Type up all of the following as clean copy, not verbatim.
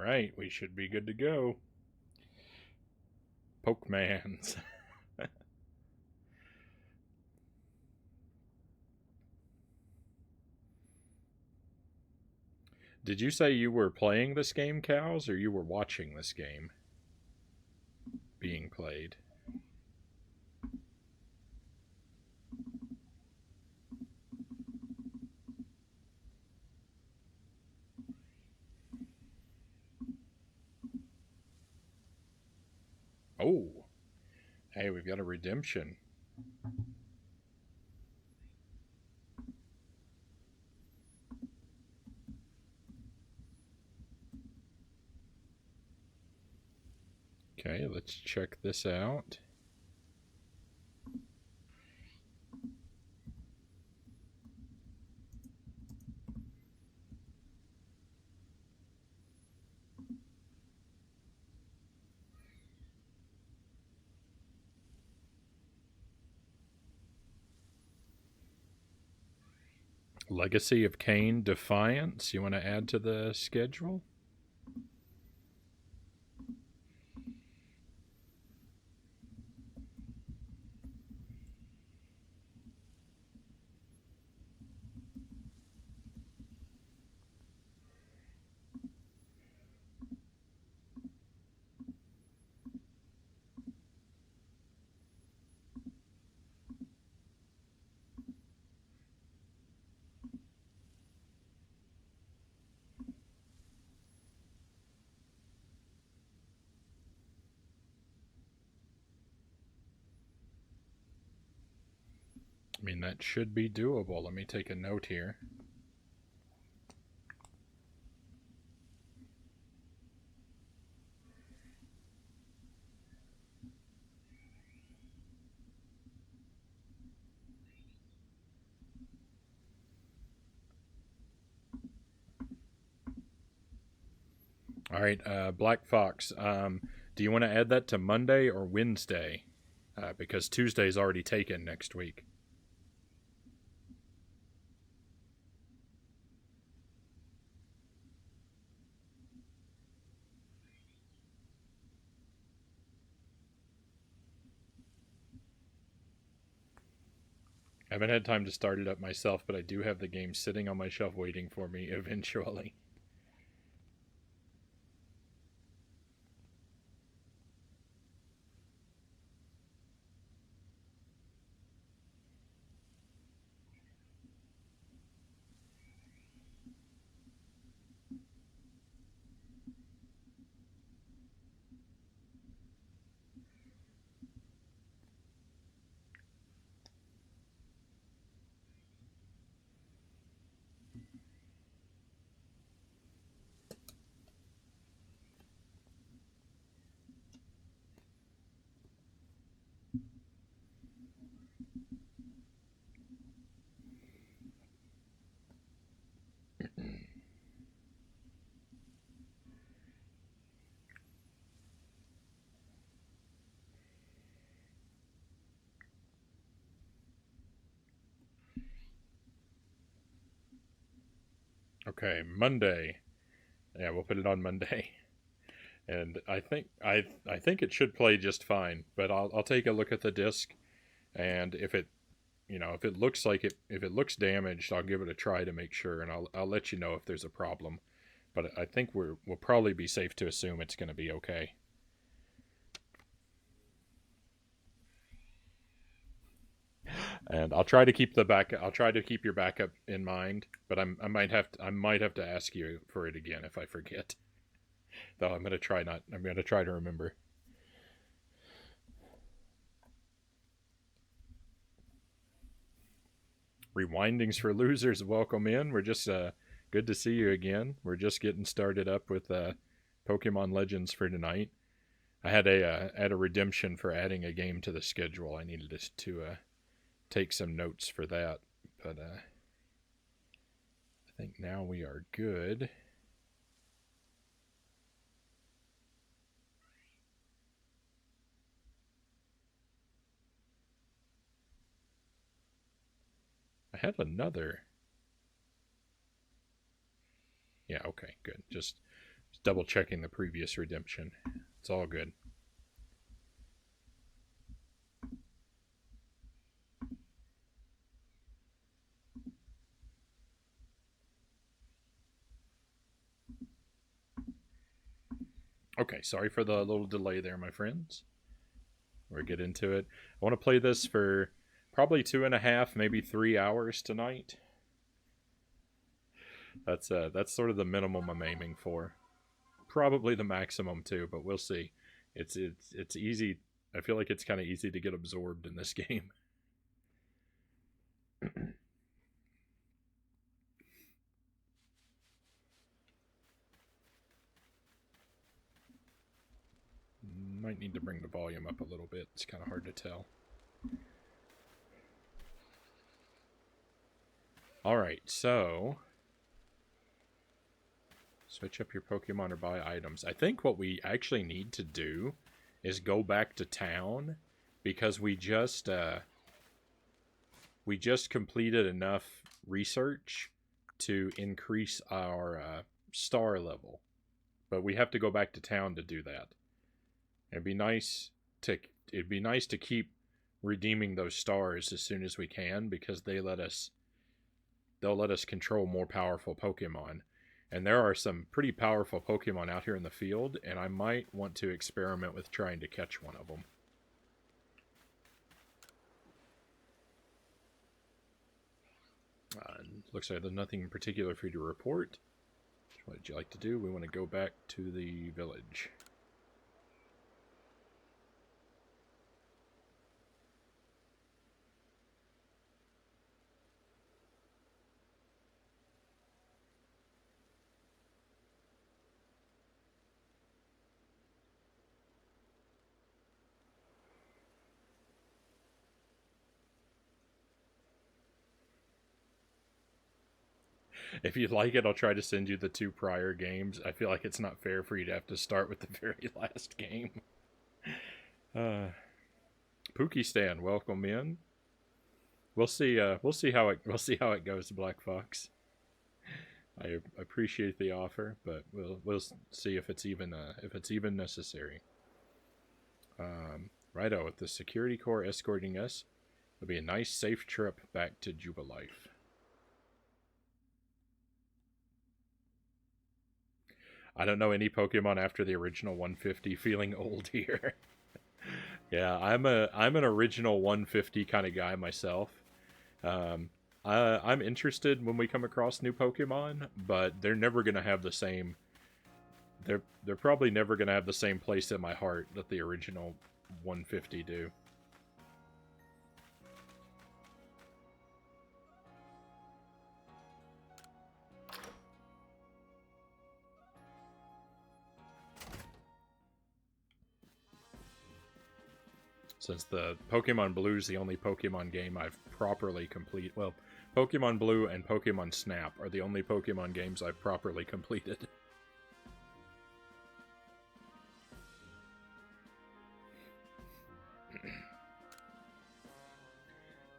right, we should be good to go. Pokemans. Did you say you were playing this game, Cows, or you were watching this game being played? Oh, hey, we've got a redemption. Okay, let's check this out. Legacy of Kain Defiance. You want to add to the schedule? I mean, that should be doable. Let me take a note here. All right, Black Fox. Do you want to add that to Monday or Wednesday? Because Tuesday's already taken next week. I haven't had time to start it up myself, but I do have the game sitting on my shelf waiting for me eventually. Okay, Monday. Yeah, we'll put it on Monday. And I think it should play just fine, but I'll take a look at the disc, and if it if it looks like if it looks damaged, I'll give it a try to make sure, and I'll let you know if there's a problem. But I think we'll probably be safe to assume it's going to be okay. And I'll try to keep the back. I'll try to keep your backup in mind, but I might have to ask you for it again if I forget. Though I'm gonna try not. I'm gonna try to remember. Rewindings for losers. Welcome in. We're just good to see you again. We're just getting started up with Pokemon Legends for tonight. I had a redemption for adding a game to the schedule. I needed to take some notes for that, but I think now we are good. I had another. Yeah, okay, good. Just Just double checking the previous redemption. It's all good. Okay, sorry for the little delay there, my friends. We'll get into it. I want to play this for probably 2.5, maybe 3 hours tonight. That's sort of the minimum I'm aiming for. Probably the maximum too, but we'll see. It's easy. I feel like it's kind of easy to get absorbed in this game. Might need to bring the volume up a little bit. It's kind of hard to tell. Alright, so switch up your Pokemon or buy items. I think what we actually need to do is go back to town because we just completed enough research to increase our star level. But we have to go back to town to do that. It'd be nice to keep redeeming those stars as soon as we can because they'll let us control more powerful Pokemon. And there are some pretty powerful Pokemon out here in the field, and I might want to experiment with trying to catch one of them. Looks like there's nothing in particular for you to report. What would you like to do? We want to go back to the village. If you like it, I'll try to send you the 2 prior games. I feel like it's not fair for you to have to start with the very last game. Pookie welcome in. We'll see how it goes, Black Fox. I appreciate the offer, but we'll see if it's even necessary. Righto, with the security corps escorting us, it'll be a nice safe trip back to Jubilife. I don't know any Pokemon after the original 150. Feeling old here. Yeah, I'm an original 150 kind of guy myself. I'm interested when we come across new Pokemon, but they're never gonna have the same. They're probably never gonna have the same place in my heart that the original 150 do. Since the Pokemon Blue is the only Pokemon game I've properly completed. Well, Pokemon Blue and Pokemon Snap are the only Pokemon games I've properly completed.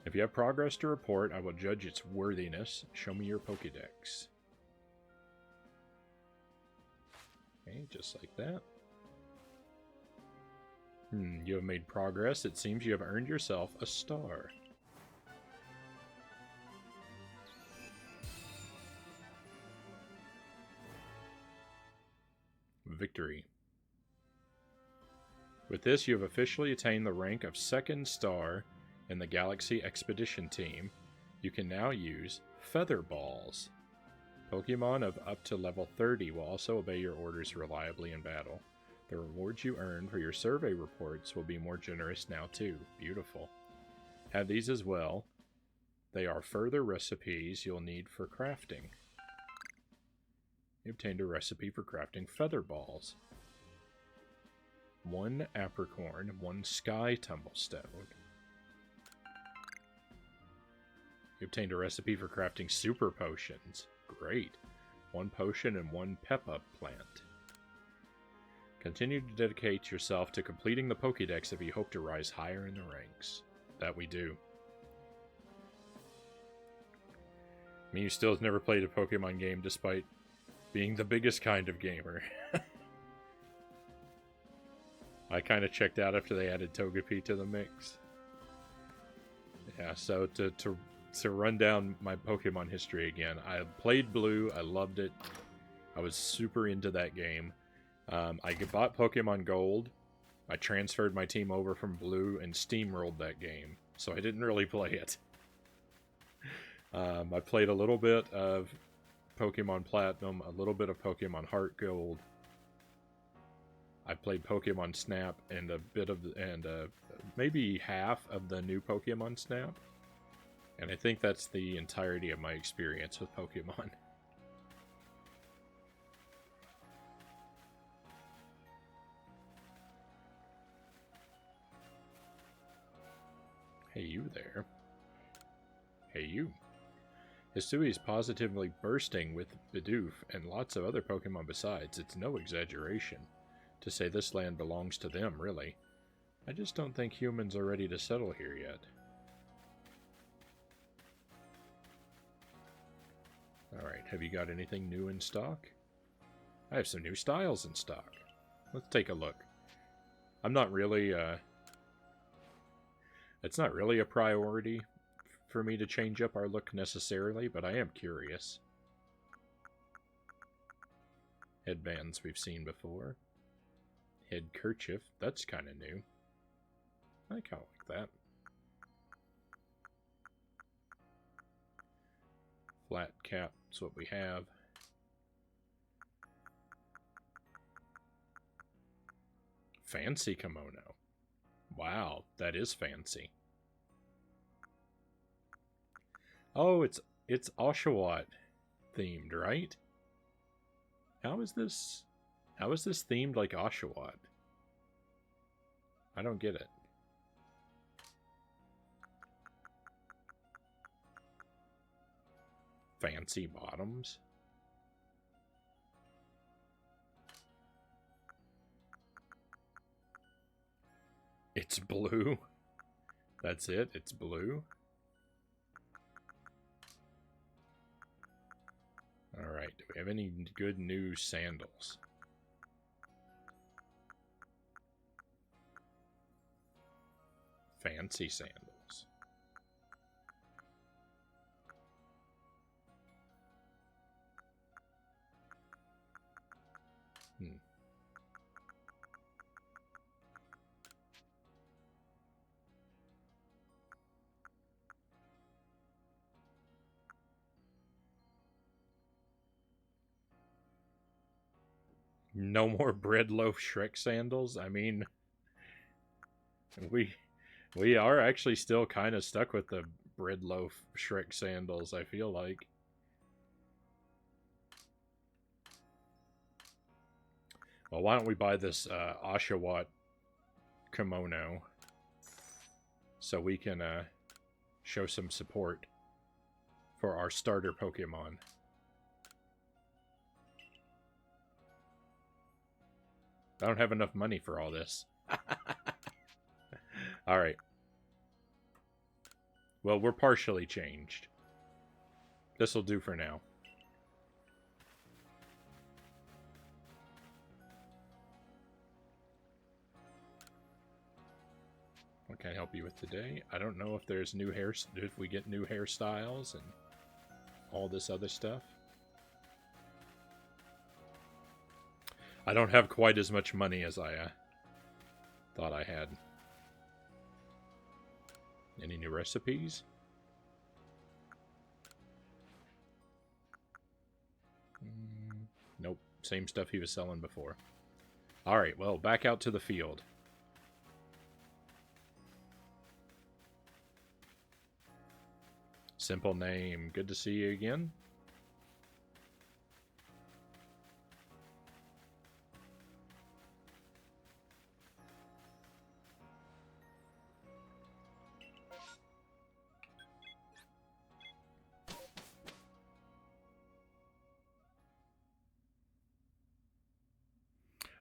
If you have progress to report, I will judge its worthiness. Show me your Pokédex. Okay, just like that. You have made progress. It seems you have earned yourself a star. Victory. With this, you have officially attained the rank of 2nd star in the Galaxy Expedition Team. You can now use Feather Balls. Pokemon of up to level 30 will also obey your orders reliably in battle. The rewards you earn for your survey reports will be more generous now too. Beautiful. Have these as well. They are further recipes you'll need for crafting. You obtained a recipe for crafting feather balls. 1 apricorn, 1 sky tumblestone. You obtained a recipe for crafting super potions. Great. 1 potion and 1 Peppa plant. Continue to dedicate yourself to completing the Pokédex if you hope to rise higher in the ranks. That we do. I mean, you still have never played a Pokemon game despite being the biggest kind of gamer. I kind of checked out after they added Togepi to the mix. Yeah, so to run down my Pokemon history again, I played Blue, I loved it. I was super into that game. I bought Pokemon Gold. I transferred my team over from Blue and steamrolled that game, so I didn't really play it. I played a little bit of Pokemon Platinum, a little bit of Pokemon Heart Gold. I played Pokemon Snap and a bit of maybe half of the new Pokemon Snap, and I think that's the entirety of my experience with Pokemon. Hey, you there. Hey, you. Hisui is positively bursting with Bidoof and lots of other Pokemon besides. It's no exaggeration to say this land belongs to them, really. I just don't think humans are ready to settle here yet. Alright, have you got anything new in stock? I have some new styles in stock. Let's take a look. I'm not really, it's not really a priority for me to change up our look necessarily, but I am curious. Headbands we've seen before. Head kerchief, that's kind of new. I kind of like that. Flat cap is what we have. Fancy kimono. Wow, that is fancy. Oh, it's Oshawott themed, right? How is this themed like Oshawott? I don't get it. Fancy bottoms? It's blue. That's it, it's blue. Alright, do we have any good new sandals? Fancy sandals. No more bread loaf Shrek sandals? I mean, we are actually still kind of stuck with the bread loaf Shrek sandals, I feel like. Well, why don't we buy this Oshawott kimono so we can show some support for our starter Pokemon. I don't have enough money for all this. Alright. Well, we're partially changed. This'll do for now. What can I help you with today? I don't know if there's new if we get new hairstyles and all this other stuff. I don't have quite as much money as I thought I had. Any new recipes? Nope. Same stuff he was selling before. Alright, well, back out to the field. Simple name. Good to see you again.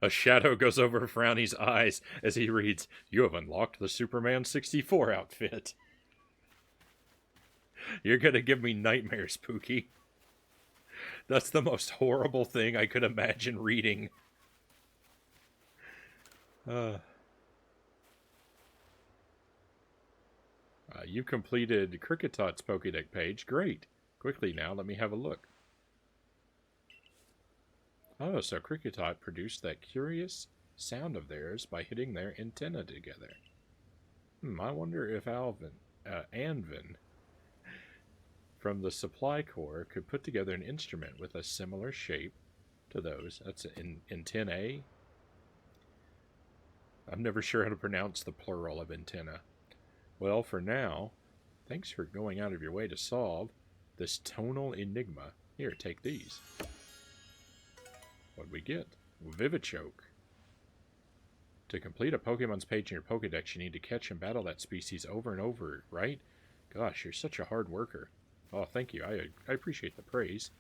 A shadow goes over Frownie's eyes as he reads, "You have unlocked the Superman 64 outfit." You're gonna give me nightmares, Pookie. That's the most horrible thing I could imagine reading. You completed Cricketot's Pokédex page. Great. Quickly now, let me have a look. Oh, so Cricketot produced that curious sound of theirs by hitting their antenna together. I wonder if Anvin from the Supply Corps could put together an instrument with a similar shape to those. That's in antennae. I'm never sure how to pronounce the plural of antenna. Well, for now, thanks for going out of your way to solve this tonal enigma. Here, take these. What'd we get? Vivichoke. To complete a Pokemon's page in your Pokedex, you need to catch and battle that species over and over, right? Gosh, you're such a hard worker. Oh, thank you. I appreciate the praise.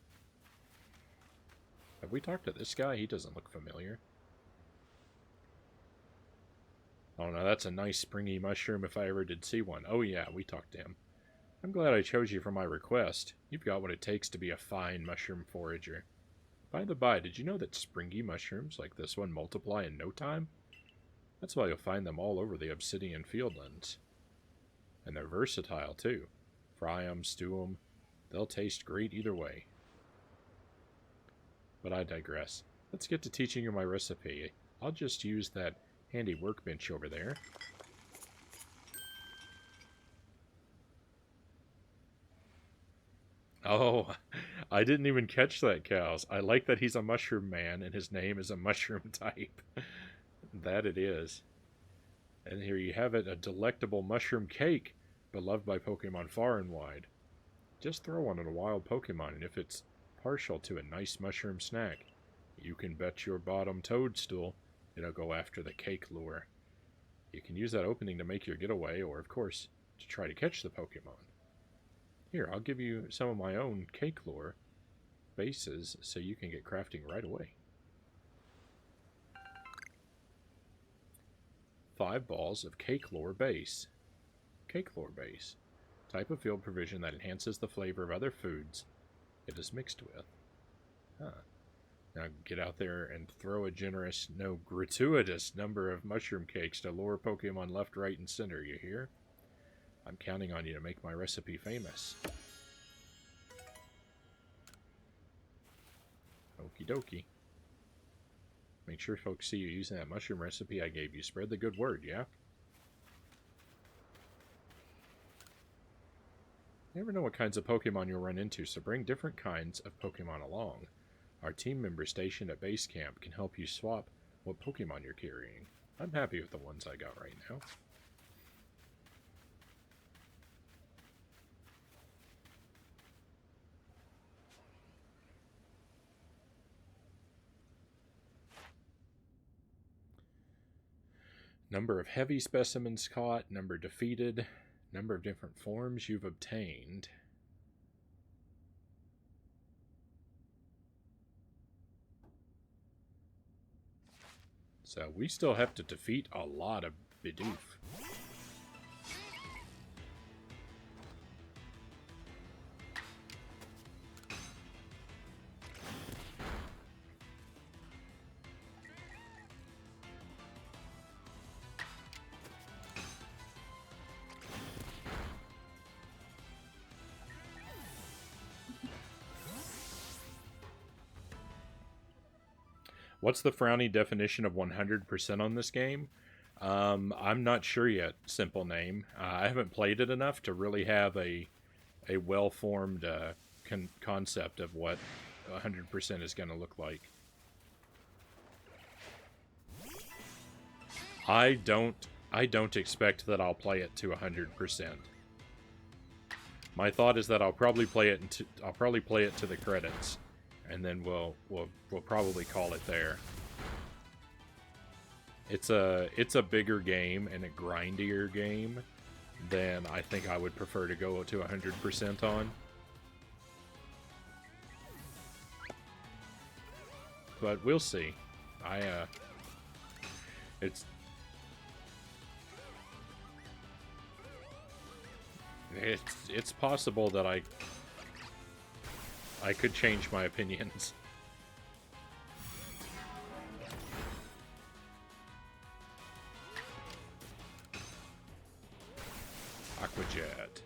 Have we talked to this guy? He doesn't look familiar. Oh, no, that's a nice springy mushroom if I ever did see one. Oh, yeah, we talked to him. I'm glad I chose you for my request. You've got what it takes to be a fine mushroom forager. By the by, did you know that springy mushrooms like this one multiply in no time? That's why you'll find them all over the obsidian fieldlands. And they're versatile, too. Fry 'em, stew 'em. They'll taste great either way. But I digress. Let's get to teaching you my recipe. I'll just use that handy workbench over there. Oh, I didn't even catch that, cows. I like that he's a mushroom man and his name is a mushroom type. That it is. And here you have it, a delectable mushroom cake, beloved by Pokemon far and wide. Just throw one at a wild Pokemon, and if it's partial to a nice mushroom snack, you can bet your bottom toadstool it'll go after the cake lure. You can use that opening to make your getaway, or of course, to try to catch the Pokemon. Here, I'll give you some of my own cake lure bases so you can get crafting right away. 5 balls of cake lure base. Cake lure base. Type of field provision that enhances the flavor of other foods it is mixed with. Now get out there and throw a generous, no, gratuitous number of mushroom cakes to lure Pokemon left, right, and center, you hear? I'm counting on you to make my recipe famous. Okie dokie. Make sure folks see you using that mushroom recipe I gave you. Spread the good word, yeah? You never know what kinds of Pokemon you'll run into, so bring different kinds of Pokemon along. Our team members stationed at base camp can help you swap what Pokemon you're carrying. I'm happy with the ones I got right now. Number of heavy specimens caught, number defeated, number of different forms you've obtained. So we still have to defeat a lot of Bidoof. What's the Frownie definition of 100% on this game? I'm not sure yet, simple name. I haven't played it enough to really have a well-formed concept of what 100% is going to look like. I don't expect that I'll play it to 100%. My thought is that I'll probably play it to the credits, and then we'll probably call it there. It's a bigger game and a grindier game than I think I would prefer to go to 100% on. But we'll see. It's possible that I could change my opinions. Aqua Jet.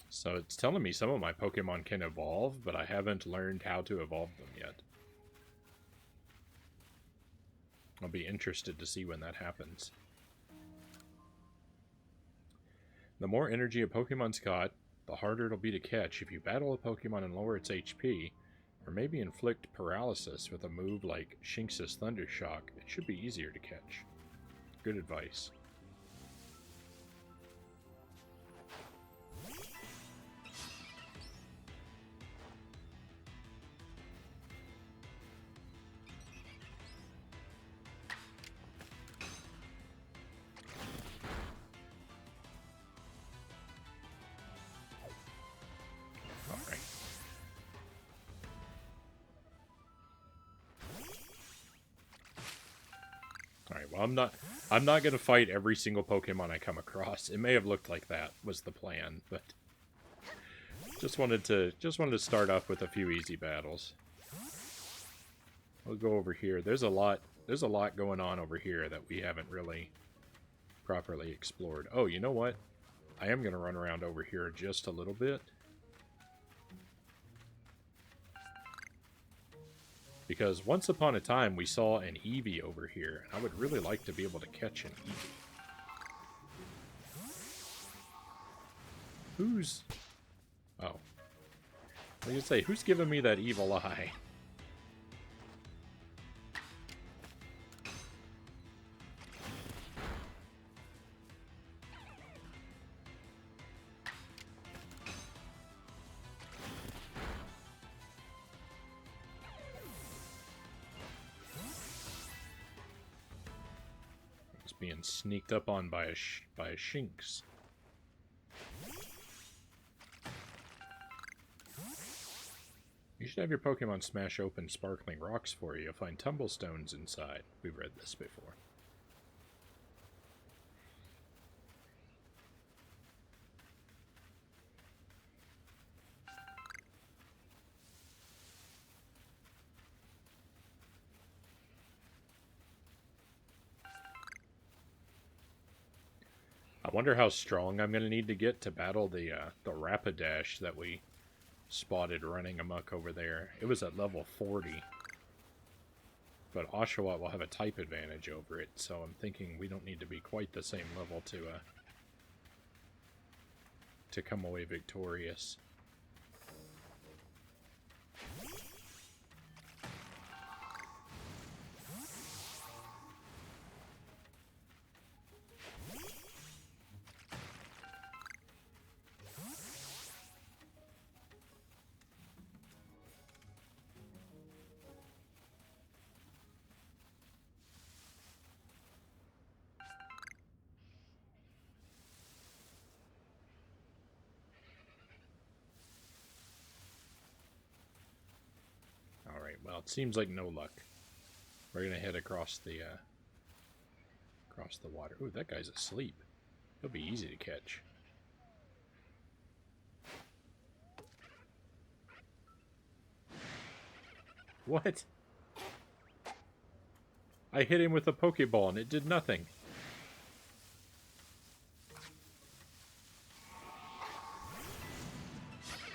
So it's telling me some of my Pokemon can evolve, but I haven't learned how to evolve them yet. I'll be interested to see when that happens. The more energy a Pokemon's got, the harder it'll be to catch. If you battle a Pokemon and lower its HP, or maybe inflict paralysis with a move like Shinx's Thunder Shock, it should be easier to catch. Good advice. Alright, well I'm not gonna fight every single Pokemon I come across. It may have looked like that was the plan, but just wanted to start off with a few easy battles. We'll go over here. There's a lot going on over here that we haven't really properly explored. Oh, you know what? I am gonna run around over here just a little bit. Because once upon a time, we saw an Eevee over here, and I would really like to be able to catch an Eevee. Who's... Oh. I was gonna say, who's giving me that evil eye? Being sneaked up on by a Shinx. You should have your Pokemon smash open sparkling rocks for you. You'll find tumblestones inside. We've read this before. I wonder how strong I'm going to need to get to battle the Rapidash that we spotted running amok over there. It was at level 40. But Oshawott will have a type advantage over it, so I'm thinking we don't need to be quite the same level to come away victorious. Alright, well, it seems like no luck. We're gonna head across the water. Ooh, that guy's asleep. He'll be easy to catch. What? I hit him with a Pokeball and it did nothing.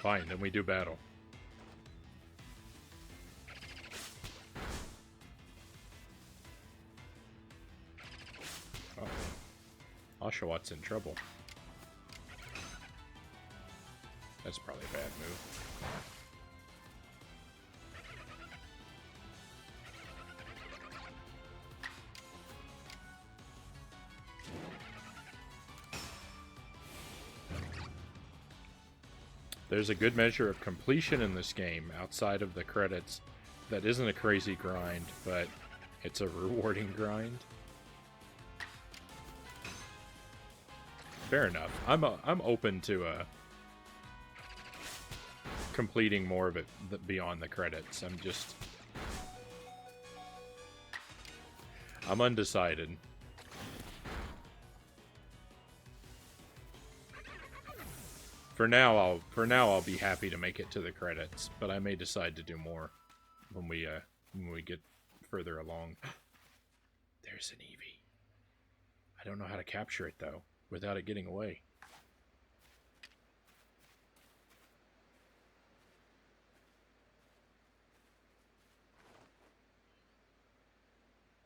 Fine, then we do battle. Oshawott's in trouble. That's probably a bad move. There's a good measure of completion in this game outside of the credits that isn't a crazy grind, but it's a rewarding grind. Fair enough. I'm open to completing more of it beyond the credits. I'm undecided. For now I'll be happy to make it to the credits, but I may decide to do more when we get further along. There's an Eevee. I don't know how to capture it though without it getting away.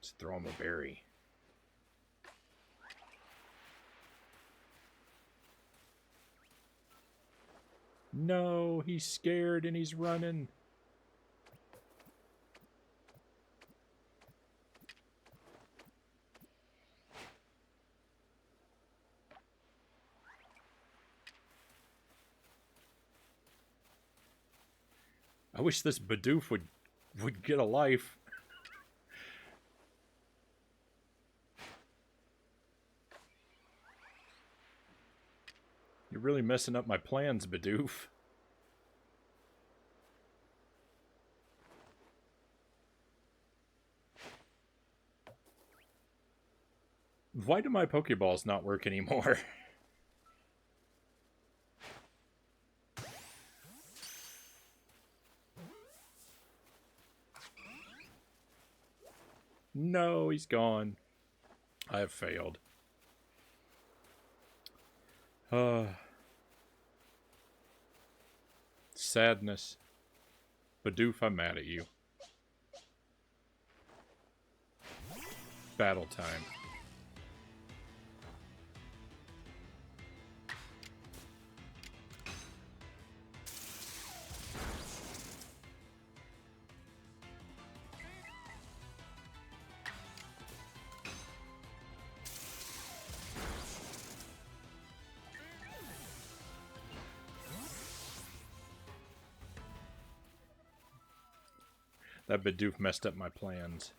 Let's throw him a berry. No, he's scared and he's running. I wish this Bidoof would get a life. You're really messing up my plans, Bidoof. Why do my Pokeballs not work anymore? No, he's gone. I have failed. Sadness. Bidoof, I'm mad at you. Battle time. That Bidoof messed up my plans.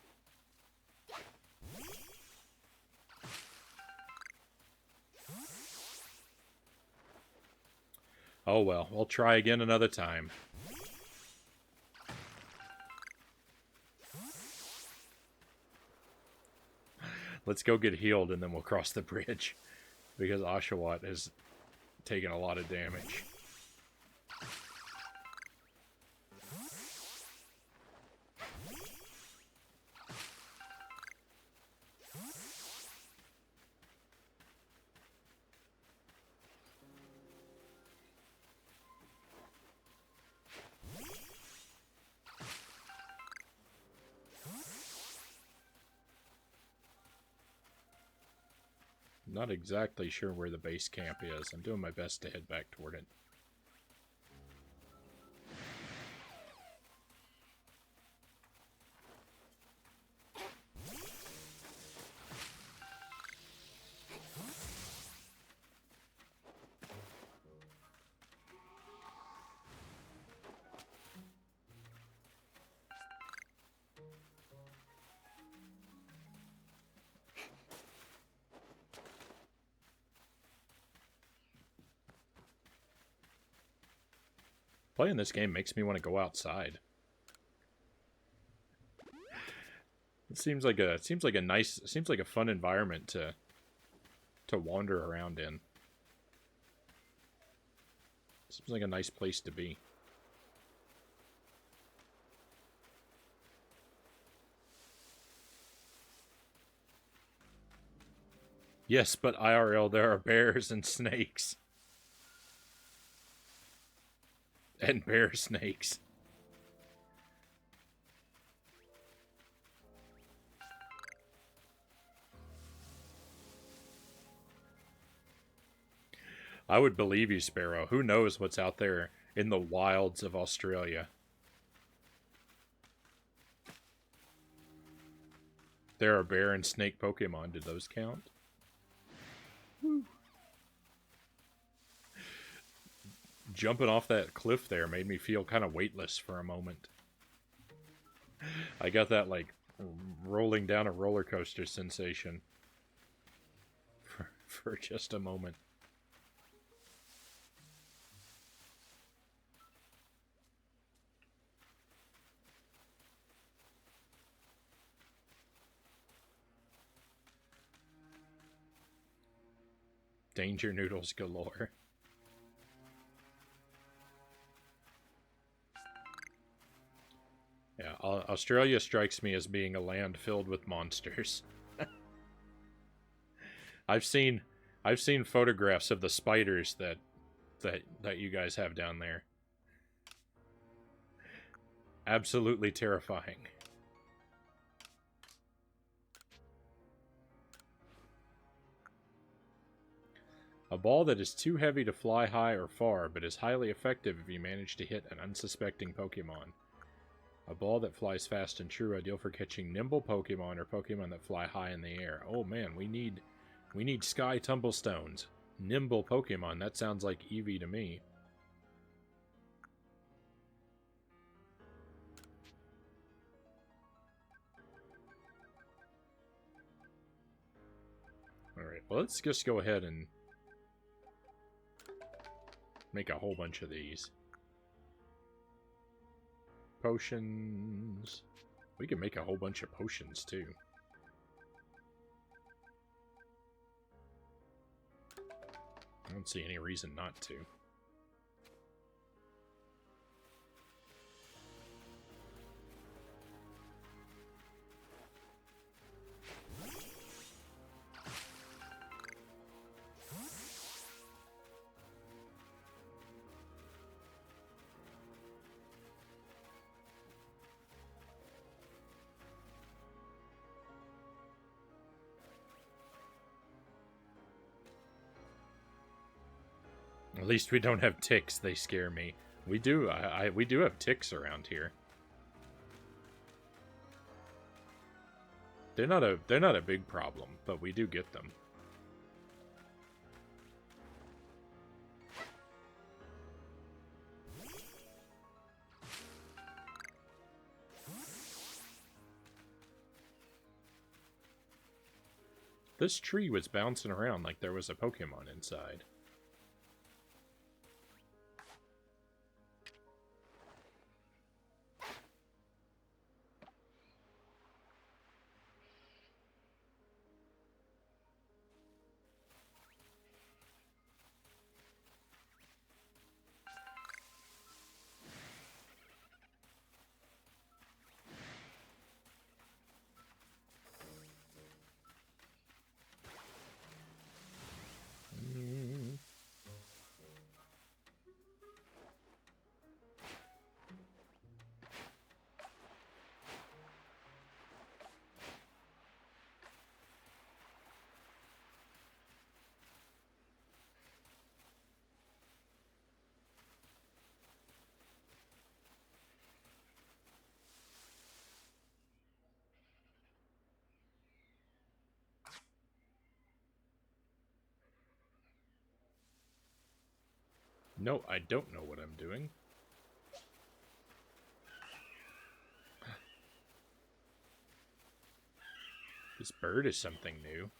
Oh well, we'll try again another time. Let's go get healed and then we'll cross the bridge. Because Oshawott has taken a lot of damage. Not exactly sure where the base camp is. I'm doing my best to head back toward it. Playing this game makes me want to go outside. It seems like a fun environment to wander around in. Seems like a nice place to be. Yes, but IRL there are bears and snakes. And bear snakes. I would believe you, Sparrow. Who knows what's out there in the wilds of Australia? There are bear and snake Pokemon. Did those count? Woo. Jumping off that cliff there made me feel kind of weightless for a moment. I got that, like, rolling down a roller coaster sensation for just a moment. Danger noodles galore. Yeah, Australia strikes me as being a land filled with monsters. I've seen photographs of the spiders that you guys have down there. Absolutely terrifying. A ball that is too heavy to fly high or far, but is highly effective if you manage to hit an unsuspecting Pokemon. A ball that flies fast and true, ideal for catching nimble Pokemon or Pokemon that fly high in the air. Oh man, we need Sky Tumblestones. Nimble Pokemon, that sounds like Eevee to me. Alright, well let's just go ahead and make a whole bunch of these. Potions. We can make a whole bunch of potions too. I don't see any reason not to. At least we don't have ticks. They scare me. We do. We do have ticks around here. They're not a big problem, but we do get them. This tree was bouncing around like there was a Pokemon inside. No, I don't know what I'm doing. This bird is something new.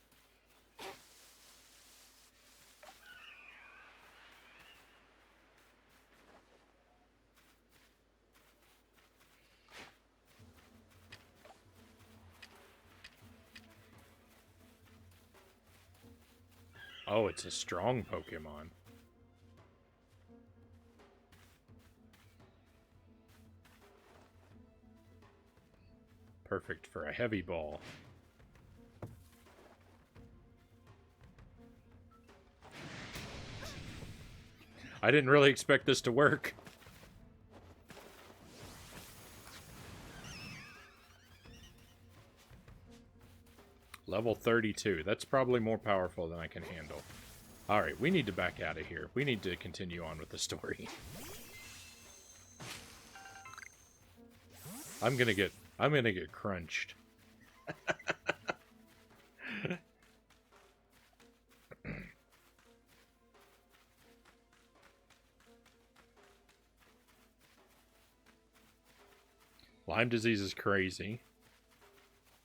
Oh, it's a strong Pokemon. Perfect for a heavy ball. I didn't really expect this to work. Level 32. That's probably more powerful than I can handle. Alright, we need to back out of here. We need to continue on with the story. I'm gonna get crunched. Lyme disease is crazy.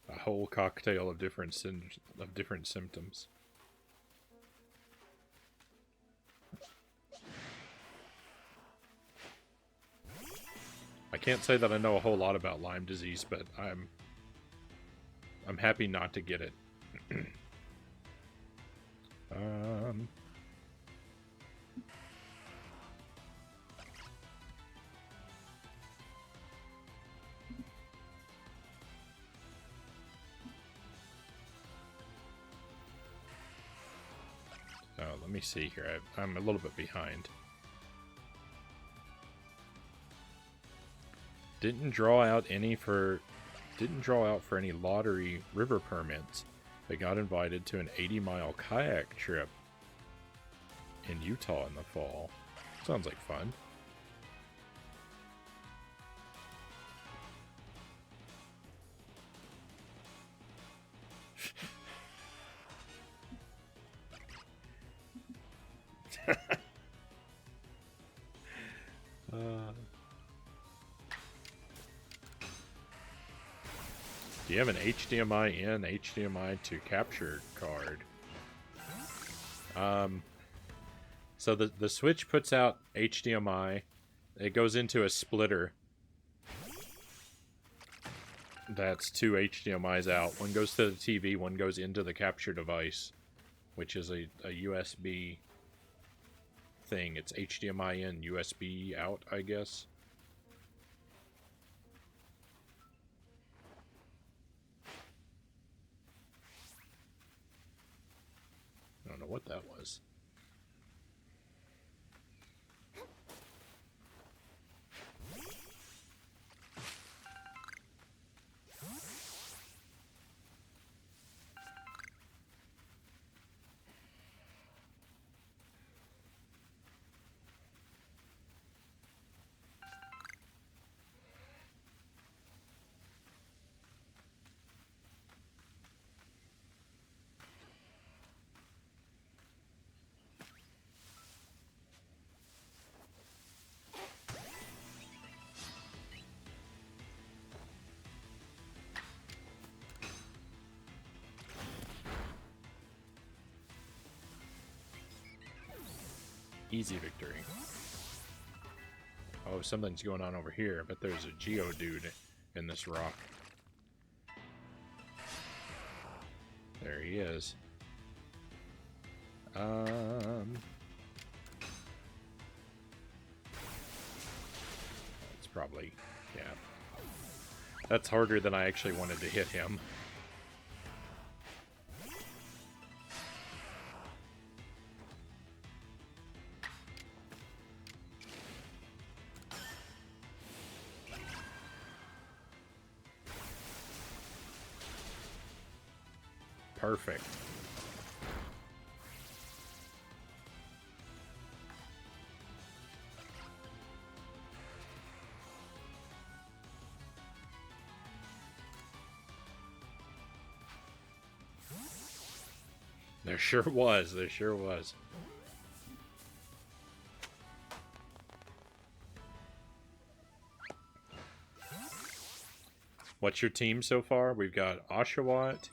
A whole cocktail of different symptoms. I can't say that I know a whole lot about Lyme disease, but I'm happy not to get it. let me see here. I'm a little bit behind. Didn't draw out for any lottery river permits, but got invited to an 80-mile kayak trip in Utah in the fall. Sounds like fun. Do you have an HDMI in, HDMI to capture card? So the Switch puts out HDMI. It goes into a splitter. That's two HDMIs out. One goes to the TV, one goes into the capture device, which is a USB thing. It's HDMI in, USB out, I guess. I don't know what that was. Easy victory. Oh, something's going on over here, but there's a Geodude in this rock. There he is. It's probably, yeah. That's harder than I actually wanted to hit him. Perfect. There sure was. There sure was. What's your team so far? We've got Oshawott,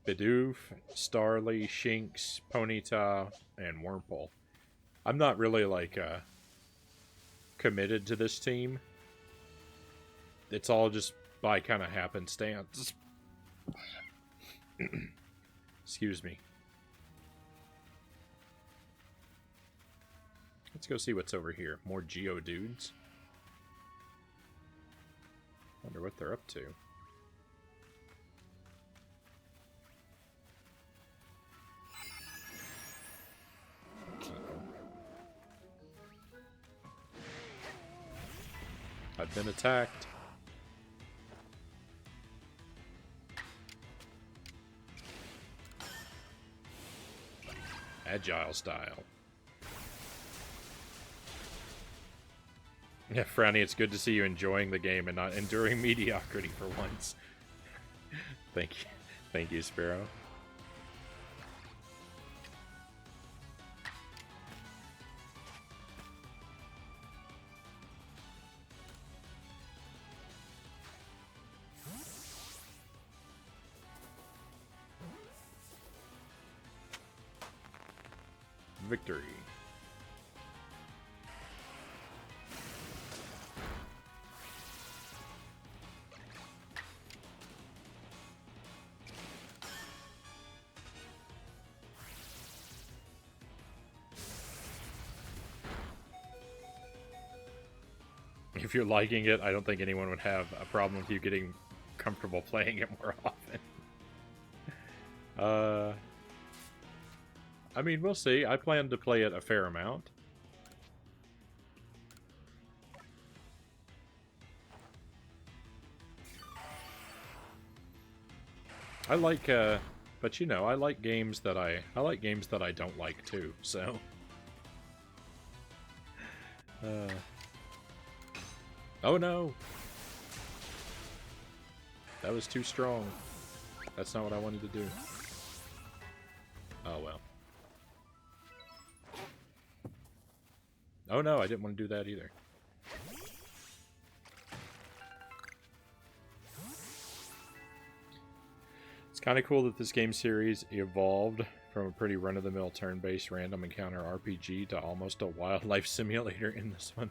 Bidoof, Starly, Shinx, Ponyta, and Wurmple. I'm not really, like, committed to this team. It's all just by kind of happenstance. Excuse me. Let's go see what's over here. More Geodudes. Wonder what they're up to. I've been attacked. Agile style. Yeah, Frownie, it's good to see you enjoying the game and not enduring mediocrity for once. Thank you. Thank you, Sparrow. Victory. If you're liking it, I don't think anyone would have a problem with you getting comfortable playing it more often. I mean, we'll see. I plan to play it a fair amount. I like, but you know, I like games that I like games that I don't like too, so. Oh no! That was too strong. That's not what I wanted to do. Oh well. Oh no, I didn't want to do that either. It's kind of cool that this game series evolved from a pretty run-of-the-mill turn-based random encounter RPG to almost a wildlife simulator in this one.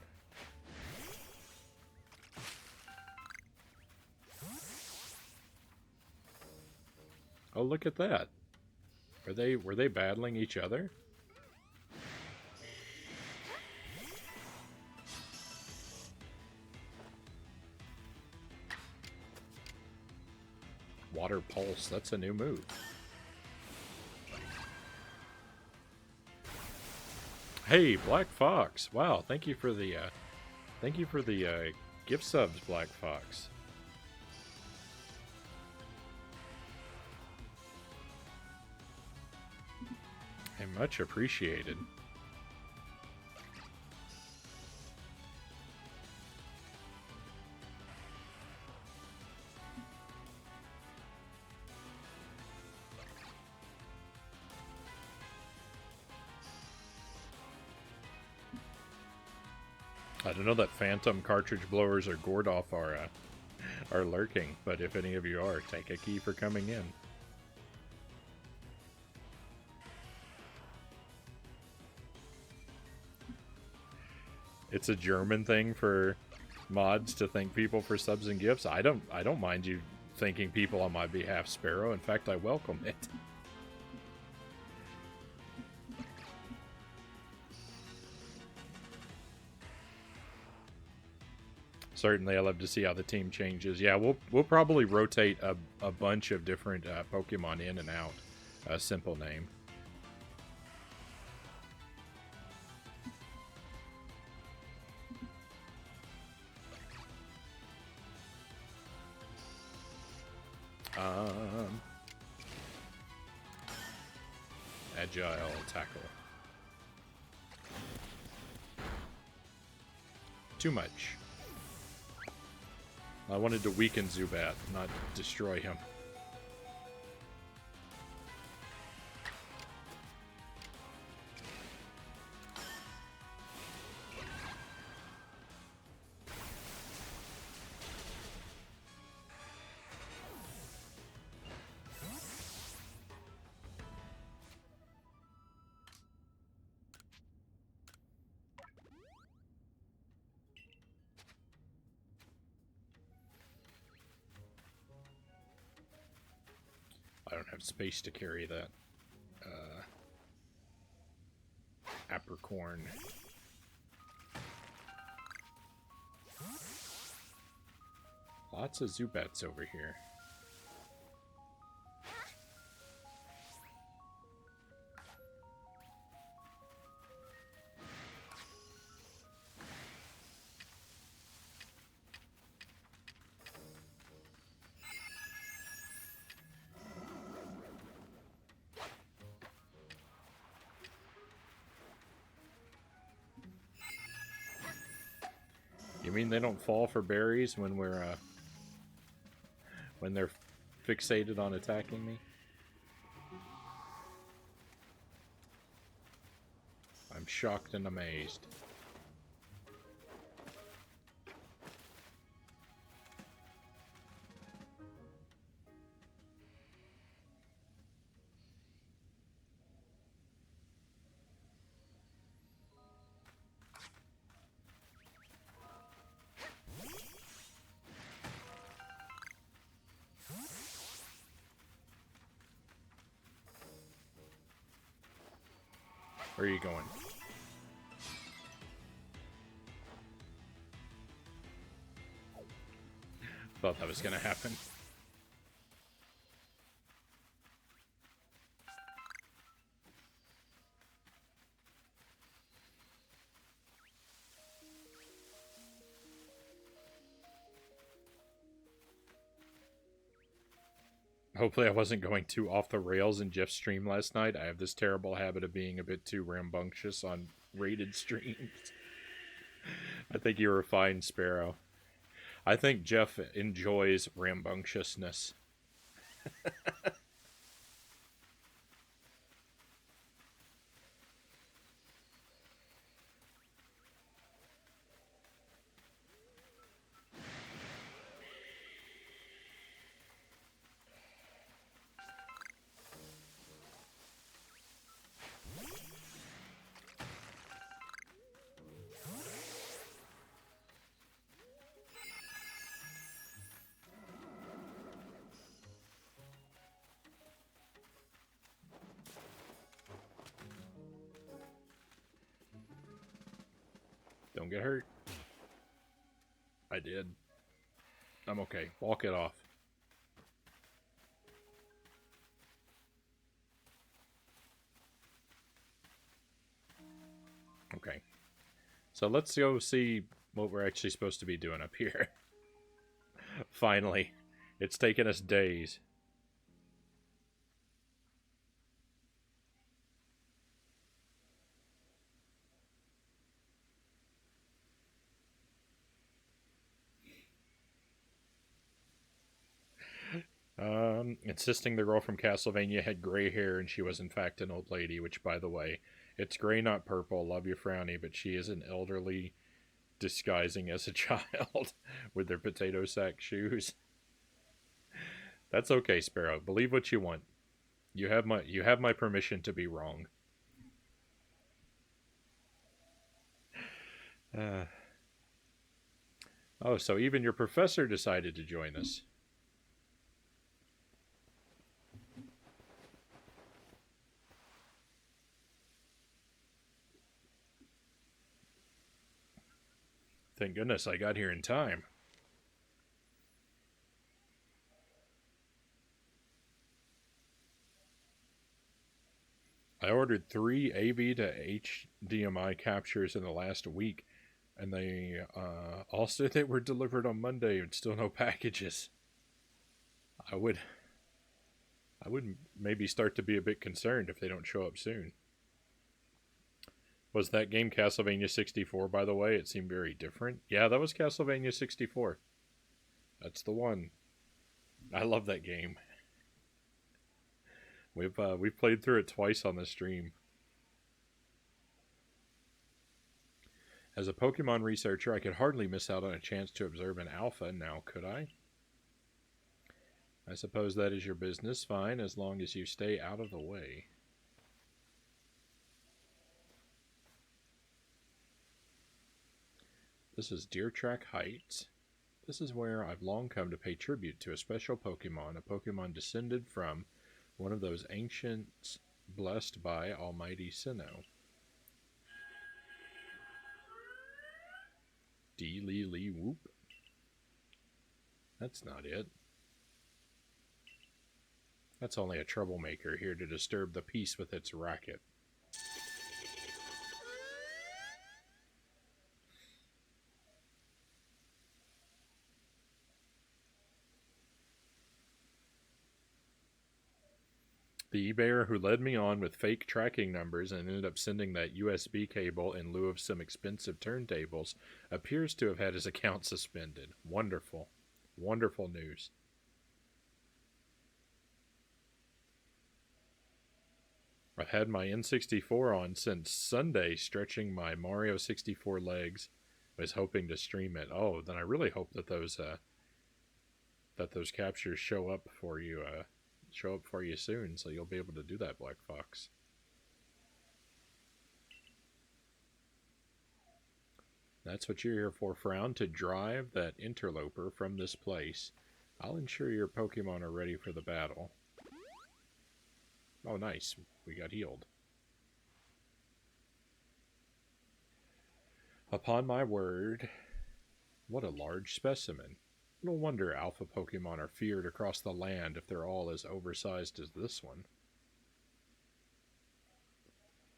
Oh, look at that. Were they battling each other? Water Pulse, that's a new move. Hey, Black Fox. Wow, thank you for the gift subs, Black Fox. Hey, much appreciated. I don't know that phantom cartridge blowers or Gordoff are lurking, but if any of you are, take a key for coming in. It's a German thing for mods to thank people for subs and gifts. I don't mind you thanking people on my behalf, Sparrow. In fact, I welcome it. Certainly, I love to see how the team changes. Yeah, we'll probably rotate a bunch of different Pokemon in and out. A simple name. Agile tackle. Too much. I wanted to weaken Zubat, not destroy him. I don't have space to carry that. Apricorn. Lots of Zubats over here. You mean they don't fall for berries when when they're fixated on attacking me? I'm shocked and amazed. Where are you going? Thought that was gonna happen. Hopefully, I wasn't going too off the rails in Jeff's stream last night. I have this terrible habit of being a bit too rambunctious on rated streams. I think you were fine, Sparrow. I think Jeff enjoys rambunctiousness. Don't get hurt. I did. I'm okay. Walk it off. Okay. So let's go see what we're actually supposed to be doing up here. Finally. It's taken us days. Insisting the girl from Castlevania had gray hair and she was in fact an old lady, which, by the way, it's gray, not purple. Love you, Frownie, but she is an elderly disguising as a child with their potato sack shoes. That's okay, Sparrow. Believe what you want. You have my permission to be wrong. Oh, so even your professor decided to join us. Thank goodness I got here in time. I ordered 3 AV to HDMI captures in the last week, and they all said they were delivered on Monday and still no packages. I would maybe start to be a bit concerned if they don't show up soon. Was that game Castlevania 64, by the way? It seemed very different. Yeah, that was Castlevania 64. That's the one. I love that game. We've played through it twice on the stream. As a Pokemon researcher, I could hardly miss out on a chance to observe an alpha now, could I? I suppose that is your business. Fine, as long as you stay out of the way. This is Deer Track Heights. This is where I've long come to pay tribute to a special Pokemon, a Pokemon descended from one of those ancients blessed by Almighty Sinnoh. Dee Whoop. That's not it. That's only a troublemaker here to disturb the peace with its racket. The eBayer who led me on with fake tracking numbers and ended up sending that USB cable in lieu of some expensive turntables appears to have had his account suspended. Wonderful. Wonderful news. I've had my N64 on since Sunday, stretching my Mario 64 legs. Was hoping to stream it. Oh, then I really hope that those captures show up for you soon, so you'll be able to do that, Black Fox. That's what you're here for, Frown, to drive that interloper from this place. I'll ensure your Pokemon are ready for the battle. Oh, nice. We got healed. Upon my word, what a large specimen. No wonder alpha Pokemon are feared across the land if they're all as oversized as this one.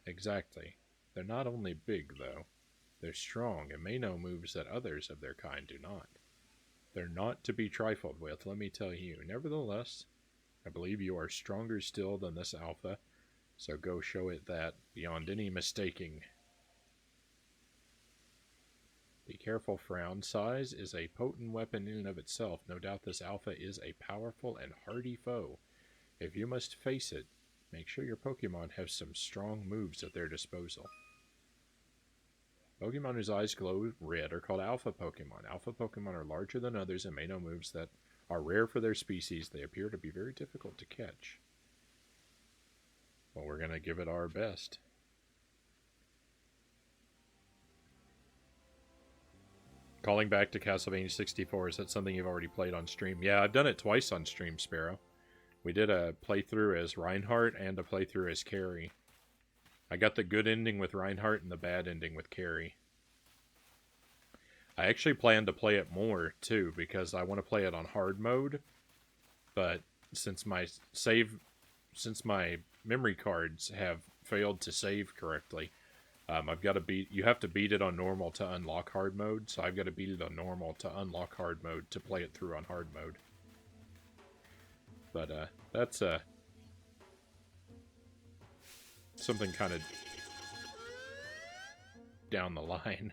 Exactly. They're not only big, though. They're strong and may know moves that others of their kind do not. They're not to be trifled with, let me tell you. Nevertheless, I believe you are stronger still than this alpha, so go show it that beyond any mistaking. Be careful, Frown. Size is a potent weapon in and of itself. No doubt this alpha is a powerful and hardy foe. If you must face it, make sure your Pokemon have some strong moves at their disposal. Pokemon whose eyes glow red are called Alpha Pokemon. Alpha Pokemon are larger than others and may know moves that are rare for their species. They appear to be very difficult to catch. Well, we're going to give it our best. Calling back to Castlevania 64, is that something you've already played on stream? Yeah, I've done it twice on stream, Sparrow. We did a playthrough as Reinhardt and a playthrough as Carrie. I got the good ending with Reinhardt and the bad ending with Carrie. I actually plan to play it more, too, because I want to play it on hard mode. But since my memory cards have failed to save correctly, I've got to beat. You have to beat it on normal to unlock hard mode, so I've got to beat it on normal to unlock hard mode to play it through on hard mode. But that's something kind of down the line.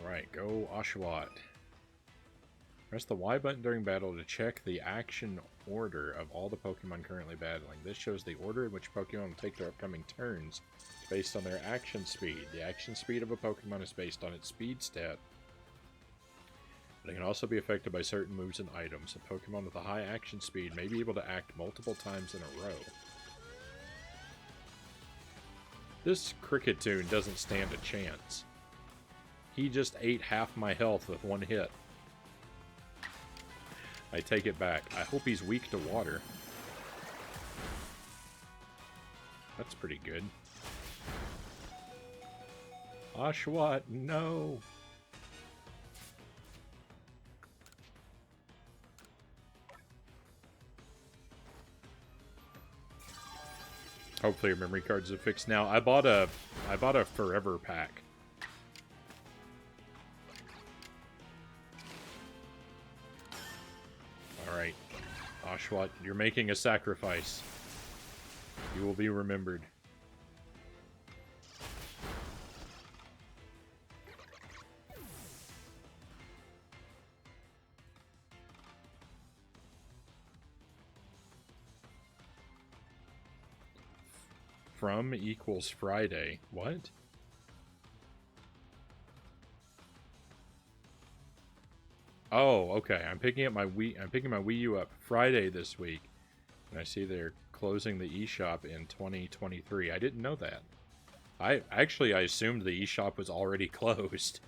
Alright, go Oshawott. Press the Y button during battle to check the action order of all the Pokemon currently battling. This shows the order in which Pokemon will take their upcoming turns based on their action speed. The action speed of a Pokemon is based on its speed stat, but it can also be affected by certain moves and items. A Pokemon with a high action speed may be able to act multiple times in a row. This Cricketune doesn't stand a chance. He just ate half my health with one hit. I take it back. I hope he's weak to water. That's pretty good. Oshawott, no! Hopefully your memory cards are fixed now. I bought a forever pack. Alright. Oshawott, you're making a sacrifice. You will be remembered. From equals Friday. What? Oh, okay. I'm picking my Wii U up Friday this week. And I see they're closing the eShop in 2023. I didn't know that. I assumed the eShop was already closed.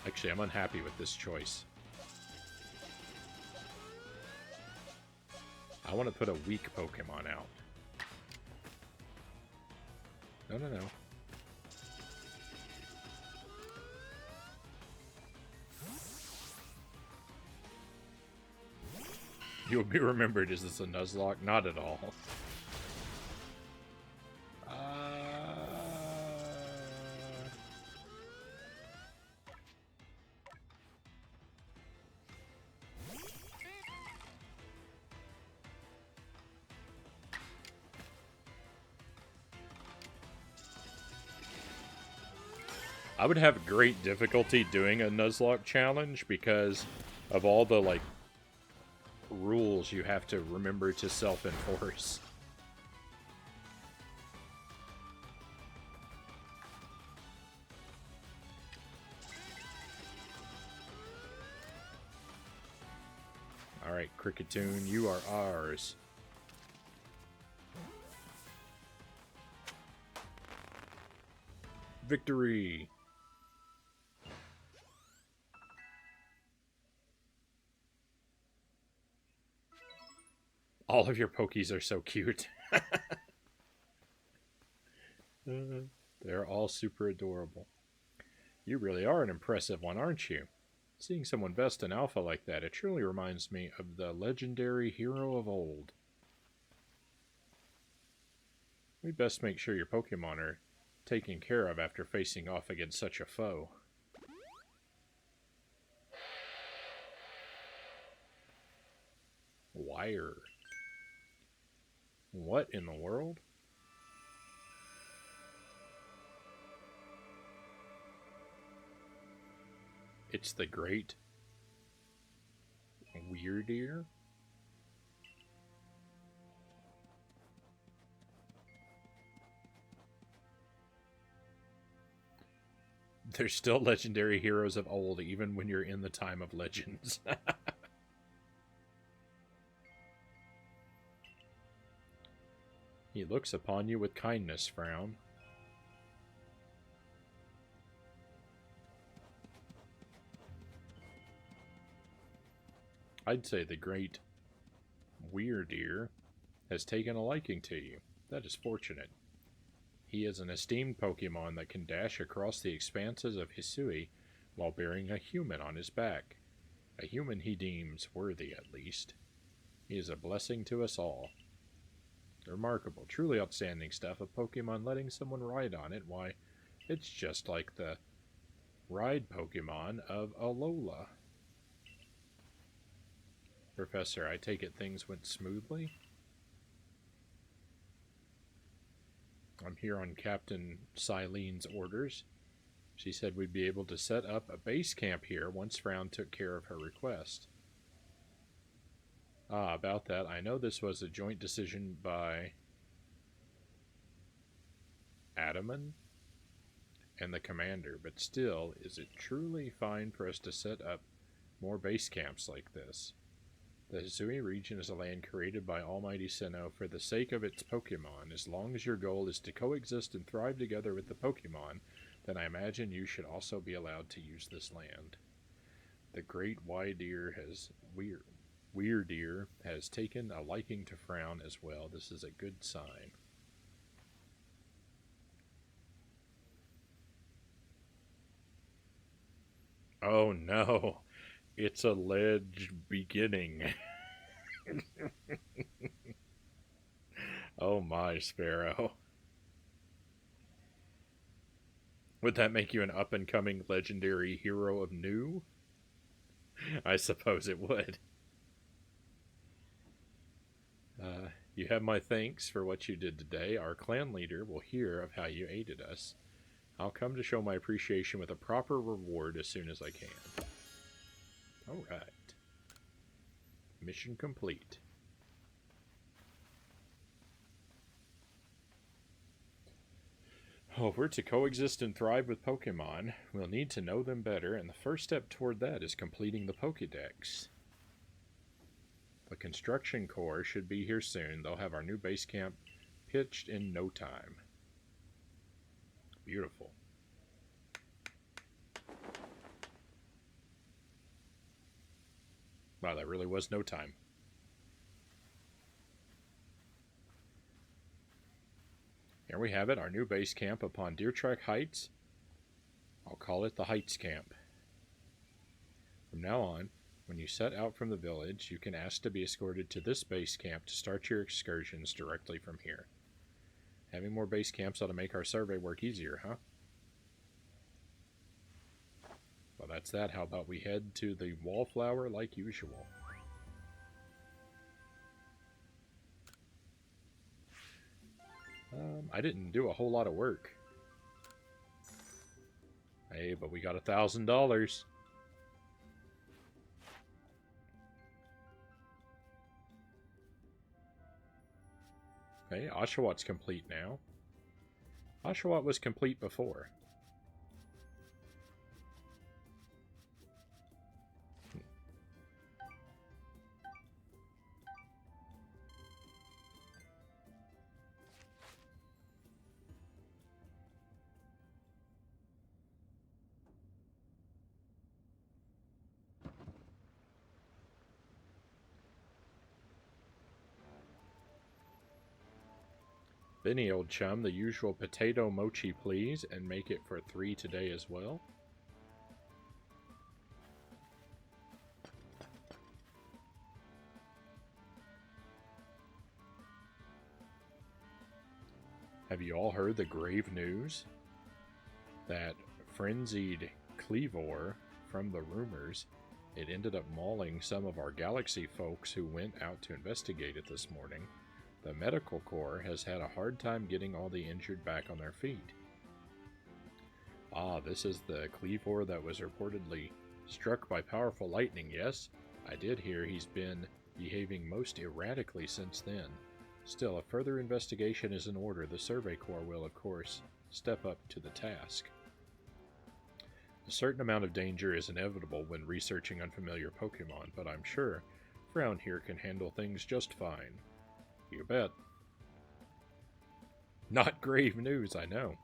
Actually, I'm unhappy with this choice. I want to put a weak Pokemon out. No. You'll be remembered. Is this a Nuzlocke? Not at all. I would have great difficulty doing a Nuzlocke challenge because of all the, like, rules you have to remember to self-enforce. Alright, Cricketune, you are ours. Victory! All of your Pokies are so cute. They're all super adorable. You really are an impressive one, aren't you? Seeing someone best in Alpha like that, it truly reminds me of the legendary hero of old. We'd best make sure your Pokemon are taken care of after facing off against such a foe. Wire. What in the world? It's the Great Weirdeer? There's still legendary heroes of old, even when you're in the time of legends. He looks upon you with kindness, Frown. I'd say the Great Weirdeer has taken a liking to you. That is fortunate. He is an esteemed Pokemon that can dash across the expanses of Hisui while bearing a human on his back. A human he deems worthy, at least. He is a blessing to us all. Remarkable, truly outstanding stuff. A Pokemon letting someone ride on it, why, it's just like the ride Pokemon of Alola. Professor, I take it things went smoothly? I'm here on Captain Silene's orders. She said we'd be able to set up a base camp here once Frown took care of her request. Ah, about that, I know this was a joint decision by Adaman and the commander, but still, is it truly fine for us to set up more base camps like this? The Hisui region is a land created by Almighty Sinnoh for the sake of its Pokemon. As long as your goal is to coexist and thrive together with the Pokemon, then I imagine you should also be allowed to use this land. The Great Weirdeer has taken a liking to Frown as well. This is a good sign. Oh no, it's a ledge beginning. Oh my, Sparrow. Would that make you an up-and-coming legendary hero of new? I suppose it would. You have my thanks for what you did today. Our clan leader will hear of how you aided us. I'll come to show my appreciation with a proper reward as soon as I can. Alright. Mission complete. Oh, if we're to coexist and thrive with Pokemon, we'll need to know them better, and the first step toward that is completing the Pokédex. The construction corps should be here soon. They'll have our new base camp pitched in no time. Beautiful. Wow, that really was no time. Here we have it, our new base camp upon Deer Track Heights. I'll call it the Heights Camp. From now on, when you set out from the village, you can ask to be escorted to this base camp to start your excursions directly from here. Having more base camps ought to make our survey work easier, huh? Well, that's that. How about we head to the Wallflower like usual? I didn't do a whole lot of work. Hey, but we got $1,000. Okay, Oshawott complete now. Oshawott was complete before. Benny, old chum, the usual potato mochi, please, and make it for 3 today as well. Have you all heard the grave news? That frenzied Cleavor, from the rumors, it ended up mauling some of our galaxy folks who went out to investigate it this morning. The medical corps has had a hard time getting all the injured back on their feet. Ah, this is the Cleavor that was reportedly struck by powerful lightning, yes? I did hear he's been behaving most erratically since then. Still, a further investigation is in order. The Survey Corps will, of course, step up to the task. A certain amount of danger is inevitable when researching unfamiliar Pokémon, but I'm sure Frown here can handle things just fine. You bet. Not grave news, I know.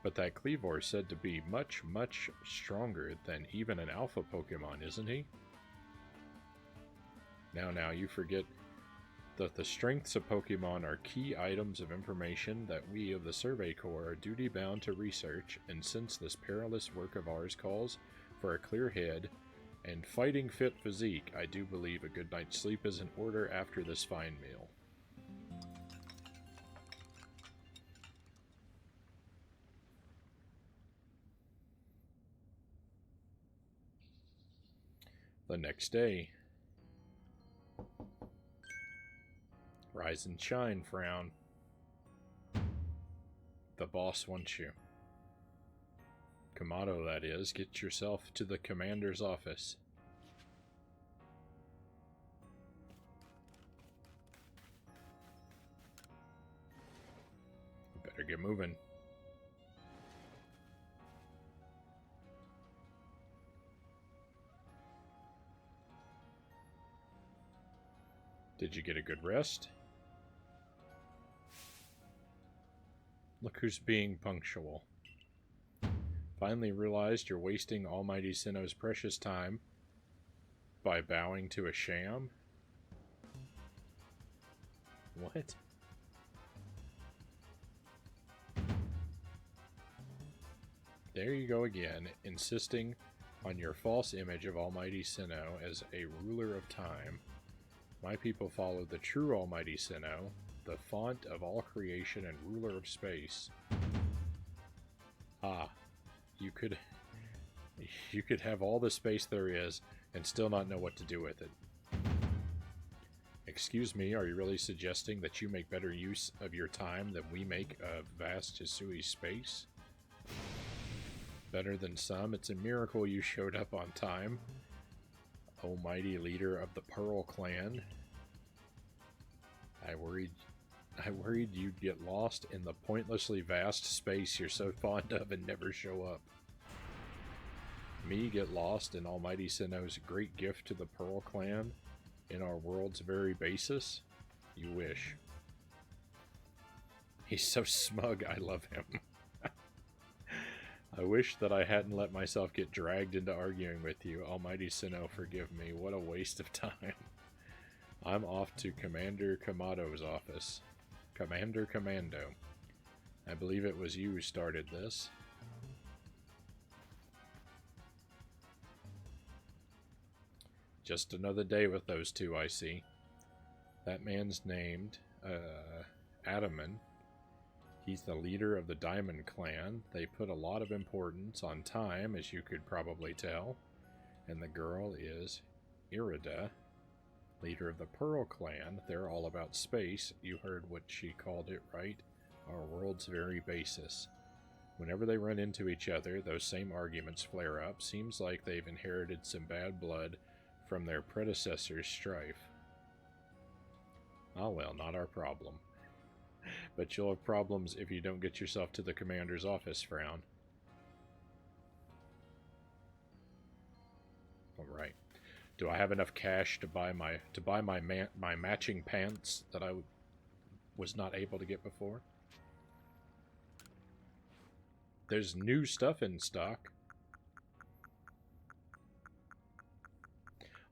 But that Cleavor is said to be much, much stronger than even an alpha Pokemon, isn't he? Now, you forget that the strengths of Pokemon are key items of information that we of the Survey Corps are duty-bound to research, and since this perilous work of ours calls for a clear head and fighting-fit physique, I do believe a good night's sleep is in order after this fine meal. The next day. Rise and shine, Frown. The boss wants you. Kamado, that is. Get yourself to the commander's office. You better get moving. Did you get a good rest? Look who's being punctual. Finally realized you're wasting Almighty Sinnoh's precious time by bowing to a sham? What? There you go again, insisting on your false image of Almighty Sinnoh as a ruler of time. My people follow the true Almighty Sinnoh, the font of all creation and ruler of space. Ah, you could have all the space there is and still not know what to do with it. Excuse me, are you really suggesting that you make better use of your time than we make of vast Hisui space? Better than some, it's a miracle you showed up on time. Almighty leader of the Pearl Clan. I worried you'd get lost in the pointlessly vast space you're so fond of and never show up. Me get lost in Almighty Sinnoh's great gift to the Pearl Clan in our world's very basis? You wish. He's so smug, I love him. I wish that I hadn't let myself get dragged into arguing with you. Almighty Sinnoh, forgive me. What a waste of time. I'm off to Commander Kamado's office. Commander Commando. I believe it was you who started this. Just another day with those two, I see. That man's named Adaman. He's the leader of the Diamond Clan. They put a lot of importance on time, as you could probably tell. And the girl is Irida, leader of the Pearl Clan. They're all about space. You heard what she called it, right? Our world's very basis. Whenever they run into each other, those same arguments flare up. Seems like they've inherited some bad blood from their predecessors' strife. Ah well, not our problem. But you'll have problems if you don't get yourself to the commander's office, Frown. Alright. Do I have enough cash to buy my matching pants that I was not able to get before? There's new stuff in stock.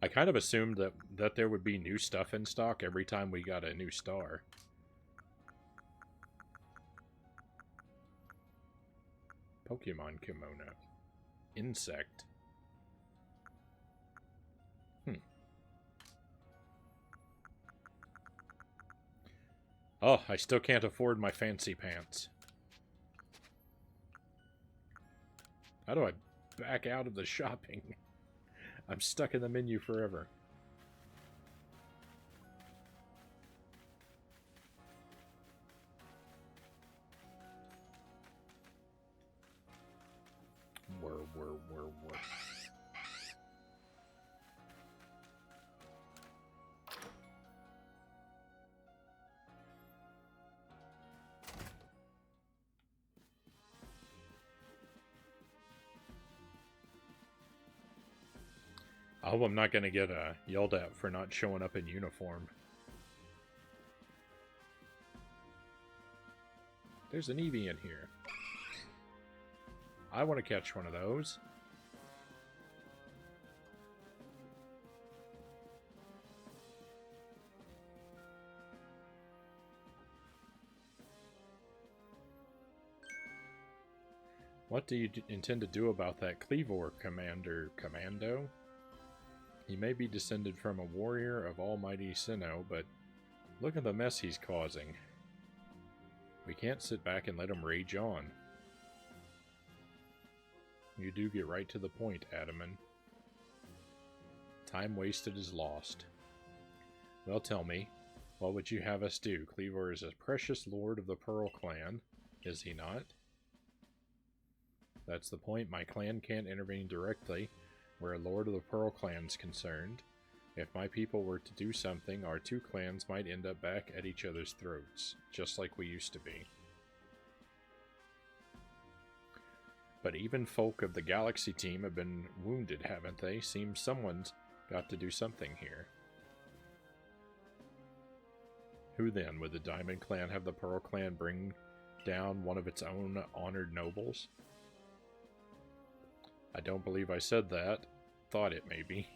I kind of assumed that there would be new stuff in stock every time we got a new star. Pokemon kimono. Insect. Oh, I still can't afford my fancy pants. How do I back out of the shopping? I'm stuck in the menu forever. Whir. I hope I'm not going to get yelled at for not showing up in uniform. There's an Eevee in here. I want to catch one of those. What do you intend to do about that Cleavor commando? He may be descended from a warrior of almighty Sinnoh, but look at the mess he's causing. We can't sit back and let him rage on. You do get right to the point, Adaman. Time wasted is lost. Well, tell me, what would you have us do? Cleavor is a precious lord of the Pearl clan, is he not? That's the point. My clan can't intervene directly where a lord of the Pearl clan's concerned. If my people were to do something, our two clans might end up back at each other's throats, just like we used to be. But even folk of the Galaxy team have been wounded, haven't they? Seems someone's got to do something here. Who then? Would the Diamond Clan have the Pearl Clan bring down one of its own honored nobles? I don't believe I said that. Thought it, maybe.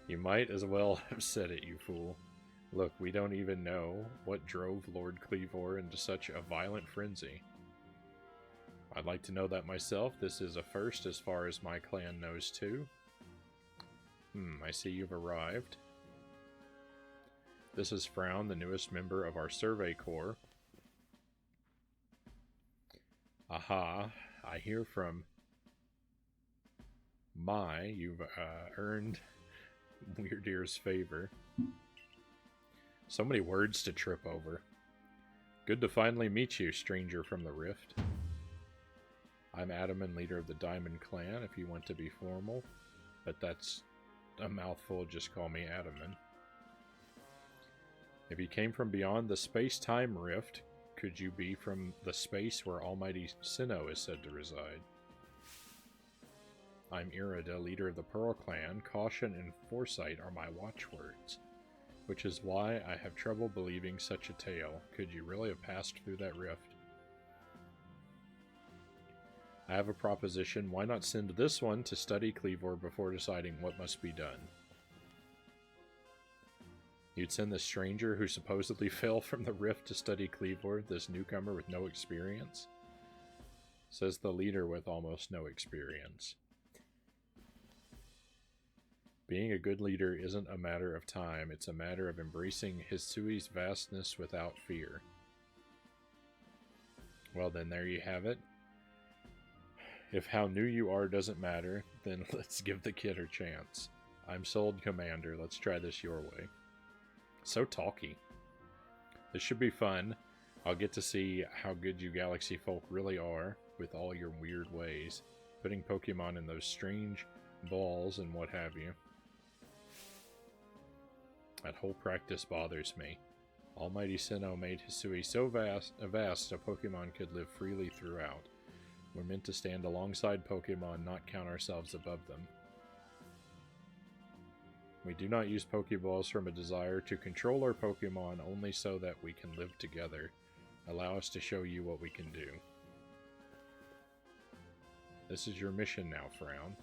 You might as well have said it, you fool. Look, we don't even know what drove Lord Cleavor into such a violent frenzy. I'd like to know that myself. This is a first as far as my clan knows too. I see you've arrived. This is Frown, the newest member of our Survey Corps. Aha, I hear from you've earned Weird Ear's favor. So many words to trip over. Good to finally meet you, stranger from the Rift. I'm Adaman, leader of the Diamond Clan, if you want to be formal. But that's a mouthful, just call me Adaman. If you came from beyond the space-time rift, could you be from the space where Almighty Sinnoh is said to reside? I'm Irida, leader of the Pearl Clan. Caution and foresight are my watchwords, which is why I have trouble believing such a tale. Could you really have passed through that rift? I have a proposition. Why not send this one to study Cleavor before deciding what must be done? You'd send this stranger who supposedly fell from the rift to study Cleavor, this newcomer with no experience? Says the leader with almost no experience. Being a good leader isn't a matter of time, it's a matter of embracing Hisui's vastness without fear. Well then, there you have it. If how new you are doesn't matter, then let's give the kid her chance. I'm sold, Commander. Let's try this your way. So talky. This should be fun. I'll get to see how good you Galaxy folk really are with all your weird ways. Putting Pokemon in those strange balls and what have you. That whole practice bothers me. Almighty Sinnoh made Hisui so vast a Pokemon could live freely throughout. We're meant to stand alongside Pokemon, not count ourselves above them. We do not use Pokeballs from a desire to control our Pokemon, only so that we can live together. Allow us to show you what we can do. This is your mission now, Frown.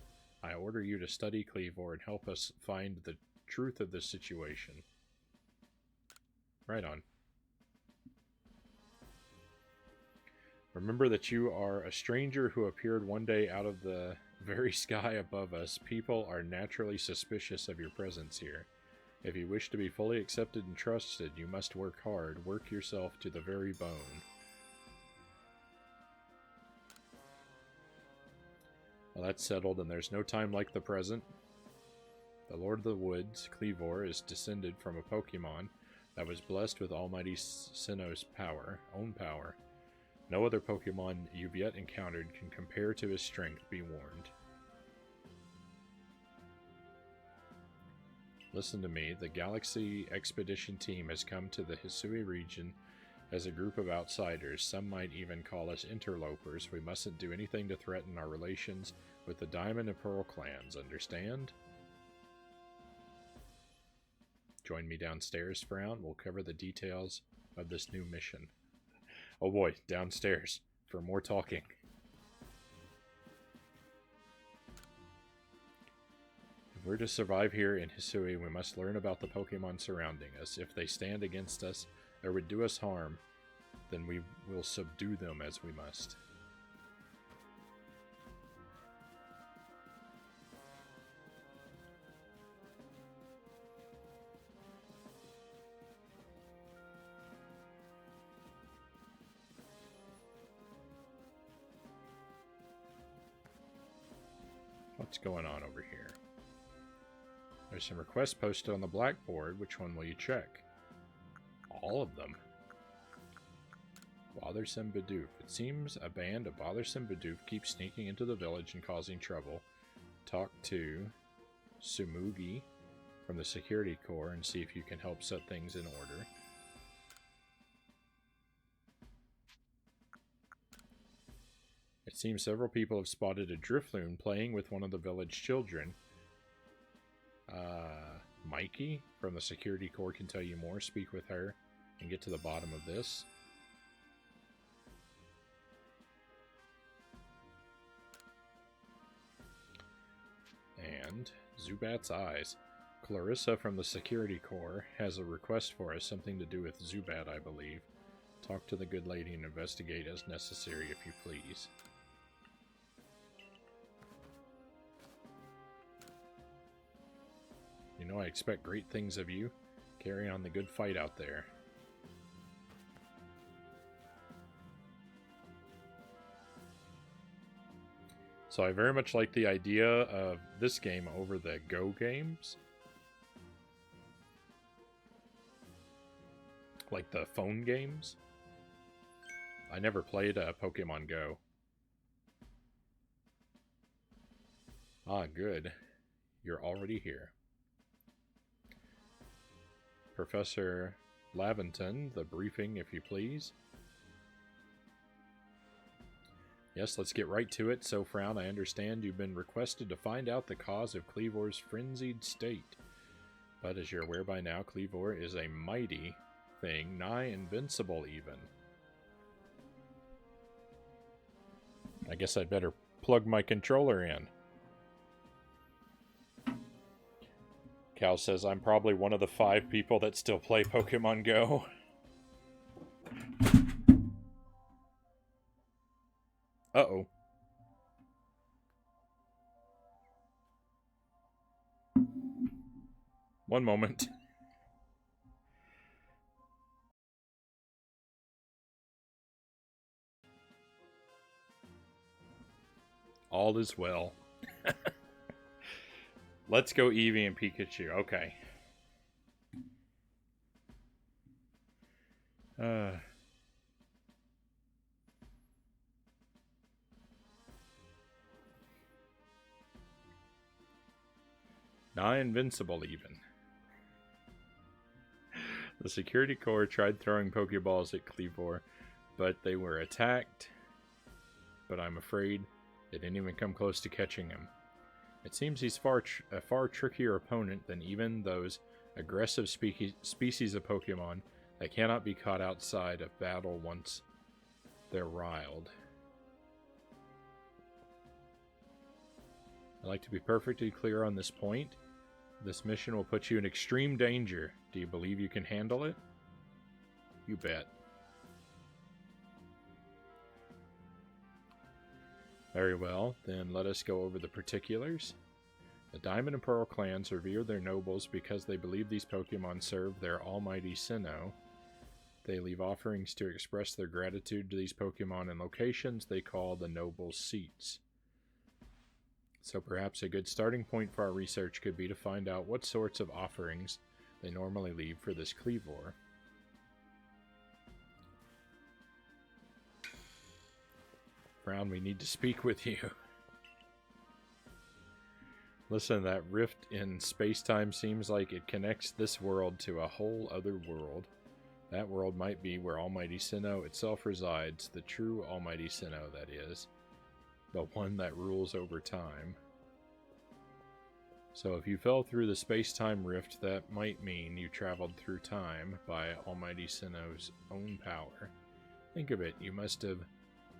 I order you to study Cleavor and help us find the truth of this situation. Right on. Remember that you are a stranger who appeared one day out of the very sky above us. People are naturally suspicious of your presence here. If you wish to be fully accepted and trusted, you must work hard. Work yourself to the very bone. Well, that's settled, and there's no time like the present. The Lord of the Woods, Cleavor, is descended from a Pokémon that was blessed with Almighty Sinnoh's own power. No other Pokémon you've yet encountered can compare to his strength, be warned. Listen to me, the Galaxy Expedition team has come to the Hisui region as a group of outsiders. Some might even call us interlopers. We mustn't do anything to threaten our relations with the Diamond and Pearl clans, understand? Join me downstairs, Frown. We'll cover the details of this new mission. Oh boy, downstairs for more talking. If we're to survive here in Hisui, we must learn about the Pokemon surrounding us. If they stand against us or would do us harm, then we will subdue them as we must. What's going on over here? There's some requests posted on the blackboard. Which one will you check? All of them. Bothersome Bidoof. It seems a band of Bothersome Bidoof keeps sneaking into the village and causing trouble. Talk to Sumugi from the security corps and see if you can help set things in order. It seems several people have spotted a Drifloon playing with one of the village children. Mikey from the security corps can tell you more. Speak with her and get to the bottom of this. And Zubat's eyes. Clarissa from the security corps has a request for us, something to do with Zubat, I believe. Talk to the good lady and investigate as necessary, if you please. You know I expect great things of you. Carry on the good fight out there. So I very much like the idea of this game over the Go games. Like the phone games. I never played Pokemon Go. Ah, good. You're already here. Professor Laventon, the briefing, if you please. Yes, let's get right to it. So, Frown, I understand you've been requested to find out the cause of Cleavor's frenzied state. But as you're aware by now, Cleavor is a mighty thing, nigh invincible even. I guess I'd better plug my controller in. Cal says, I'm probably one of the 5 people that still play Pokemon Go. Uh-oh. One moment. All is well. Let's go Eevee and Pikachu. Okay. Not invincible even. The security corps tried throwing Pokeballs at Cleavor, but they were attacked. But I'm afraid they didn't even come close to catching him. It seems he's a far trickier opponent than even those aggressive species of Pokemon that cannot be caught outside of battle once they're riled. I'd like to be perfectly clear on this point. This mission will put you in extreme danger. Do you believe you can handle it? You bet. Very well, then let us go over the particulars. The Diamond and Pearl clans revere their nobles because they believe these Pokemon serve their almighty Sinnoh. They leave offerings to express their gratitude to these Pokemon in locations they call the nobles' seats. So perhaps a good starting point for our research could be to find out what sorts of offerings they normally leave for this Kleavor. Brown, we need to speak with you. Listen, that rift in space-time seems like it connects this world to a whole other world. That world might be where Almighty Sinnoh itself resides, the true Almighty Sinnoh, that is. The one that rules over time. So if you fell through the space-time rift, that might mean you traveled through time by Almighty Sinnoh's own power. Think of it, you must have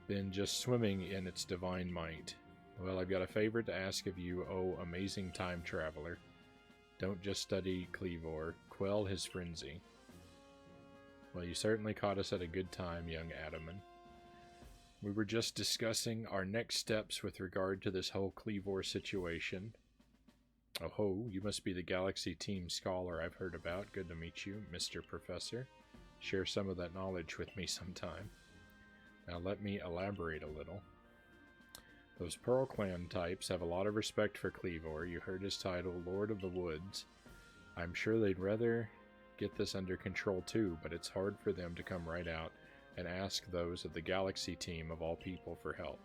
been just swimming in its divine might. Well, I've got a favor to ask of you, oh amazing time traveler. Don't just study Kleavor, quell his frenzy. Well, you certainly caught us at a good time, young Adaman. We were just discussing our next steps with regard to this whole Kleavor situation. Oh ho, you must be the Galaxy Team scholar I've heard about. Good to meet you, Mr. Professor. Share some of that knowledge with me sometime. Now let me elaborate a little. Those Pearl Clan types have a lot of respect for Kleavor. You heard his title, Lord of the Woods. I'm sure they'd rather get this under control too, but it's hard for them to come right out and ask those of the Galaxy Team of all people for help.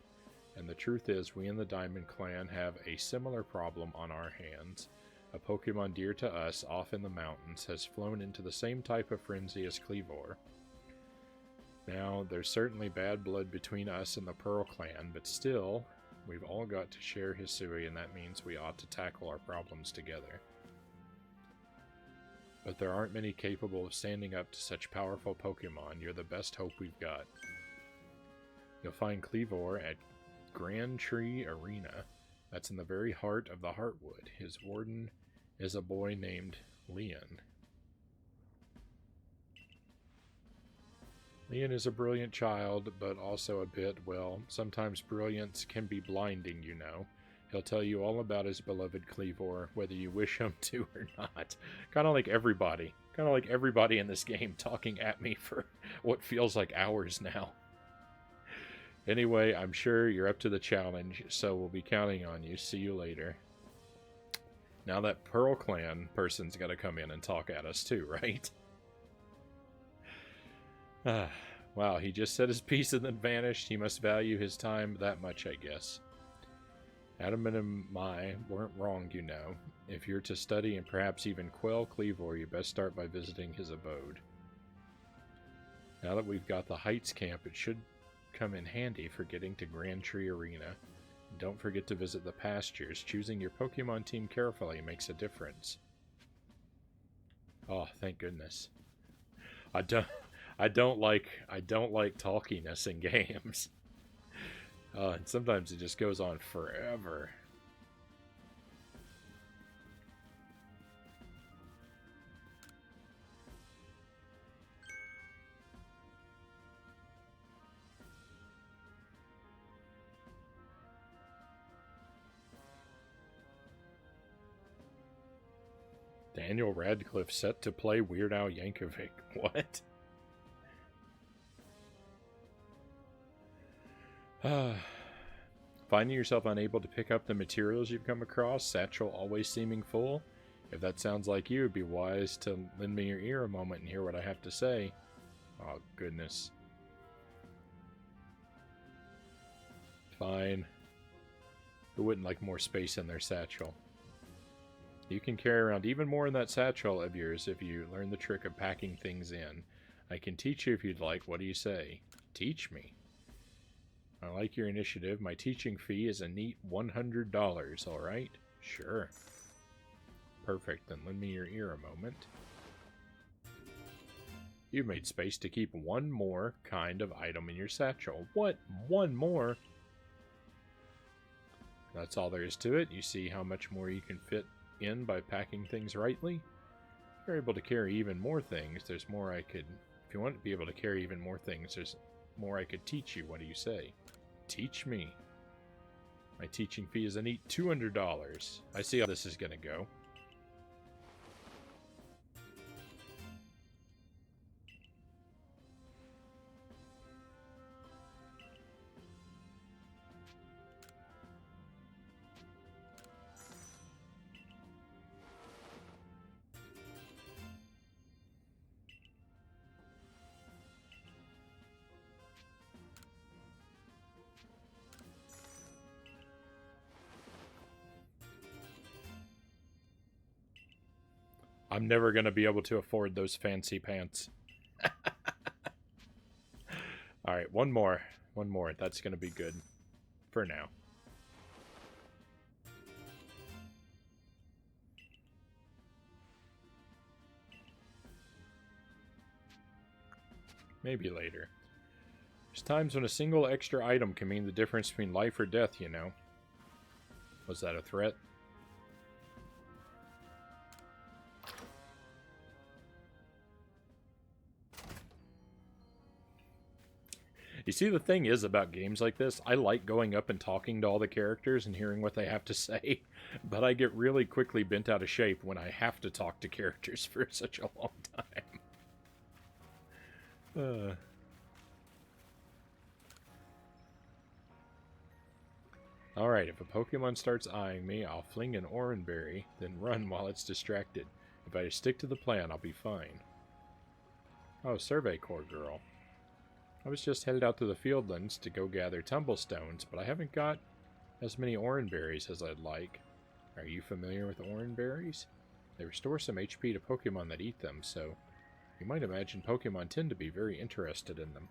And the truth is, we in the Diamond Clan have a similar problem on our hands. A Pokemon dear to us off in the mountains has flown into the same type of frenzy as Kleavor. Now, there's certainly bad blood between us and the Pearl Clan, but still, we've all got to share Hisui, and that means we ought to tackle our problems together. But there aren't many capable of standing up to such powerful Pokemon. You're the best hope we've got. You'll find Kleavor at Grand Tree Arena. That's in the very heart of the Heartwood. His warden is a boy named Leon. Leon is a brilliant child, but also a bit, well, sometimes brilliance can be blinding, you know. He'll tell you all about his beloved Kleavor, whether you wish him to or not. Kind of like everybody. Kind of like everybody in this game talking at me for what feels like hours now. Anyway, I'm sure you're up to the challenge, so we'll be counting on you. See you later. Now that Pearl Clan person's got to come in and talk at us too, right? Wow, he just said his piece and then vanished. He must value his time that much, I guess. Adam and Mai weren't wrong, you know. If you're to study and perhaps even quell Kleavor, you best start by visiting his abode. Now that we've got the Heights camp, it should come in handy for getting to Grand Tree Arena. Don't forget to visit the pastures. Choosing your Pokemon team carefully makes a difference. Oh, thank goodness. I don't like talkiness in games. And sometimes it just goes on forever. Daniel Radcliffe set to play Weird Al Yankovic. What? Finding yourself unable to pick up the materials you've come across, satchel always seeming full? If that sounds like you, it'd be wise to lend me your ear a moment and hear what I have to say. Oh, goodness. Fine. Who wouldn't like more space in their satchel? You can carry around even more in that satchel of yours if you learn the trick of packing things in. I can teach you if you'd like. What do you say? Teach me. I like your initiative. My teaching fee is a neat $100, alright? Sure. Perfect, then lend me your ear a moment. You've made space to keep one more kind of item in your satchel. What? One more? That's all there is to it. You see how much more you can fit in by packing things rightly? If you're able to carry even more things, there's more I could... If you want to be able to carry even more things, there's more I could teach you. What do you say? Teach me. My teaching fee is a neat $200. I see how this is going to go. I'm never going to be able to afford those fancy pants. Alright, one more. One more. That's going to be good. For now. Maybe later. There's times when a single extra item can mean the difference between life or death, you know. Was that a threat? You see, the thing is about games like this, I like going up and talking to all the characters and hearing what they have to say, but I get really quickly bent out of shape when I have to talk to characters for such a long time. Alright, if a Pokemon starts eyeing me, I'll fling an Oranberry, then run while it's distracted. If I stick to the plan, I'll be fine. Oh, Survey Corps girl. I was just headed out to the Fieldlands to go gather Tumblestones, but I haven't got as many Oranberries as I'd like. Are you familiar with Oranberries? They restore some HP to Pokemon that eat them, so you might imagine Pokemon tend to be very interested in them.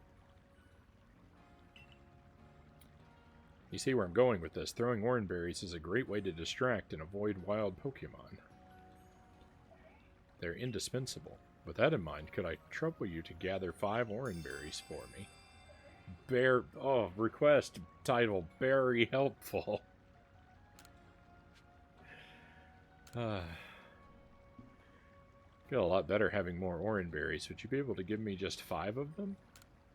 You see where I'm going with this. Throwing Oranberries is a great way to distract and avoid wild Pokemon. They're indispensable. With that in mind, could I trouble you to gather 5 Oranberries for me? Request title, very helpful. Feel a lot better having more Oranberries. Would you be able to give me just 5 of them?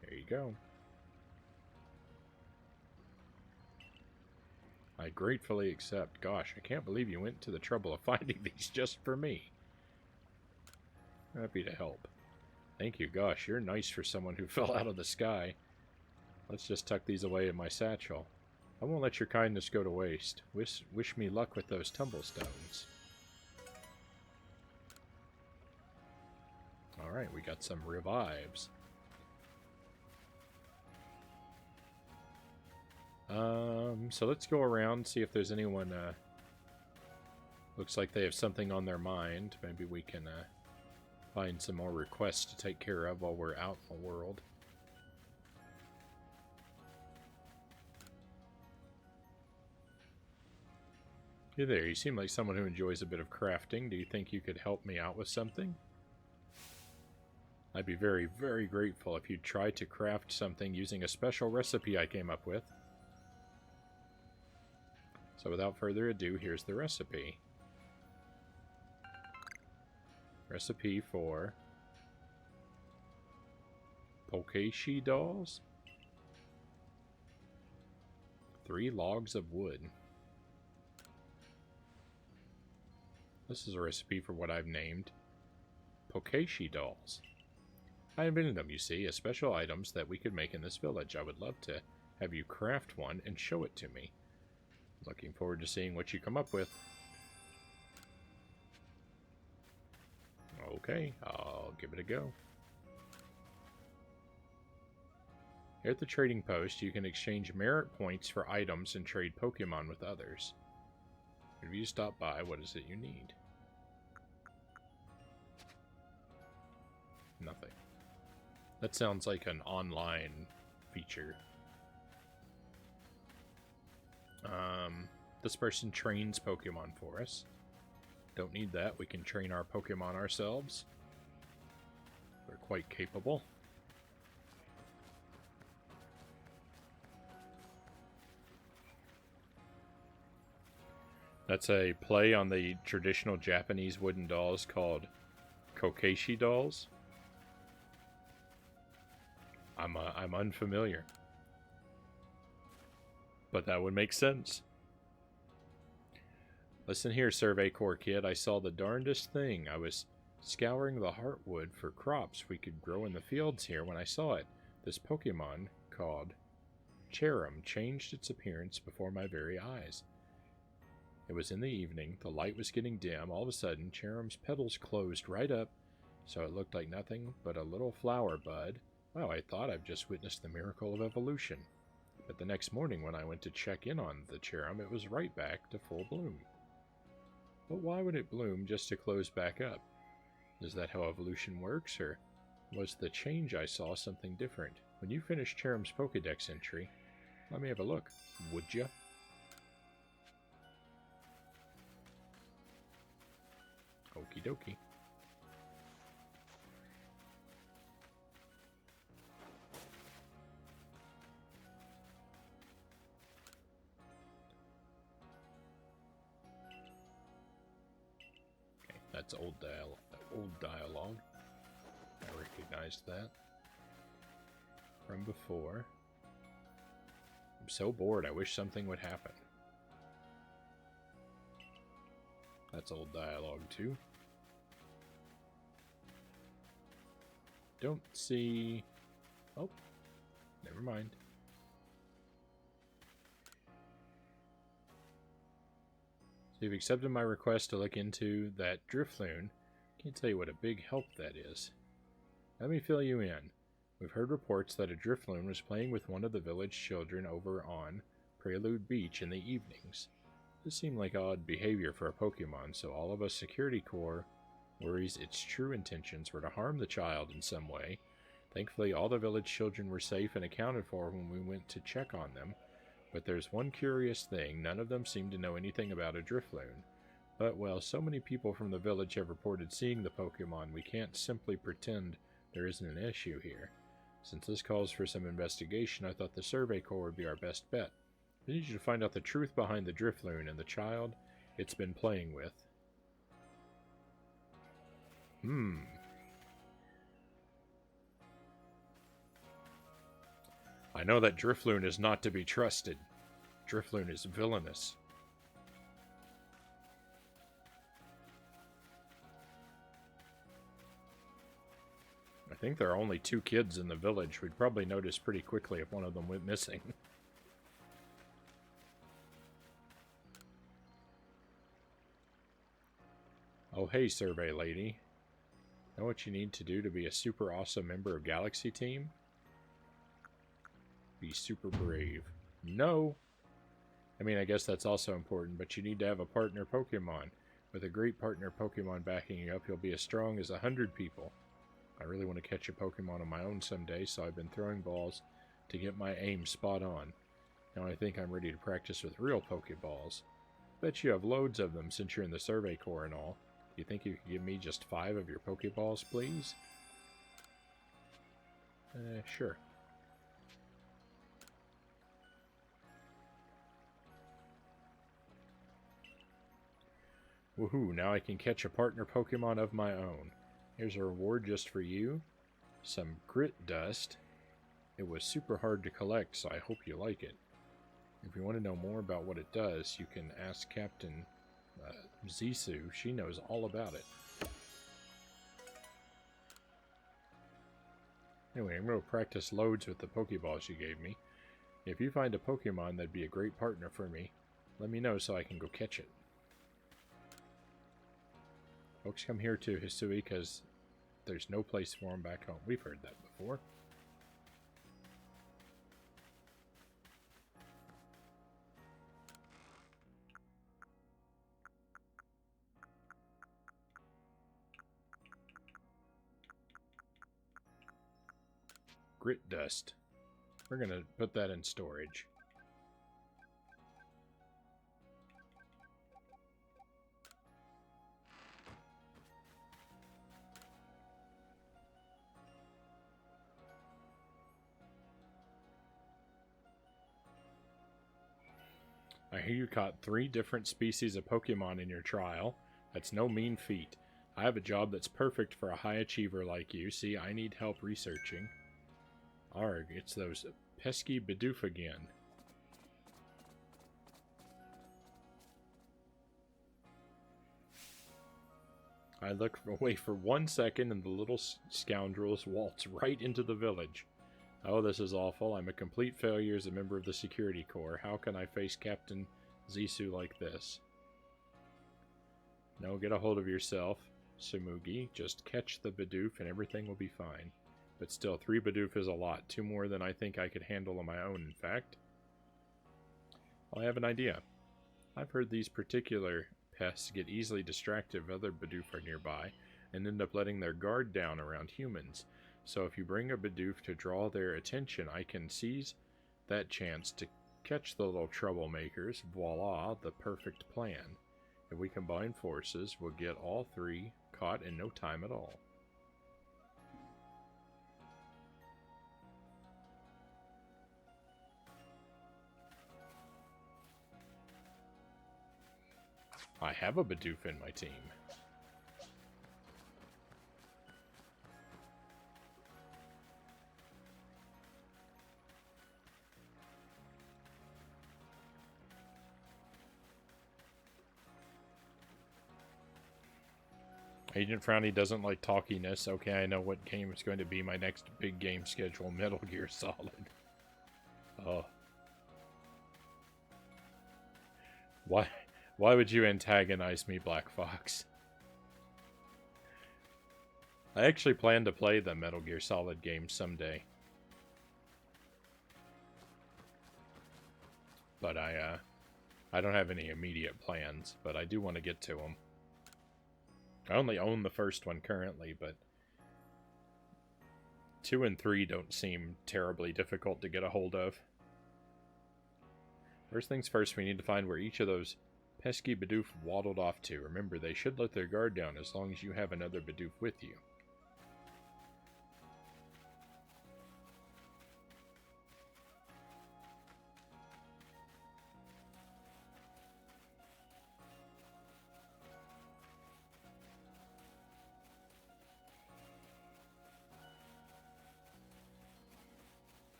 There you go. I gratefully accept. Gosh, I can't believe you went to the trouble of finding these just for me. Happy to help. Thank you. Gosh, you're nice for someone who fell out of the sky. Let's just tuck these away in my satchel. I won't let your kindness go to waste. Wish me luck with those Tumblestones. Alright, we got some revives. So let's go around, see if there's anyone, looks like they have something on their mind. Maybe we can, find some more requests to take care of while we're out in the world. Hey there, you seem like someone who enjoys a bit of crafting. Do you think you could help me out with something? I'd be very, very grateful if you'd try to craft something using a special recipe I came up with. So without further ado, here's the recipe. Recipe for Pokeshi dolls. 3 logs of wood. This is a recipe for what I've named Pokeshi dolls. I invented them, you see, as special items that we could make in this village. I would love to have you craft one and show it to me. Looking forward to seeing what you come up with. Okay, I'll give it a go. Here at the trading post, you can exchange merit points for items and trade Pokemon with others. If you stop by, what is it you need? Nothing. That sounds like an online feature. This person trains Pokemon for us. Don't need that. We can train our Pokemon ourselves. We're quite capable. That's a play on the traditional Japanese wooden dolls called Kokeshi dolls. I'm unfamiliar. But that would make sense. Listen here, Survey Corps kid. I saw the darndest thing. I was scouring the heartwood for crops we could grow in the fields here when I saw it. This Pokemon, called Cherim, changed its appearance before my very eyes. It was in the evening. The light was getting dim. All of a sudden, Cherim's petals closed right up, so it looked like nothing but a little flower bud. Wow, I thought I've just witnessed the miracle of evolution. But the next morning when I went to check in on the Cherim, it was right back to full bloom. But why would it bloom just to close back up? Is that how evolution works, or was the change I saw something different? When you finish Cherim's Pokedex entry, let me have a look, would ya? Okie dokie. That's old dialogue. I recognized that from before. I'm so bored, I wish something would happen. That's old dialogue too. Don't see... Oh, never mind. So you've accepted my request to look into that Drifloon. Can't tell you what a big help that is. Let me fill you in. We've heard reports that a Drifloon was playing with one of the village children over on Prelude Beach in the evenings. This seemed like odd behavior for a Pokemon, so all of us Security Corps worries its true intentions were to harm the child in some way. Thankfully, all the village children were safe and accounted for when we went to check on them. But there's one curious thing, none of them seem to know anything about a Drifloon. But, well, so many people from the village have reported seeing the Pokemon, we can't simply pretend there isn't an issue here. Since this calls for some investigation, I thought the Survey Corps would be our best bet. I need you to find out the truth behind the Drifloon and the child it's been playing with. I know that Drifloon is not to be trusted. Drifloon is villainous. I think there are only 2 kids in the village. We'd probably notice pretty quickly if one of them went missing. Oh, hey, Survey Lady. Know what you need to do to be a super awesome member of Galaxy Team? Be super brave. No! I mean, I guess that's also important, but you need to have a partner Pokemon. With a great partner Pokemon backing you up, you'll be as strong as 100 people. I really want to catch a Pokemon on my own someday, so I've been throwing balls to get my aim spot on. Now I think I'm ready to practice with real Pokeballs. Bet you have loads of them since you're in the Survey Corps and all. Do you think you could give me just 5 of your Pokeballs, please? Sure. Woohoo, now I can catch a partner Pokemon of my own. Here's a reward just for you. Some grit dust. It was super hard to collect, so I hope you like it. If you want to know more about what it does, you can ask Captain Zissou. She knows all about it. Anyway, I'm going to practice loads with the Pokeballs you gave me. If you find a Pokemon that'd be a great partner for me, let me know so I can go catch it. Folks come here to Hisui because there's no place for them back home. We've heard that before. Grit dust. We're going to put that in storage. I hear you caught 3 different species of Pokemon in your trial. That's no mean feat. I have a job that's perfect for a high achiever like you. See, I need help researching. Arg, it's those pesky Bidoof again. I look away for 1 second and the little scoundrels waltz right into the village. Oh, this is awful. I'm a complete failure as a member of the security corps. How can I face Captain Zissou like this? No, get a hold of yourself, Sumugi. Just catch the Bidoof and everything will be fine. But still, 3 Bidoof is a lot. 2 more than I think I could handle on my own, in fact. Well, I have an idea. I've heard these particular pests get easily distracted if other Bidoof are nearby and end up letting their guard down around humans. So if you bring a Bidoof to draw their attention, I can seize that chance to catch the little troublemakers. Voila, the perfect plan. If we combine forces, we'll get all 3 caught in no time at all. I have a Bidoof in my team. Agent Frownie doesn't like talkiness. Okay, I know what game is going to be my next big game schedule. Metal Gear Solid. Oh. Why would you antagonize me, Black Fox? I actually plan to play the Metal Gear Solid game someday. But I don't have any immediate plans, but I do want to get to them. I only own the first one currently, but 2 and 3 don't seem terribly difficult to get a hold of. First things first, we need to find where each of those pesky Bidoof waddled off to. Remember, they should let their guard down as long as you have another Bidoof with you.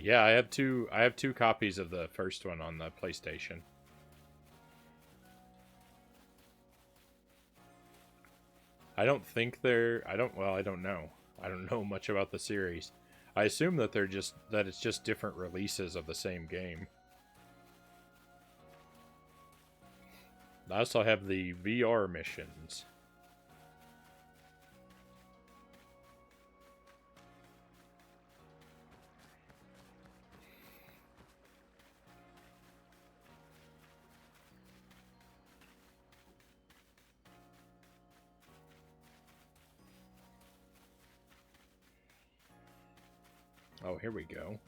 Yeah, I have two copies of the first one on the PlayStation. I don't think they're I don't know. I don't know much about the series. I assume that it's just different releases of the same game. I also have the VR missions. Oh, here we go.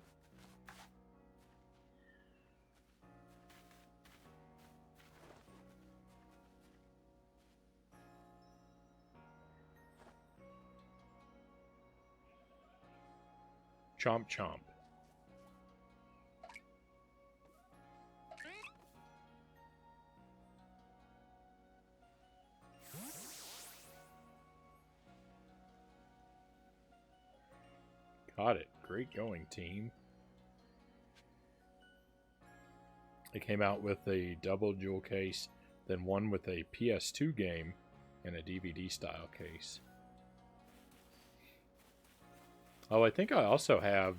Chomp chomp. Got it. Great going, team. They came out with a double jewel case, then one with a PS2 game and a DVD style case. Oh, I think I also have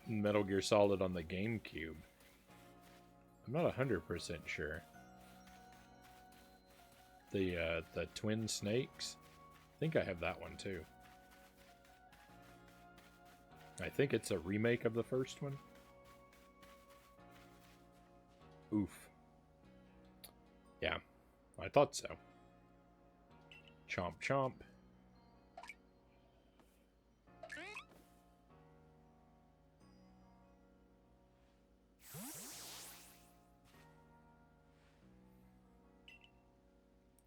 Metal Gear Solid on the GameCube. I'm not 100% sure. The Twin Snakes? I think I have that one too. I think it's a remake of the first one. Oof. Yeah, I thought so. Chomp chomp.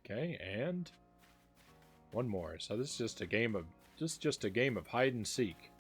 Okay, and one more. So this is just a game of hide and seek.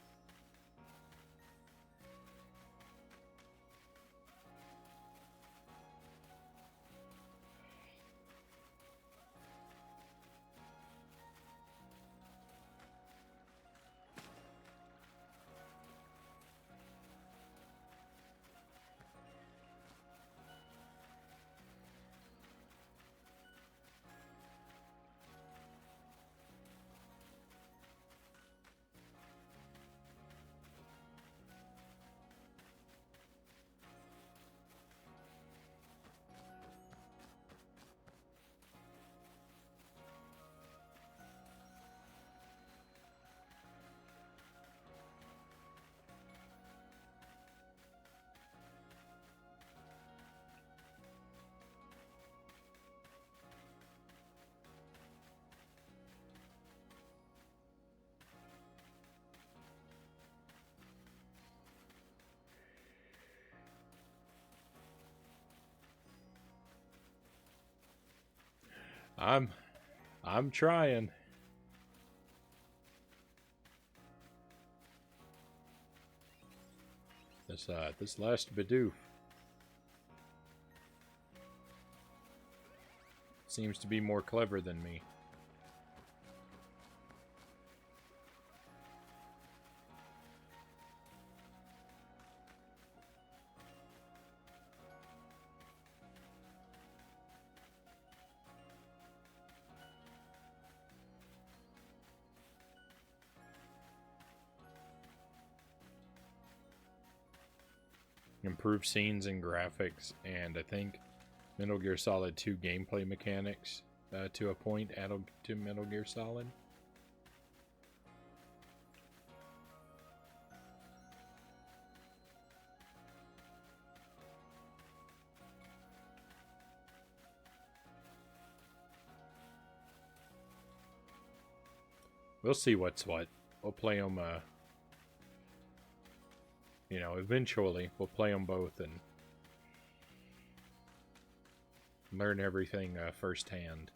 I'm trying. This last Bidoof seems to be more clever than me. Improved scenes and graphics, and I think Metal Gear Solid 2 gameplay mechanics to a point added to Metal Gear Solid. We'll see what's what. We'll play them, you know, eventually we'll play them both and learn everything firsthand.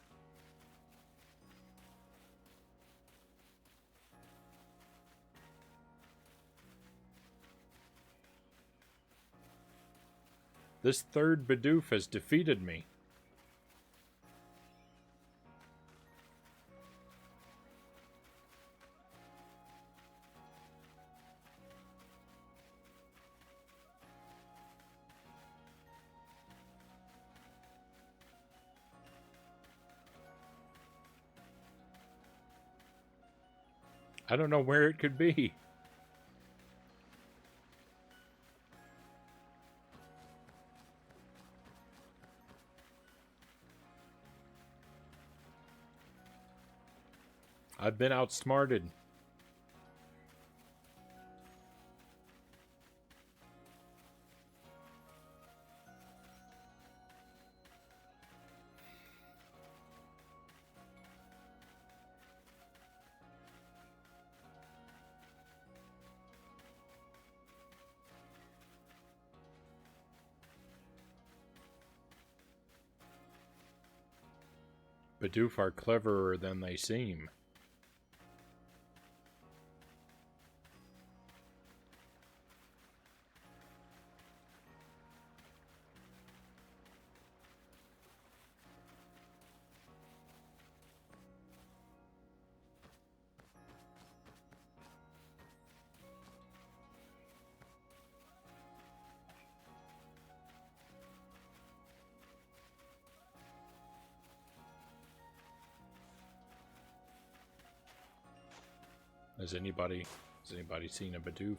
This third Bidoof has defeated me. I don't know where it could be. I've been outsmarted. Bidoof are cleverer than they seem. Has anybody seen a Bidoof?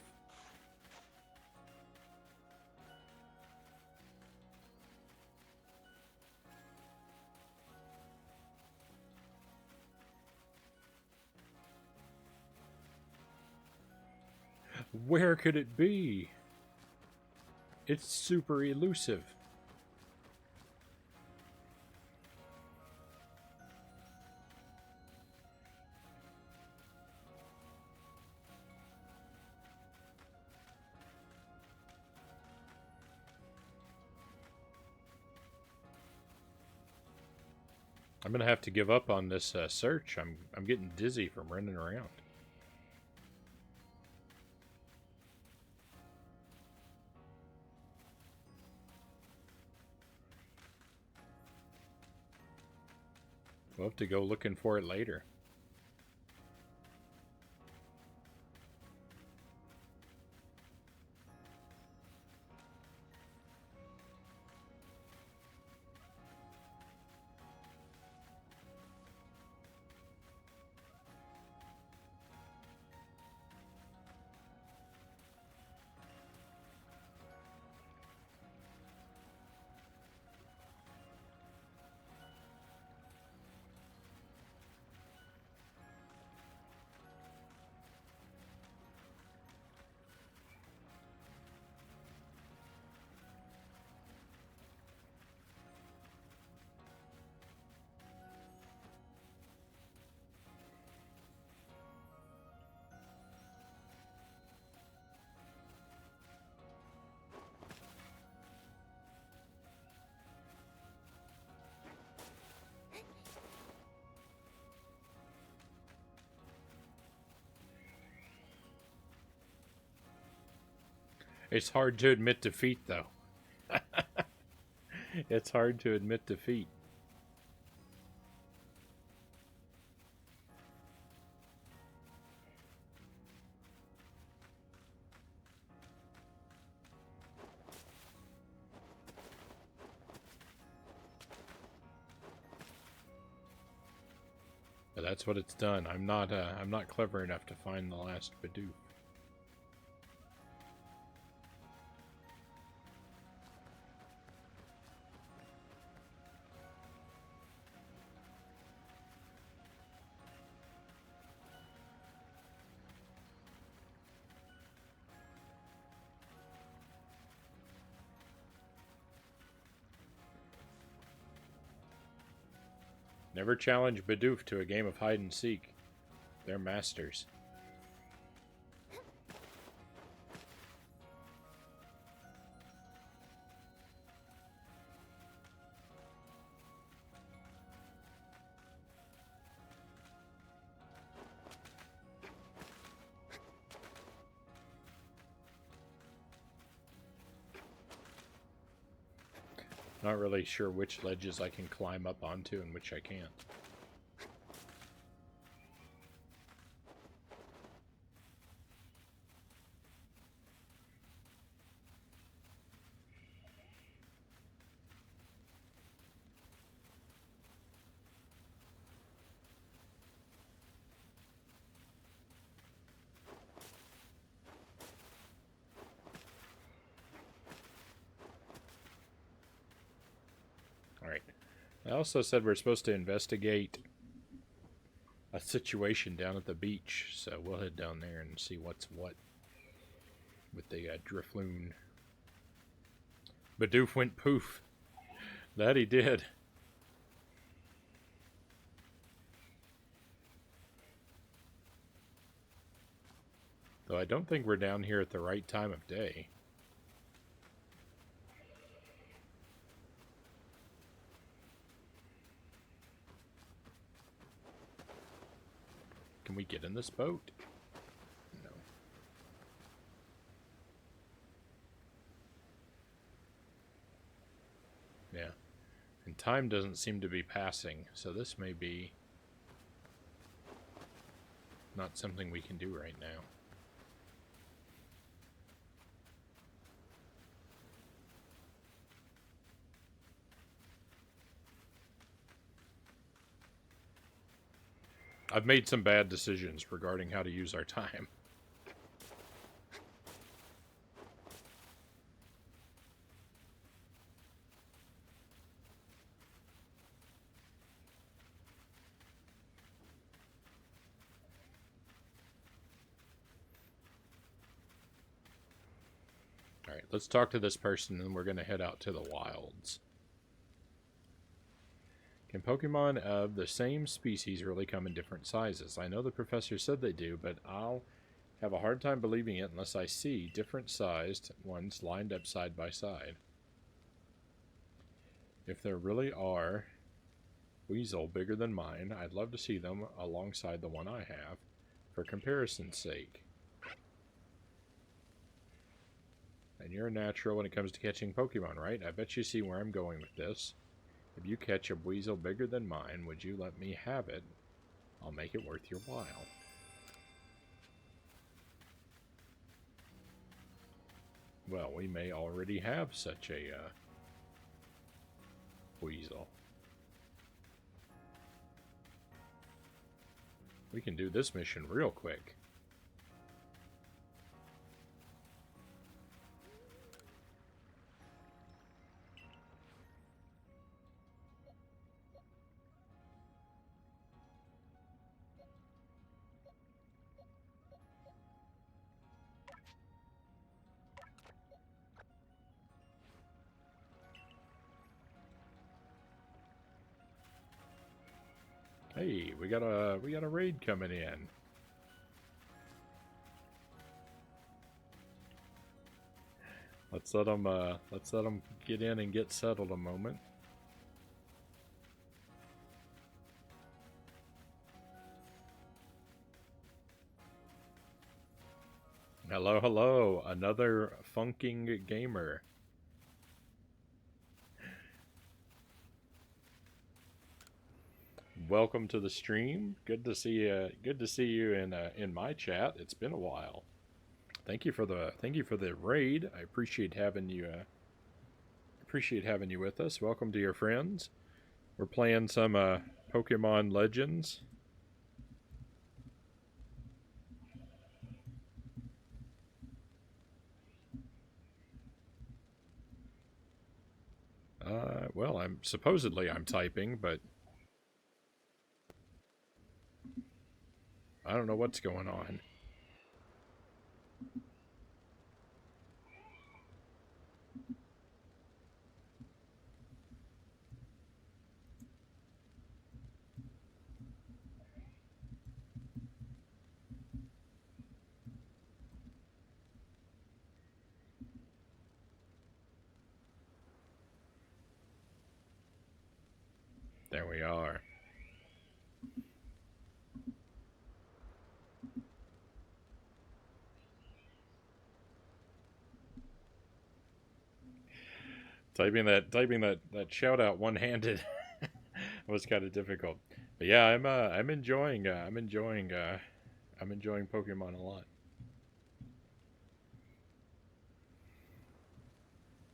Where could it be? It's super elusive. I'm gonna have to give up on this search. I'm getting dizzy from running around. We'll have to go looking for it later. It's hard to admit defeat, though. It's hard to admit defeat. But that's what it's done. I'm not clever enough to find the last Bidoof. Never challenge Bidoof to a game of hide and seek. They're masters. Not really sure which ledges I can climb up onto and which I can't. Alright. I also said we're supposed to investigate a situation down at the beach, so we'll head down there and see what's what with the Drifloon. Bidoof went poof. That he did. Though I don't think we're down here at the right time of day. Can we get in this boat? No. Yeah. And time doesn't seem to be passing, so this may be not something we can do right now. I've made some bad decisions regarding how to use our time. Alright, let's talk to this person and we're going to head out to the wilds. Can Pokemon of the same species really come in different sizes? I know the professor said they do, but I'll have a hard time believing it unless I see different sized ones lined up side by side. If there really are Weasel bigger than mine, I'd love to see them alongside the one I have, for comparison's sake. And you're a natural when it comes to catching Pokemon, right? I bet you see where I'm going with this. If you catch a Weasel bigger than mine, would you let me have it? I'll make it worth your while. Well, we may already have such a Weasel. We can do this mission real quick. Hey, we got a raid coming in. Let's let them get in and get settled a moment. Hello, hello. Another funking gamer. Welcome to the stream. Good to see you. Good to see you in my chat. It's been a while. Thank you for the raid. I appreciate having you. Appreciate having you with us. Welcome to your friends. We're playing some Pokemon Legends. Well, I'm typing, but I don't know what's going on. There we are. Typing that shout out one-handed was kind of difficult. But yeah, I'm enjoying Pokemon a lot.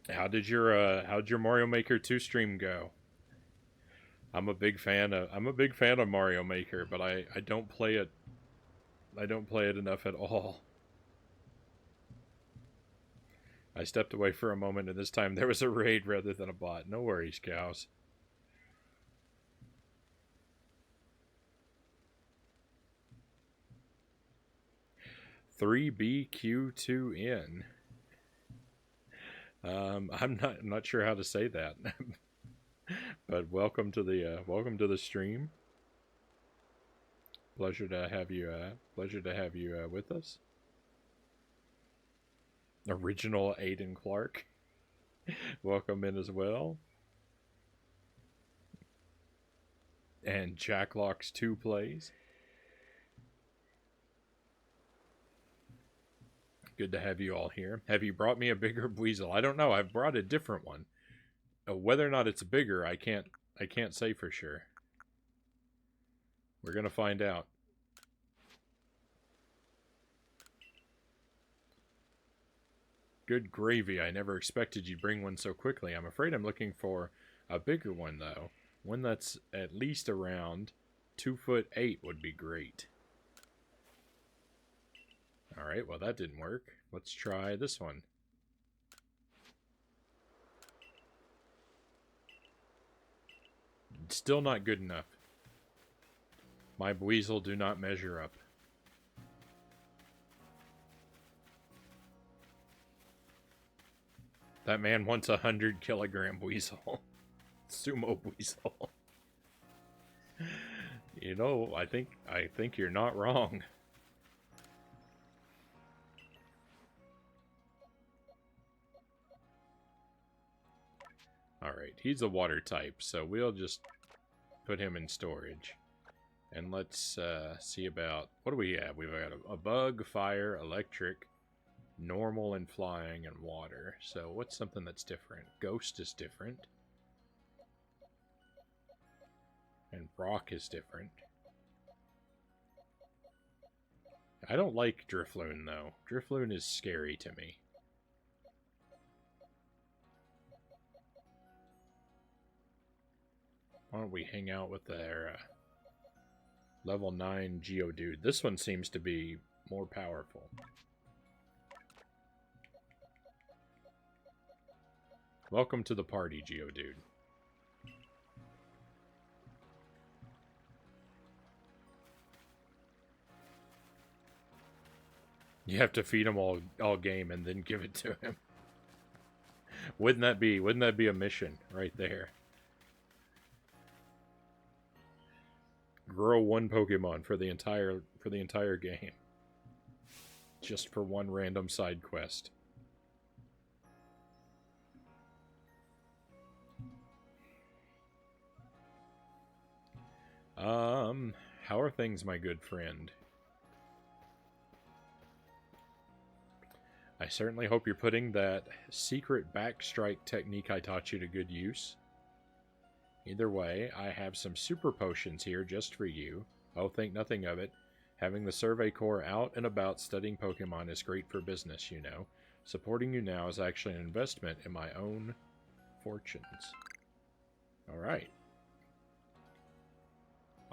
How'd your Mario Maker 2 stream go? I'm a big fan of Mario Maker, but I don't play it. I don't play it enough at all. I stepped away for a moment, and this time there was a raid rather than a bot. No worries, cows. 3BQ2N. I'm not sure how to say that, but welcome to the stream. Pleasure to have you. Pleasure to have you with us. Original Aiden Clark. Welcome in as well. And Jacklocks 2 plays. Good to have you all here. Have you brought me a bigger weasel? I don't know. I've brought a different one. Whether or not it's bigger, I can't say for sure. We're gonna find out. Good gravy. I never expected you'd bring one so quickly. I'm afraid I'm looking for a bigger one, though. One that's at least around 2'8" would be great. Alright, well that didn't work. Let's try this one. Still not good enough. My weasel do not measure up. That man wants 100-kilogram weasel. Sumo weasel. You know, I think you're not wrong. Alright, he's a water type, so we'll just put him in storage. And let's see about... What do we have? We've got a bug, fire, electric, normal and flying, and water. So what's something that's different? Ghost is different. And rock is different. I don't like Drifloon, though. Drifloon is scary to me. Why don't we hang out with their level 9 Geodude? This one seems to be more powerful. Welcome to the party, Geodude. You have to feed him all game and then give it to him. Wouldn't that be a mission right there? Grow one Pokemon for the entire game. Just for one random side quest. How are things, my good friend? I certainly hope you're putting that secret backstrike technique I taught you to good use. Either way, I have some super potions here just for you. Oh, think nothing of it. Having the Survey Corps out and about studying Pokemon is great for business, you know. Supporting you now is actually an investment in my own fortunes. Alright.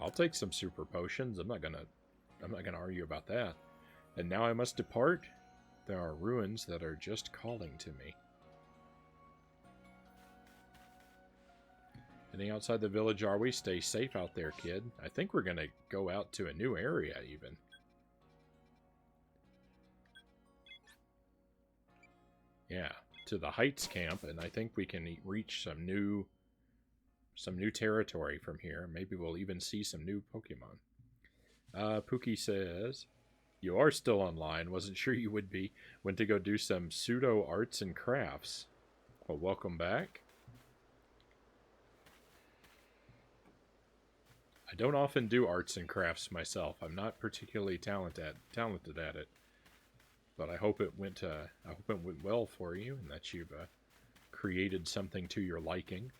I'll take some super potions. I'm not gonna argue about that. And now I must depart. There are ruins that are just calling to me. Heading outside the village, are we? Stay safe out there, kid. I think we're gonna go out to a new area, even. Yeah, to the Heights camp, and I think we can reach some new territory from here. Maybe we'll even see some new Pokemon. Pookie says, you are still online. Wasn't sure you would be. Went to go do some pseudo arts and crafts. Well, welcome back. I don't often do arts and crafts myself. I'm not particularly talented at it. But I hope it went well for you, and that you've created something to your liking.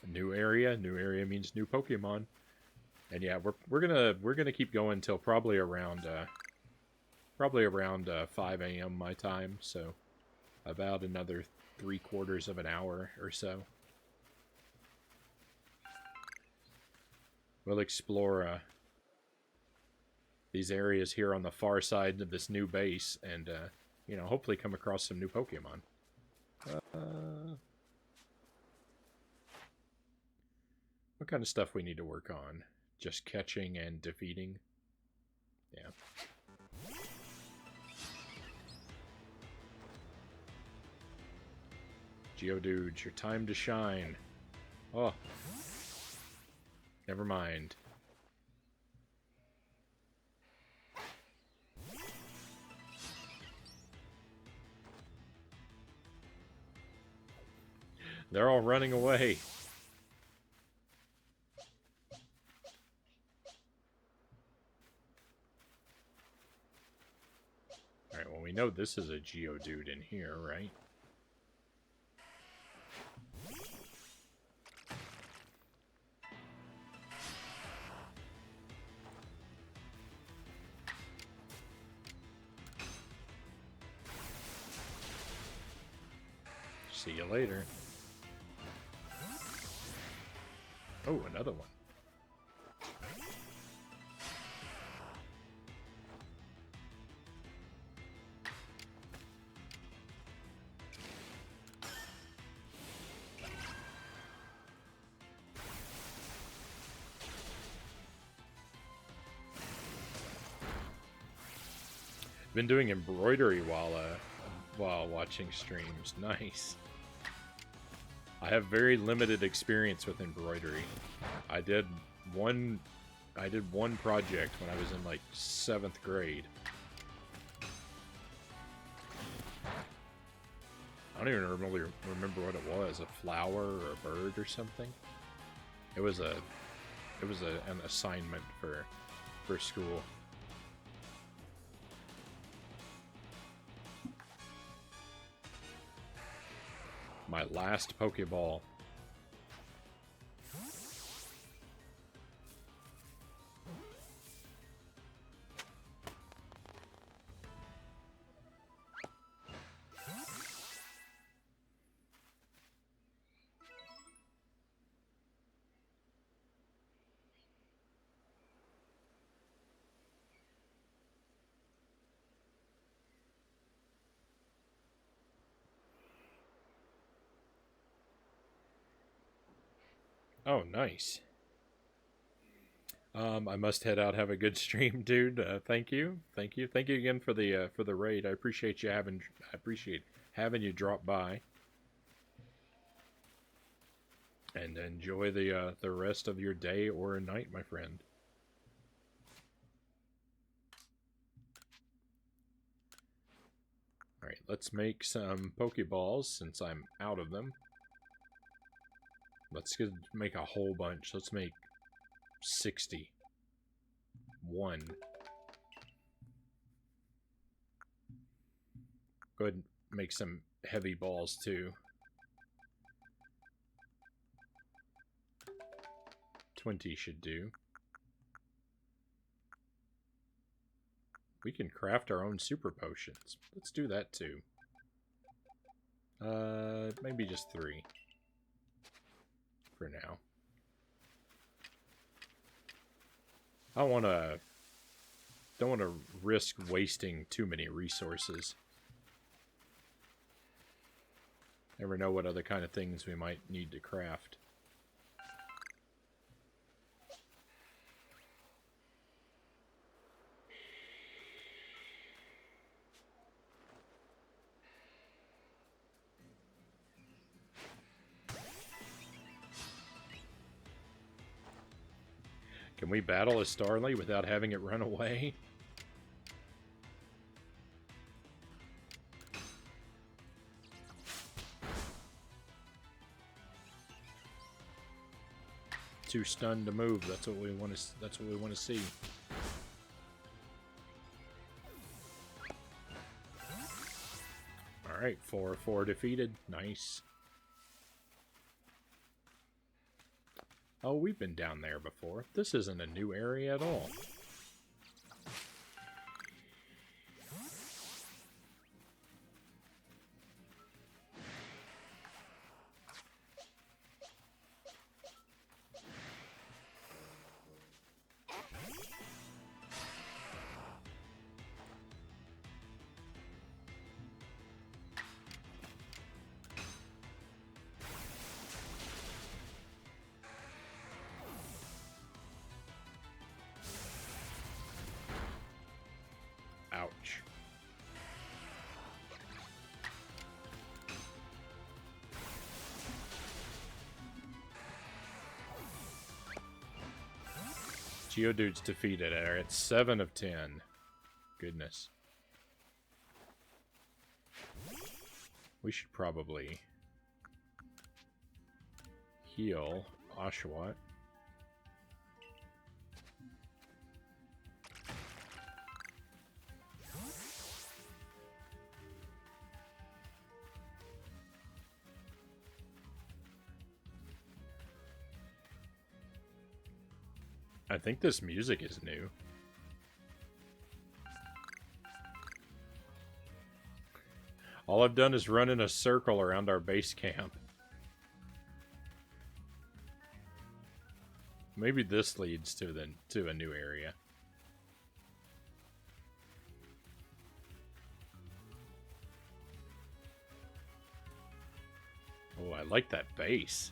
New area means new Pokemon. And yeah, we're gonna keep going till probably around 5 a.m. my time, so about another 3/4 of an hour or so. We'll explore these areas here on the far side of this new base, and you know, hopefully come across some new Pokemon. What kind of stuff we need to work on? Just catching and defeating? Yeah. Geodude, your time to shine. Oh. Never mind. They're all running away. Alright, well, we know this is a Geodude in here, right? See you later. Oh, another one. Been doing embroidery while watching streams. Nice. I have very limited experience with embroidery. I did one project when I was in like 7th grade. I don't even really remember what it was. A flower or a bird or something. It was an assignment for school. My last Pokeball. Oh, nice. I must head out. Have a good stream, dude. Thank you again for the raid. I appreciate having you drop by, and enjoy the rest of your day or night, my friend. All right, let's make some Pokeballs since I'm out of them. Let's make a whole bunch. Let's make 60. 1. Go ahead and make some heavy balls, too. 20 should do. We can craft our own super potions. Let's do that, too. Maybe just 3. For now. I don't want to risk wasting too many resources. Never know what other kind of things we might need to craft. Can we battle a Starly without having it run away? Too stunned to move. That's what we want to. That's what we want to see. All right, 4 defeated. Nice. Oh, we've been down there before. This isn't a new area at all. Ouch. Geodude's defeated. It's 7 of 10. Goodness. We should probably heal Oshawott. I think this music is new. All I've done is run in a circle around our base camp. Maybe this leads to a new area. Oh, I like that base.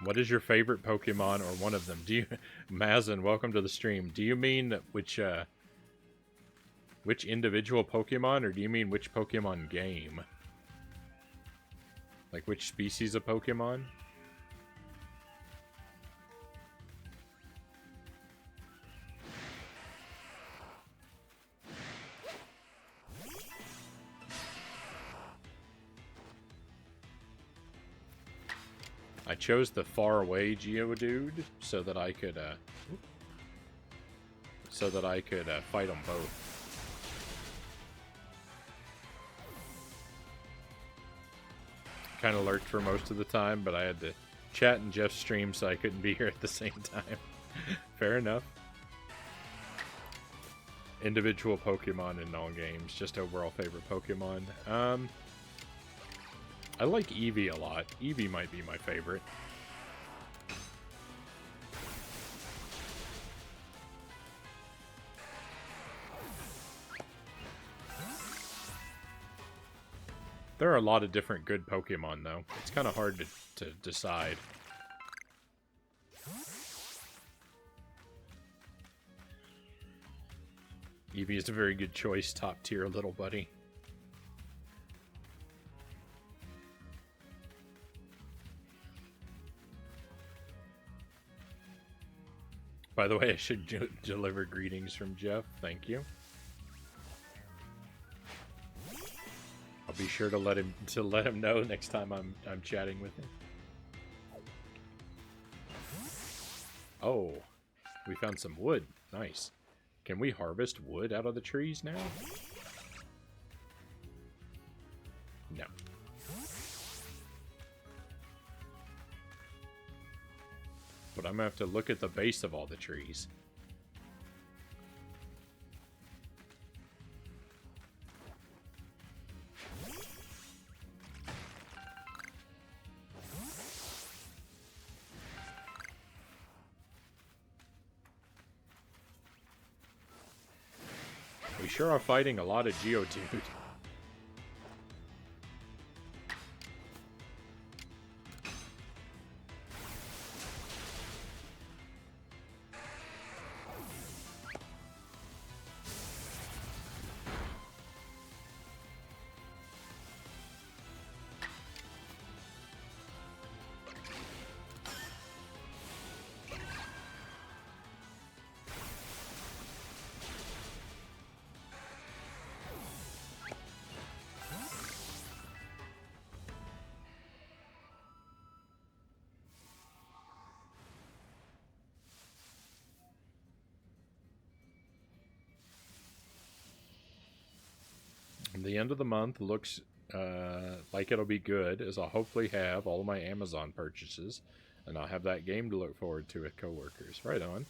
What is your favorite Pokemon, or one of them? Do you, Mazin, welcome to the stream. Do you mean which individual Pokemon, or do you mean which Pokemon game? Like which species of Pokemon? I chose the faraway Geodude so that I could fight them both. Kind of lurked for most of the time, but I had to chat in Jeff's stream, so I couldn't be here at the same time. Fair enough. Individual Pokemon in all games, just overall favorite Pokemon. I like Eevee a lot. Eevee might be my favorite. There are a lot of different good Pokemon, though. It's kind of hard to decide. Eevee is a very good choice, top tier little buddy. By the way, I should deliver greetings from Jeff. Thank you. I'll be sure to let him know next time I'm chatting with him. Oh, we found some wood. Nice. Can we harvest wood out of the trees now? No. But I'm gonna have to look at the base of all the trees. We sure are fighting a lot of Geodude. The end of the month looks like it'll be good, as I'll hopefully have all of my Amazon purchases, and I'll have that game to look forward to with coworkers. Right on.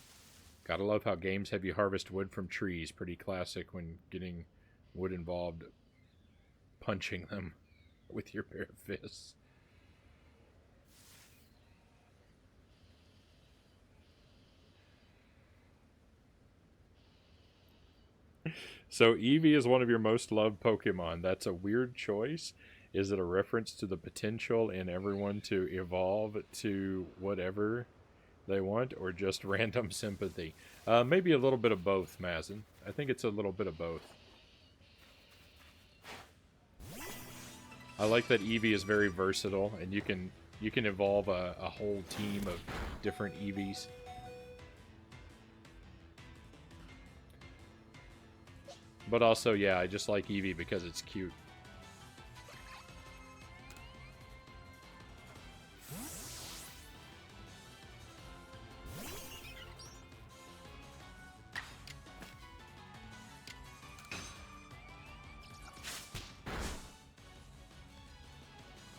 Gotta love how games have you harvest wood from trees. Pretty classic when getting wood involved, punching them with your bare fists. So Eevee is one of your most loved Pokemon. That's a weird choice. Is it a reference to the potential in everyone to evolve to whatever they want, or just random sympathy? Maybe a little bit of both, Mazin. I think it's a little bit of both. I like that Eevee is very versatile, and you can evolve a whole team of different Eevees. But also, yeah, I just like Eevee because it's cute.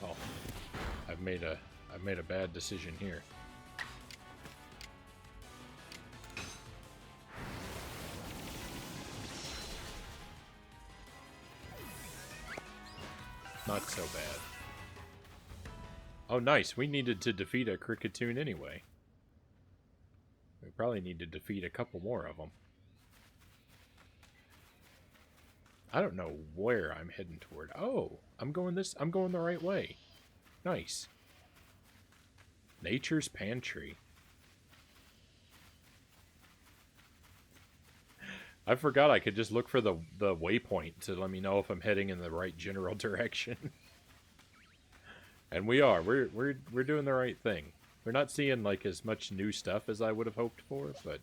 Oh, I've made a bad decision here. Not so bad. Oh, nice. We needed to defeat a Cricketune anyway. We probably need to defeat a couple more of them. I don't know where I'm heading toward. Oh, I'm going the right way. Nice. Nature's Pantry. I forgot I could just look for the waypoint to let me know if I'm heading in the right general direction. And we are. We're doing the right thing. We're not seeing like as much new stuff as I would have hoped for, but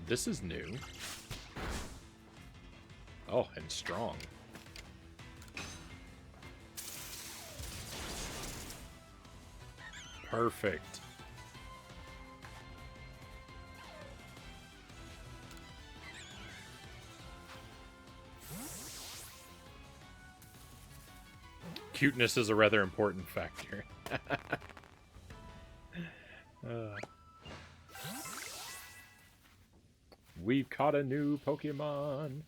this is new. Oh, and strong. Perfect. Cuteness is a rather important factor. We've caught a new Pokemon.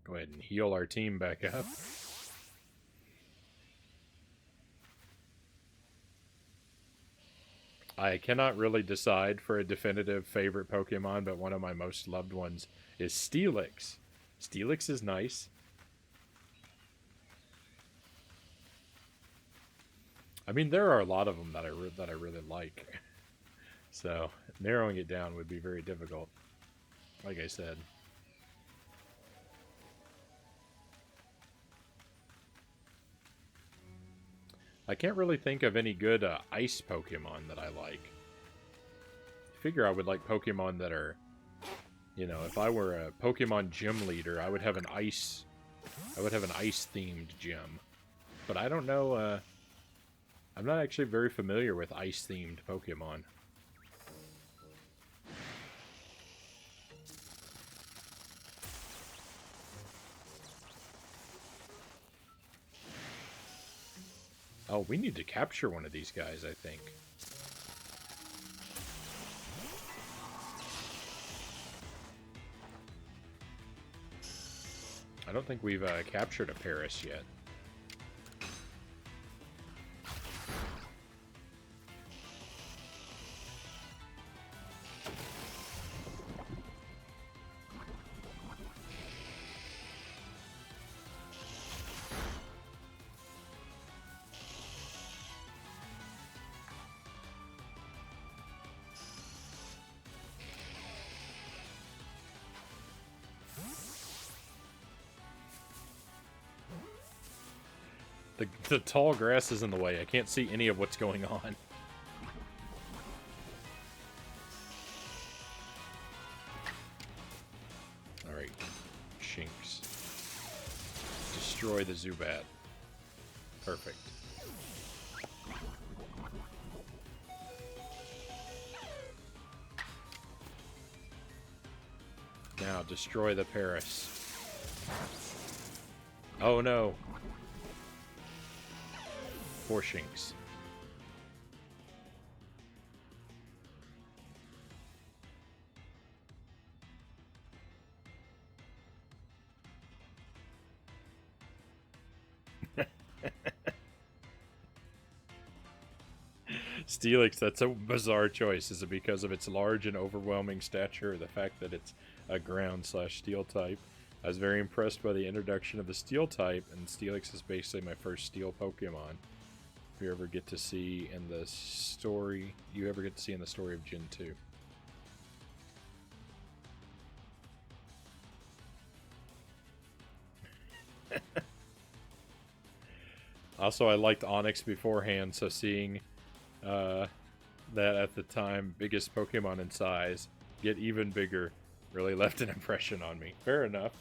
Go ahead and heal our team back up. I cannot really decide for a definitive favorite Pokemon, but one of my most loved ones is Steelix. Steelix is nice. I mean, there are a lot of them that I really like. So narrowing it down would be very difficult. Like I said. I can't really think of any good ice Pokemon that I like. I figure I would like Pokemon that are, you know, if I were a Pokemon gym leader, I would have an ice themed gym. But I don't know, I'm not actually very familiar with ice themed Pokemon. Oh, we need to capture one of these guys, I think. I don't think we've captured a Paris yet. The tall grass is in the way. I can't see any of what's going on. Alright. Shinx. Destroy the Zubat. Perfect. Now, destroy the Paris. Oh no! Poor Shinx. Steelix, that's a bizarre choice. Is it because of its large and overwhelming stature, or the fact that it's a ground/steel type? I was very impressed by the introduction of the steel type, and Steelix is basically my first steel Pokemon. If you ever get to see in the story, of Gen 2. Also, I liked Onyx beforehand, so seeing that at the time biggest Pokemon in size get even bigger really left an impression on me. Fair enough.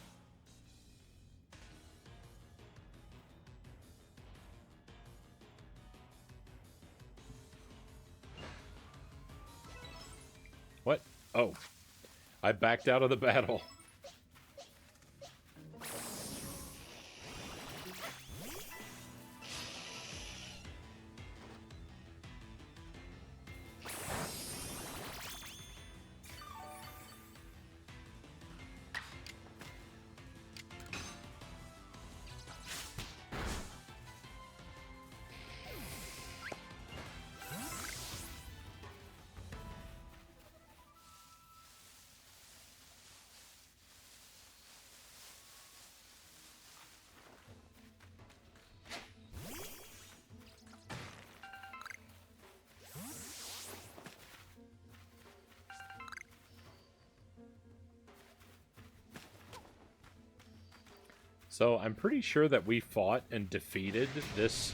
What? Oh. I backed out of the battle. So I'm pretty sure that we fought and defeated this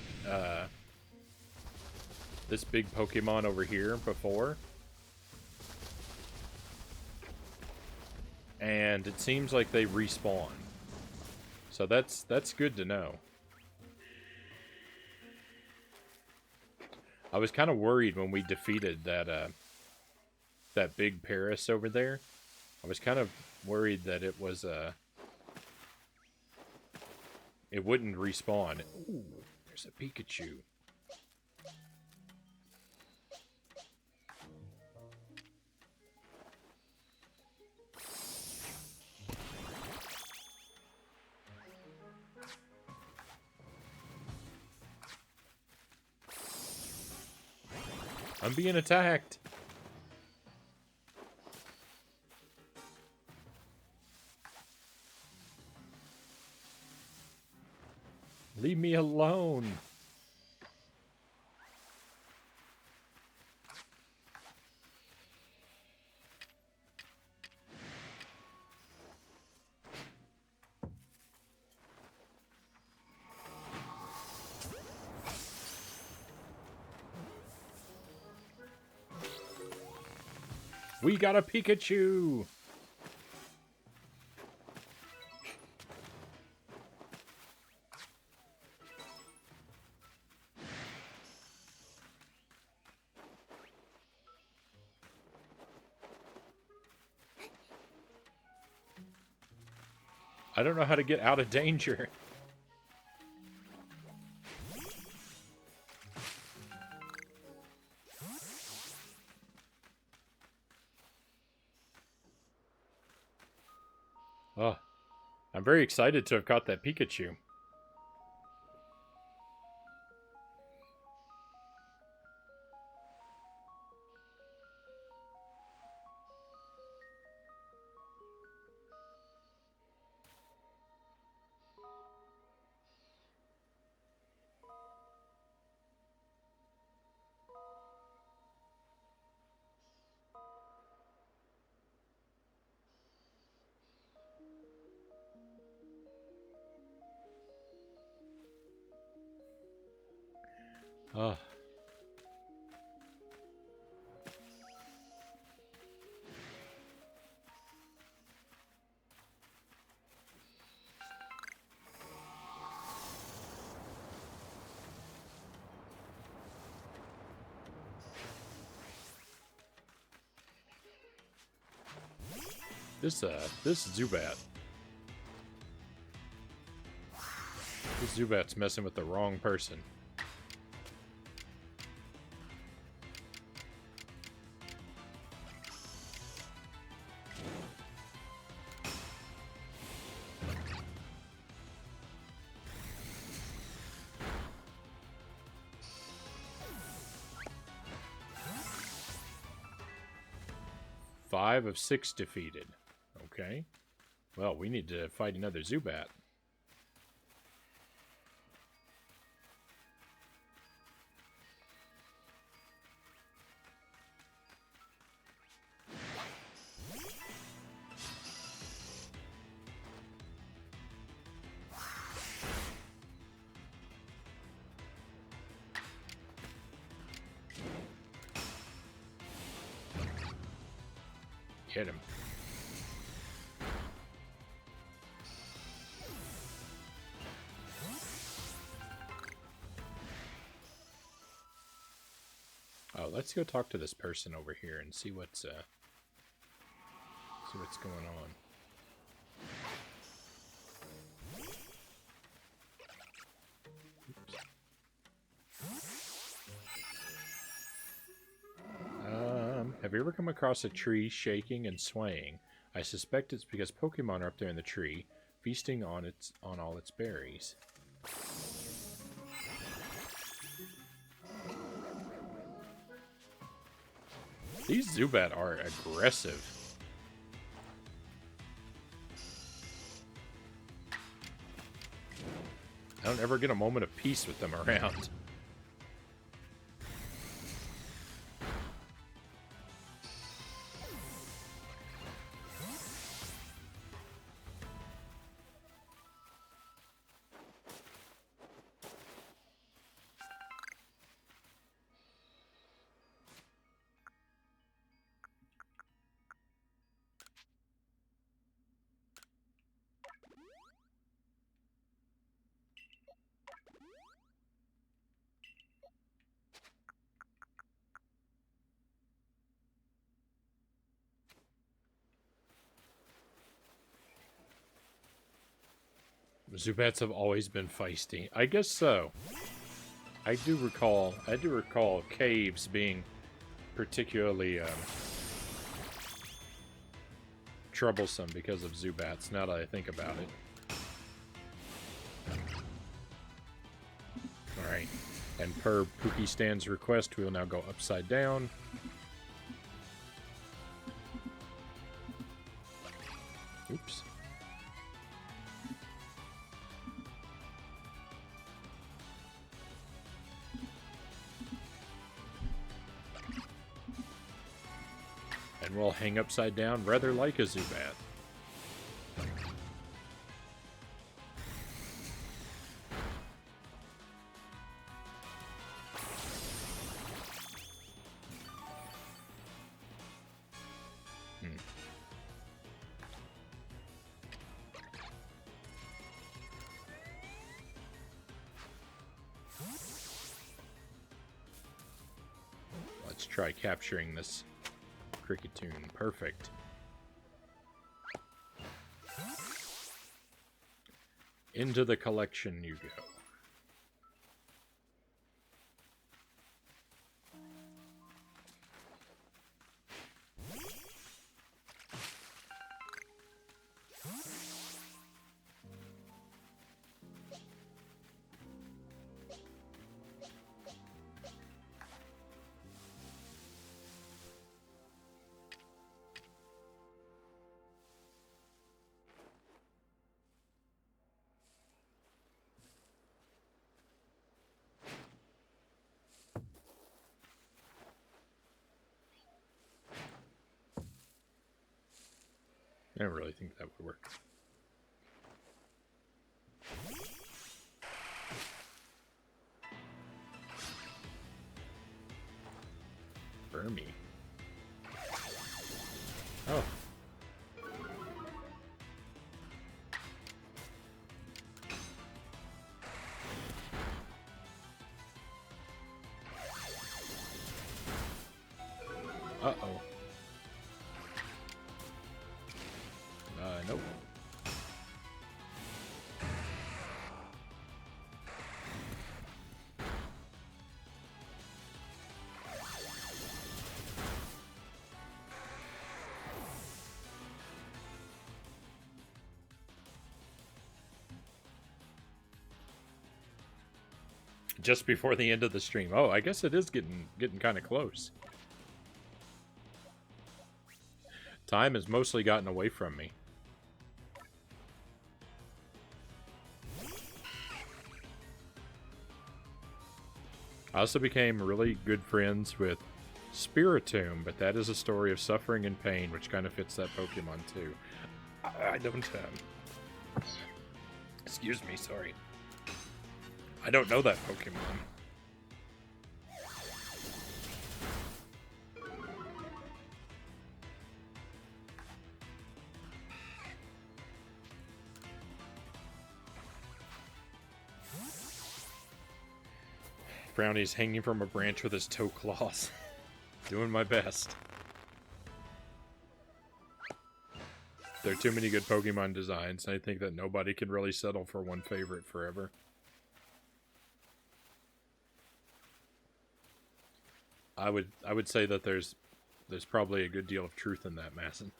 this big Pokemon over here before. And it seems like they respawn. So that's good to know. I was kind of worried when we defeated that big Paris over there. I was kind of worried that it was it wouldn't respawn. Ooh, there's a Pikachu. I'm being attacked. Leave me alone. We got a Pikachu! I don't know how to get out of danger. Oh, I'm very excited to have caught that Pikachu. Oh. This Zubat. This Zubat's messing with the wrong person. Five of 6 defeated. Okay. Well, we need to fight another Zubat. Hit him. Oh, let's go talk to this person over here and see what's going on. Have you ever come across a tree shaking and swaying? I suspect it's because Pokemon are up there in the tree, feasting on all its berries. These Zubat are aggressive. I don't ever get a moment of peace with them around. Zubats have always been feisty. I guess so. I do recall caves being particularly troublesome because of Zubats, now that I think about it. Alright. And per Pookie Stan's request, we will now go upside down. Oops. And we'll hang upside down rather like a Zubat. Let's try capturing this Cricketune. Perfect. Into the collection you go. I don't really think that would work. Burmy. Oh. Uh-oh. Nope. Just before the end of the stream. Oh, I guess it is getting kind of close. Time has mostly gotten away from me. I also became really good friends with Spiritomb, but that is a story of suffering and pain, which kind of fits that Pokemon too. I don't, excuse me, sorry. I don't know that Pokemon. Frownie's hanging from a branch with his toe claws. Doing my best. There are too many good Pokemon designs, and I think that nobody can really settle for one favorite forever. I would say that there's probably a good deal of truth in that, Masson.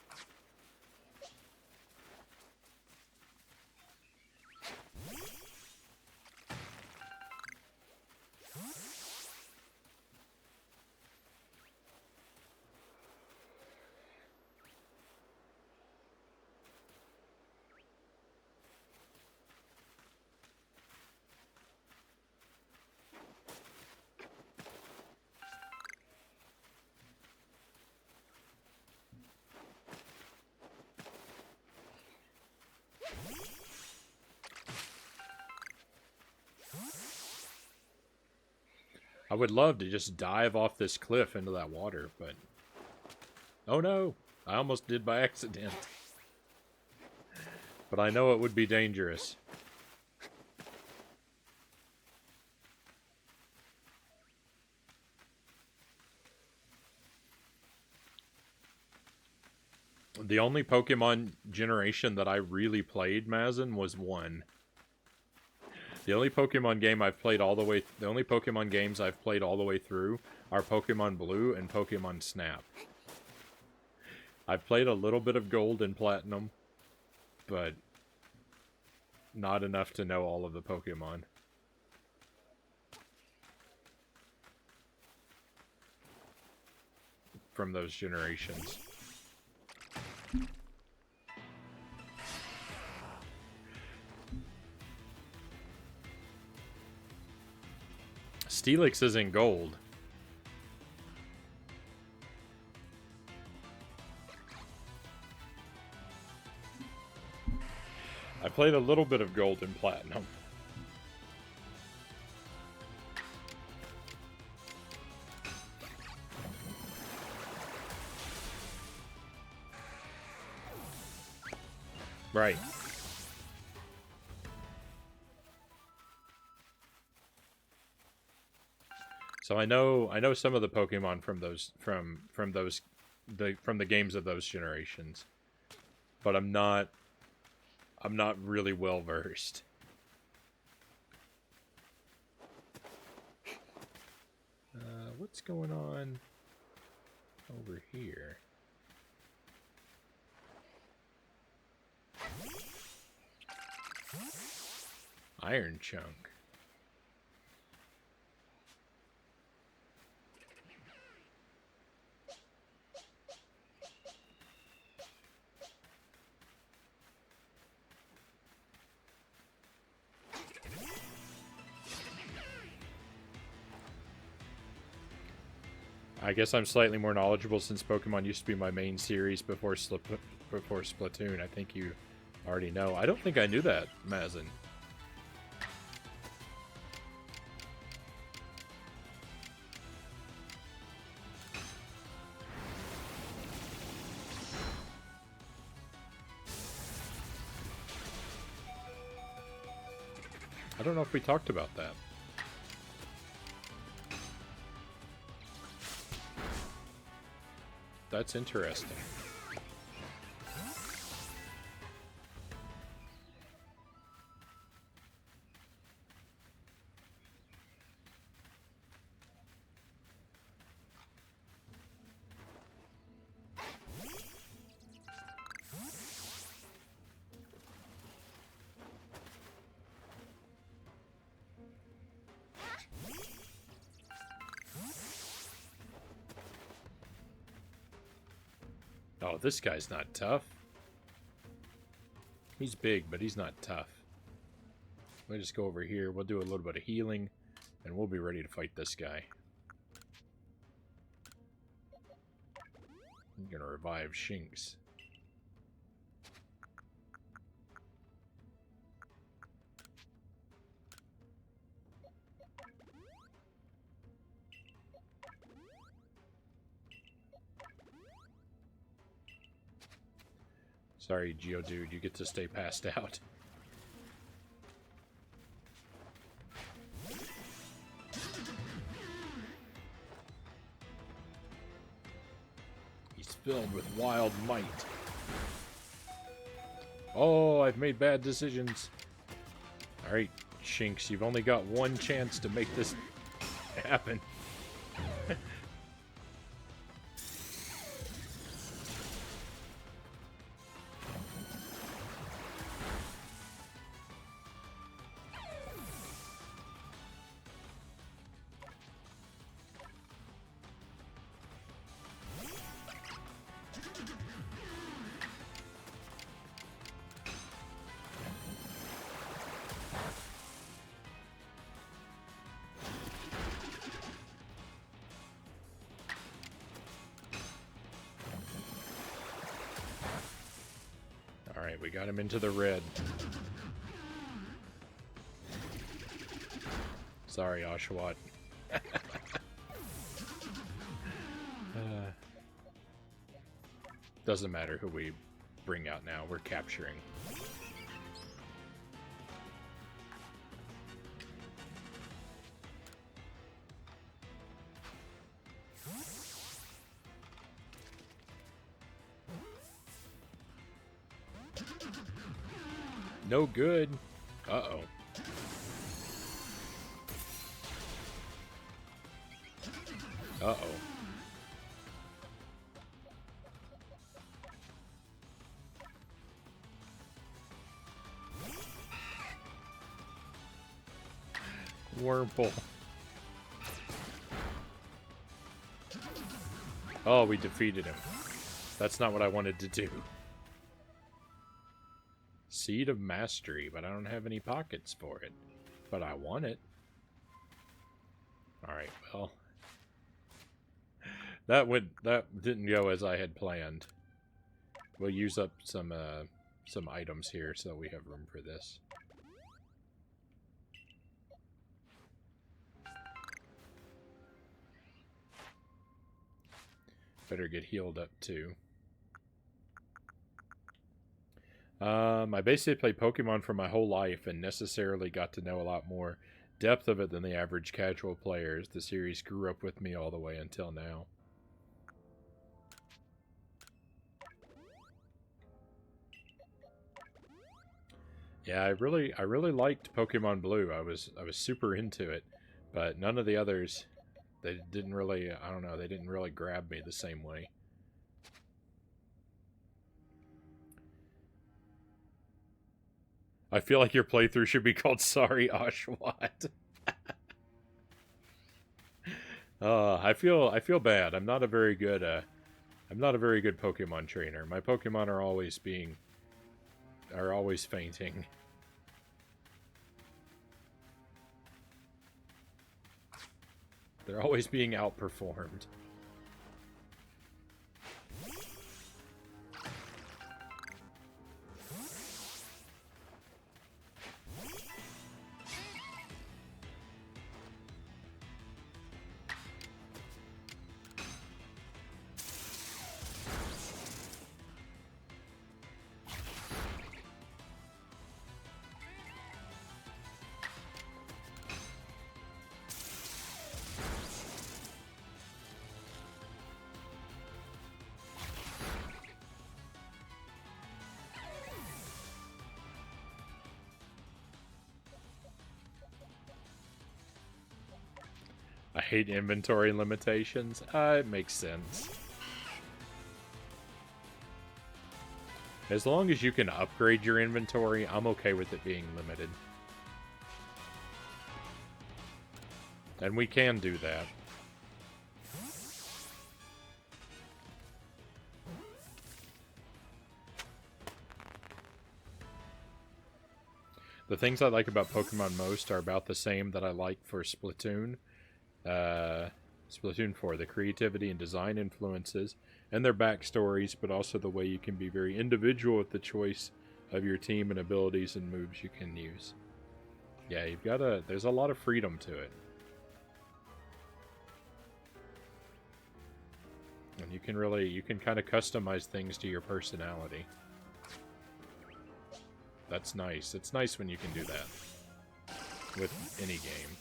I would love to just dive off this cliff into that water, but... Oh no! I almost did by accident. But I know it would be dangerous. The only Pokemon generation that I really played, Mazin, was 1. The only Pokemon game I've played all the way... The only Pokemon games I've played all the way through are Pokemon Blue and Pokemon Snap. I've played a little bit of Gold and Platinum, but not enough to know all of the Pokemon. from those generations. Steelix is in gold. I played a little bit of gold and platinum. Right. So I know some of the Pokemon from the games of those generations, but I'm not really well versed. What's going on over here? Iron Chunk. I guess I'm slightly more knowledgeable since Pokemon used to be my main series before Splatoon. I think you already know. I don't think I knew that, Mazin. I don't know if we talked about that. That's interesting. Oh, this guy's not tough. He's big, but he's not tough. We'll just go over here. We'll do a little bit of healing, and we'll be ready to fight this guy. I'm gonna revive Shinx. Sorry, Geodude, you get to stay passed out. He's filled with wild might. Oh, I've made bad decisions. Alright, Shinx, you've only got one chance to make this happen. Alright, we got him into the red. Sorry, Oshawott. Doesn't matter who we bring out now, we're capturing. No good. Uh-oh. Uh-oh. Wurmple. Oh, we defeated him. That's not what I wanted to do. Seed of Mastery, but I don't have any pockets for it. But I want it. Alright, well. That didn't go as I had planned. We'll use up some items here so we have room for this. Better get healed up too. I basically played Pokemon for my whole life and necessarily got to know a lot more depth of it than the average casual players. The series grew up with me all the way until now. Yeah, I really liked Pokemon Blue. I was super into it, but none of the others, they didn't really, I don't know, they didn't really grab me the same way. I feel like your playthrough should be called Sorry Oshawott. I feel bad. I'm not a very good Pokemon trainer. My Pokemon are always fainting. They're always being outperformed. I hate inventory limitations. It makes sense. As long as you can upgrade your inventory, I'm okay with it being limited. And we can do that. The things I like about Pokemon most are about the same that I like for Splatoon. Splatoon 4, the creativity and design influences and their backstories, but also the way you can be very individual with the choice of your team and abilities and moves you can use. Yeah, there's a lot of freedom to it. And you can kind of customize things to your personality. That's nice. It's nice when you can do that with any game.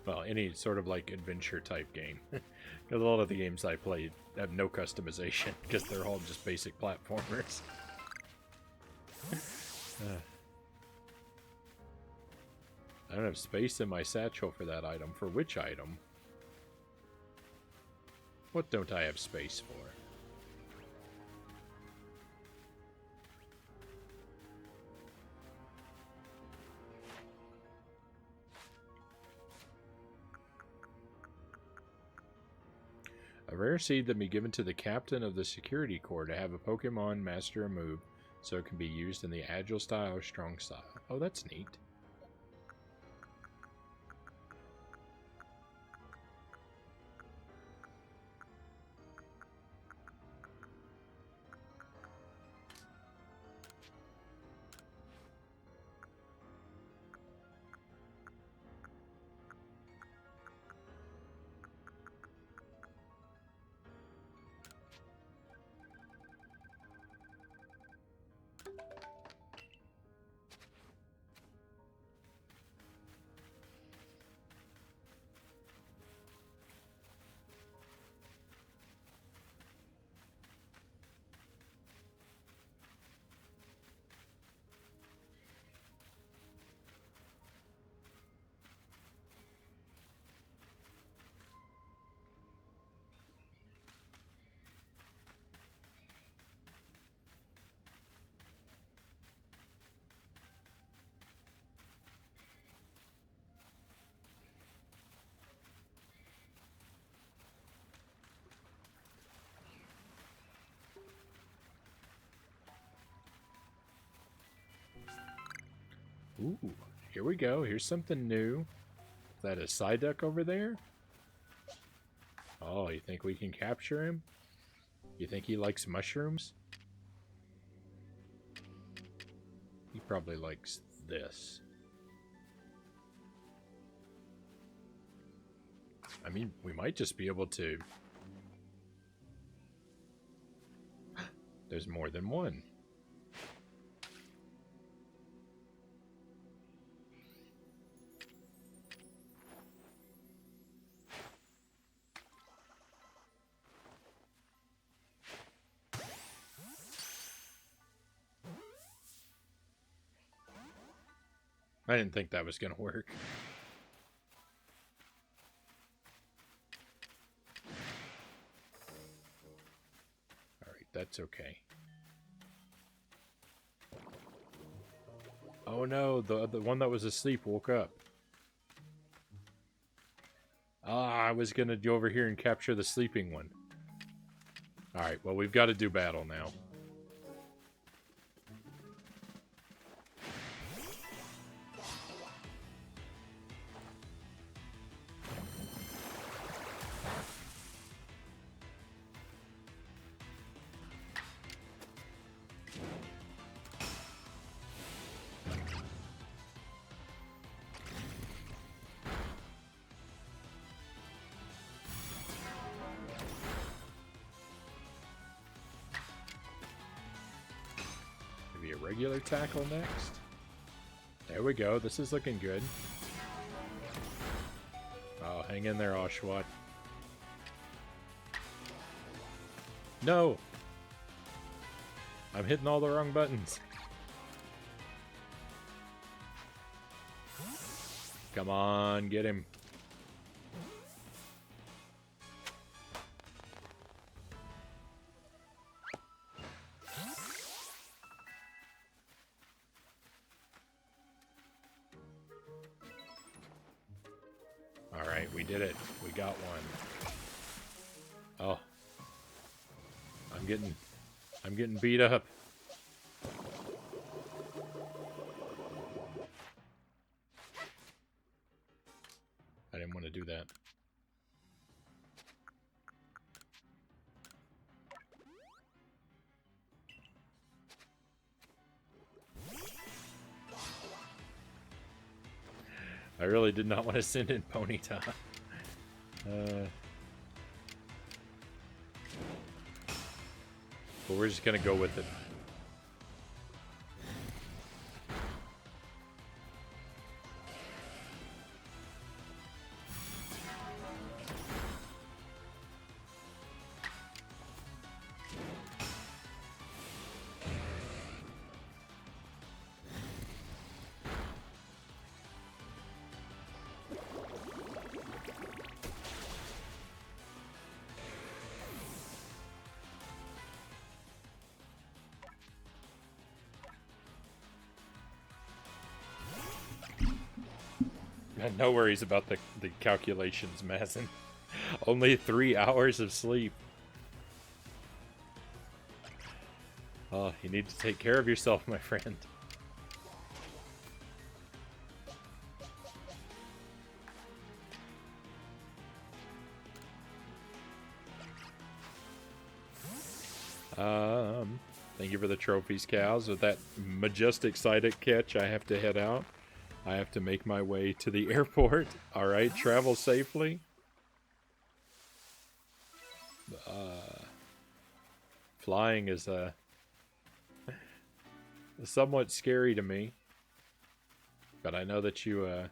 Well, any sort of like adventure type game. Because a lot of the games I played have no customization because they're all just basic platformers. I don't have space in my satchel for that item. For which item? What don't I have space for? A rare seed that may be given to the captain of the security corps to have a Pokemon master a move so it can be used in the agile style or strong style. Oh, that's neat. Ooh, here we go. Here's something new. Is that a Psyduck over there? Oh, you think we can capture him? You think he likes mushrooms? He probably likes this. I mean, we might just be able to... There's more than one. I didn't think that was going to work. Alright, that's okay. Oh no, the one that was asleep woke up. Ah, I was going to go over here and capture the sleeping one. Alright, well, we've got to do battle now. Maybe a regular tackle next. There we go. This is looking good. Oh, hang in there, Oshawott. No! I'm hitting all the wrong buttons. Come on, get him. Alright, we did it. We got one. Oh. I'm getting beat up. I didn't want to do that. I really did not want to send in Ponyta. But we're just gonna go with it. No worries about the calculations, Mazin. Only 3 hours of sleep. Oh, you need to take care of yourself, my friend. Thank you for the trophies, cows. With that majestic Psyduck catch, I have to head out. I have to make my way to the airport. Alright, travel safely. Flying is somewhat scary to me. But I know that you're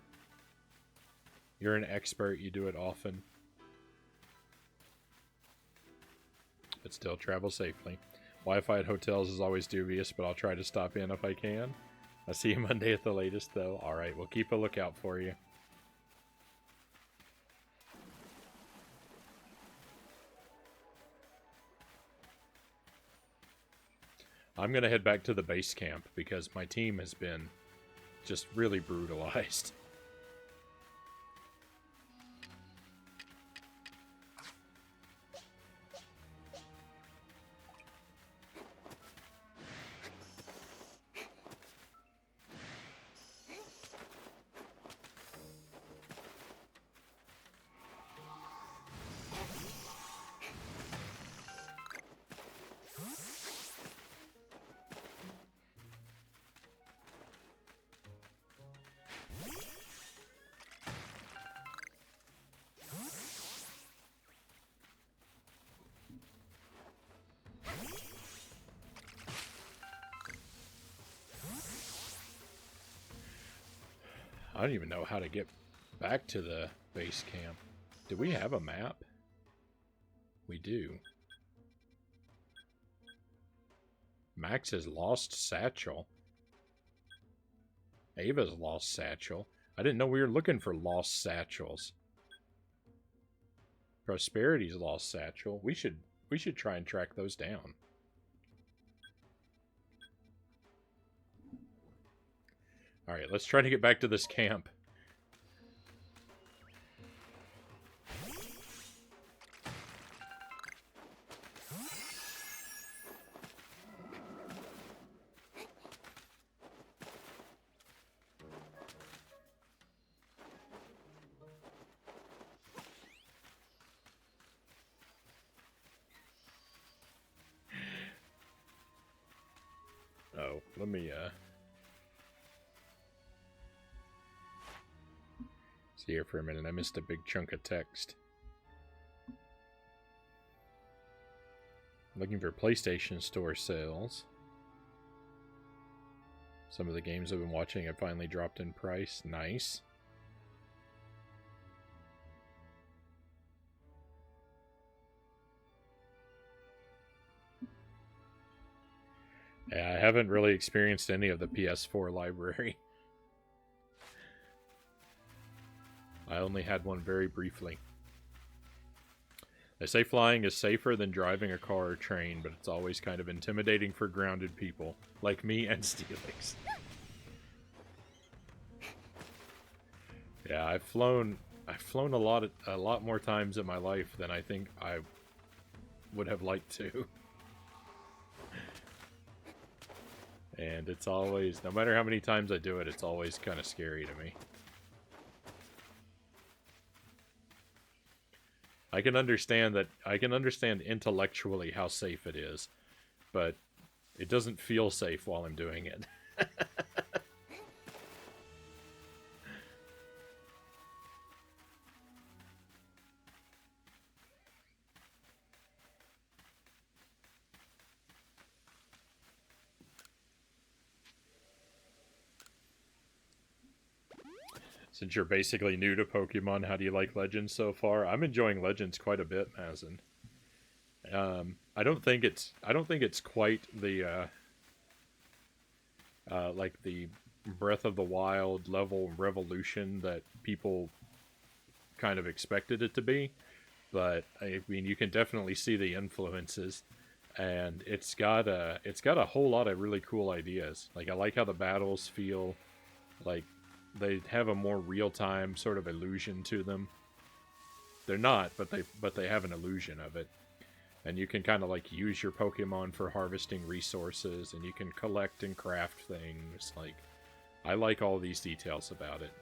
an expert. You do it often. But still, travel safely. Wi-Fi at hotels is always dubious, but I'll try to stop in if I can. I'll see you Monday at the latest, though. Alright, we'll keep a lookout for you. I'm going to head back to the base camp because my team has been just really brutalized. I don't even know how to get back to the base camp. Do we have a map? We do. Max has lost Satchel. Ava's lost Satchel. I didn't know we were looking for lost Satchels. Prosperity's lost Satchel. We should try and track those down. Alright, let's try to get back to this camp. Oh, let me, see here for a minute. I missed a big chunk of text. Looking for PlayStation Store sales. Some of the games I've been watching have finally dropped in price. Nice. Yeah, I haven't really experienced any of the PS4 library. I only had one very briefly. They say flying is safer than driving a car or train, but it's always kind of intimidating for grounded people, like me and Steelix. Yeah, I've flown a lot more times in my life than I think I would have liked to. And it's always, no matter how many times I do it, it's always kind of scary to me. I can understand intellectually how safe it is, but it doesn't feel safe while I'm doing it. Since you're basically new to Pokemon, how do you like Legends so far? I'm enjoying Legends quite a bit, Mazin. I don't think it's quite the like the Breath of the Wild level revolution that people kind of expected it to be, but I mean you can definitely see the influences, and it's got a whole lot of really cool ideas. Like I like how the battles feel like they have a more real-time sort of illusion to them. They're not, but they have an illusion of it. And you can kind of like use your Pokemon for harvesting resources, and you can collect and craft things. Like, I like all these details about it.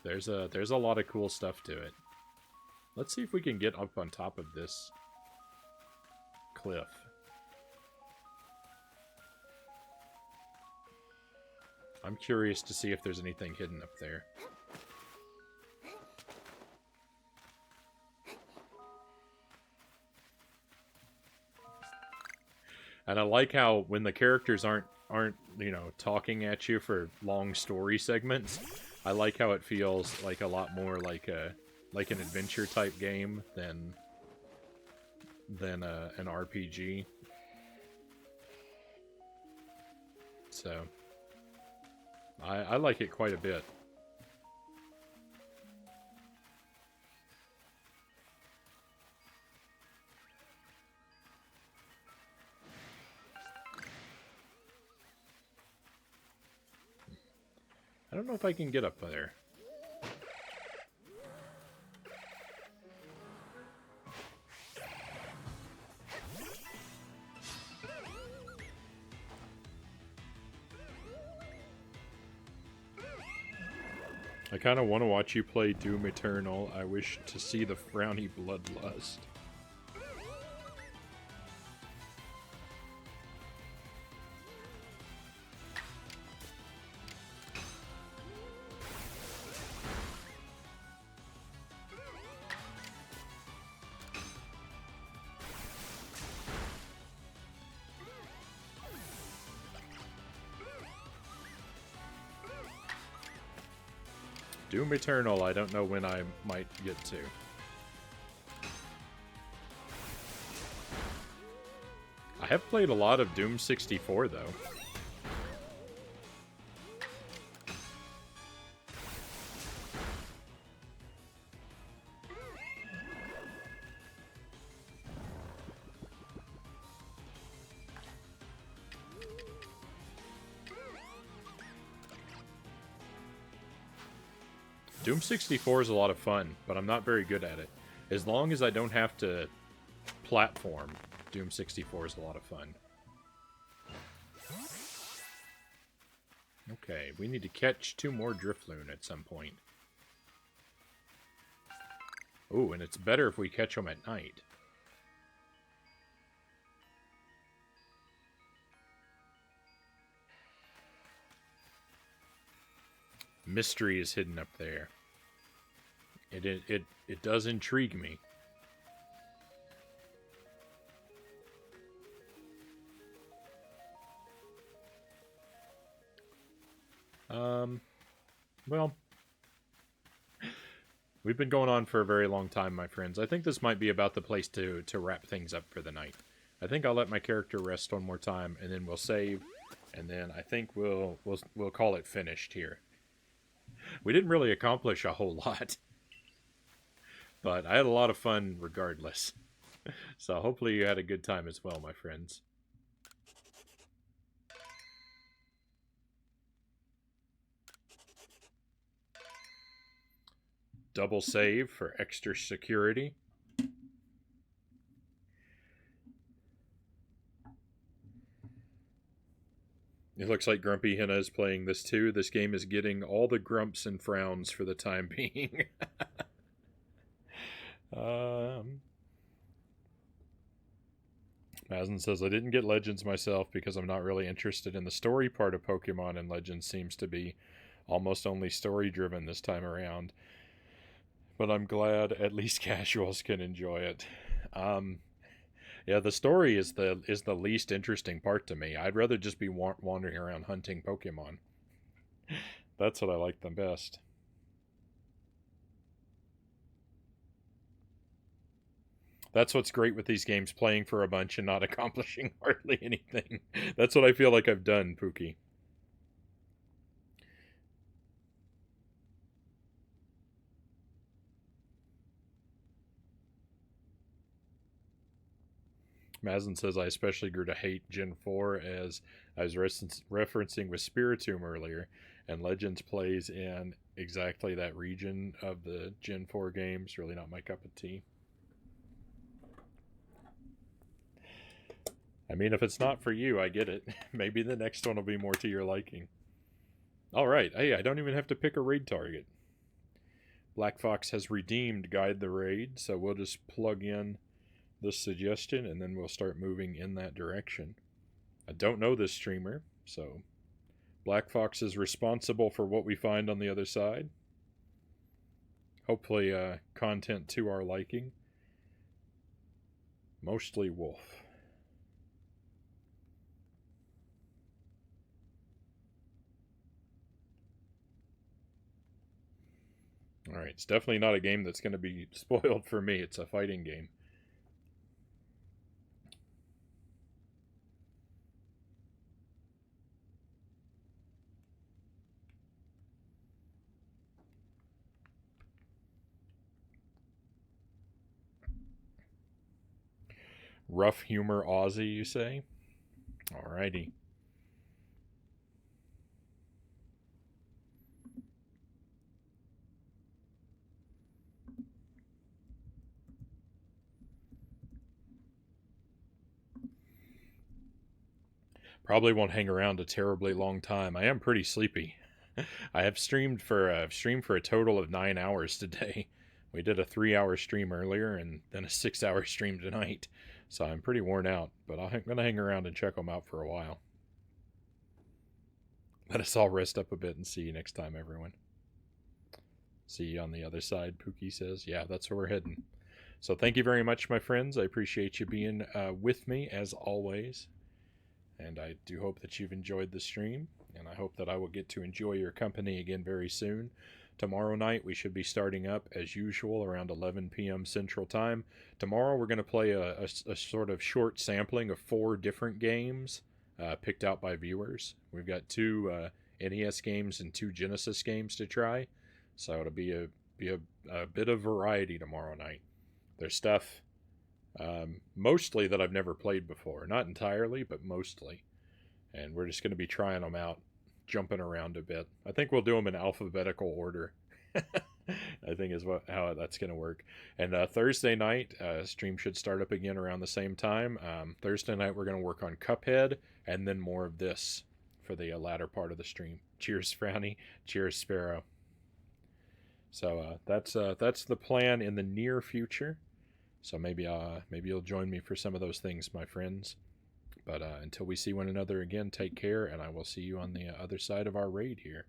There's a lot of cool stuff to it. Let's see if we can get up on top of this cliff. I'm curious to see if there's anything hidden up there. And I like how when the characters aren't you know, talking at you for long story segments, I like how it feels like a lot more like an adventure type game than an RPG. So I like it quite a bit. I don't know if I can get up there. I kind of want to watch you play Doom Eternal. I wish to see the Frownie bloodlust. Doom Eternal, I don't know when I might get to. I have played a lot of Doom 64, though. Doom 64 is a lot of fun, but I'm not very good at it. As long as I don't have to platform, Doom 64 is a lot of fun. Okay, we need to catch 2 more Drifloon at some point. Ooh, and it's better if we catch them at night. Mystery is hidden up there. It does intrigue me. Well, we've been going on for a very long time, my friends. I think this might be about the place to wrap things up for the night. I think I'll let my character rest one more time, and then we'll save, and then I think we'll call it finished here. We didn't really accomplish a whole lot, but I had a lot of fun regardless. So hopefully you had a good time as well, my friends. Double save for extra security. It looks like Grumpy Henna is playing this too. This game is getting all the grumps and frowns for the time being. Mazen says, I didn't get Legends myself because I'm not really interested in the story part of Pokemon, and Legends seems to be almost only story-driven this time around. But I'm glad at least casuals can enjoy it. Yeah, the story is the least interesting part to me. I'd rather just be wandering around hunting Pokemon. That's what I like the best. That's what's great with these games, playing for a bunch and not accomplishing hardly anything. That's what I feel like I've done, Pookie. Mazen says, I especially grew to hate Gen 4 as I was referencing with Spiritomb earlier, and Legends plays in exactly that region of the Gen 4 games. Really not my cup of tea. I mean, if it's not for you, I get it. Maybe the next one will be more to your liking. Alright, hey, I don't even have to pick a raid target. Black Fox has redeemed Guide the Raid, so we'll just plug in this suggestion and then we'll start moving in that direction. I don't know this streamer, so Black Fox is responsible for what we find on the other side. Hopefully content to our liking. Mostly wolf. Alright, it's definitely not a game that's going to be spoiled for me. It's a fighting game. Rough humor Aussie, you say? Alrighty. Probably won't hang around a terribly long time. I am pretty sleepy. I have streamed for a total of 9 hours today. We did a 3-hour stream earlier and then a 6-hour stream tonight. So I'm pretty worn out, but I'm going to hang around and check them out for a while. Let us all rest up a bit and see you next time, everyone. See you on the other side, Pookie says. Yeah, that's where we're heading. So thank you very much, my friends. I appreciate you being with me, as always. And I do hope that you've enjoyed the stream. And I hope that I will get to enjoy your company again very soon. Tomorrow night we should be starting up as usual around 11 p.m. Central Time. Tomorrow we're going to play a sort of short sampling of 4 different games picked out by viewers. We've got 2 NES games and 2 Genesis games to try, so it'll be a bit of variety tomorrow night. There's stuff mostly that I've never played before, not entirely, but mostly, and we're just going to be trying them out, jumping around a bit. I think we'll do them in alphabetical order. I think is how that's going to work. And Thursday night, stream should start up again around the same time. Thursday night, we're going to work on Cuphead, and then more of this for the latter part of the stream. Cheers, Frownie. Cheers, Sparrow. So that's the plan in the near future. So maybe you'll join me for some of those things, my friends. But until we see one another again, take care, and I will see you on the other side of our raid here.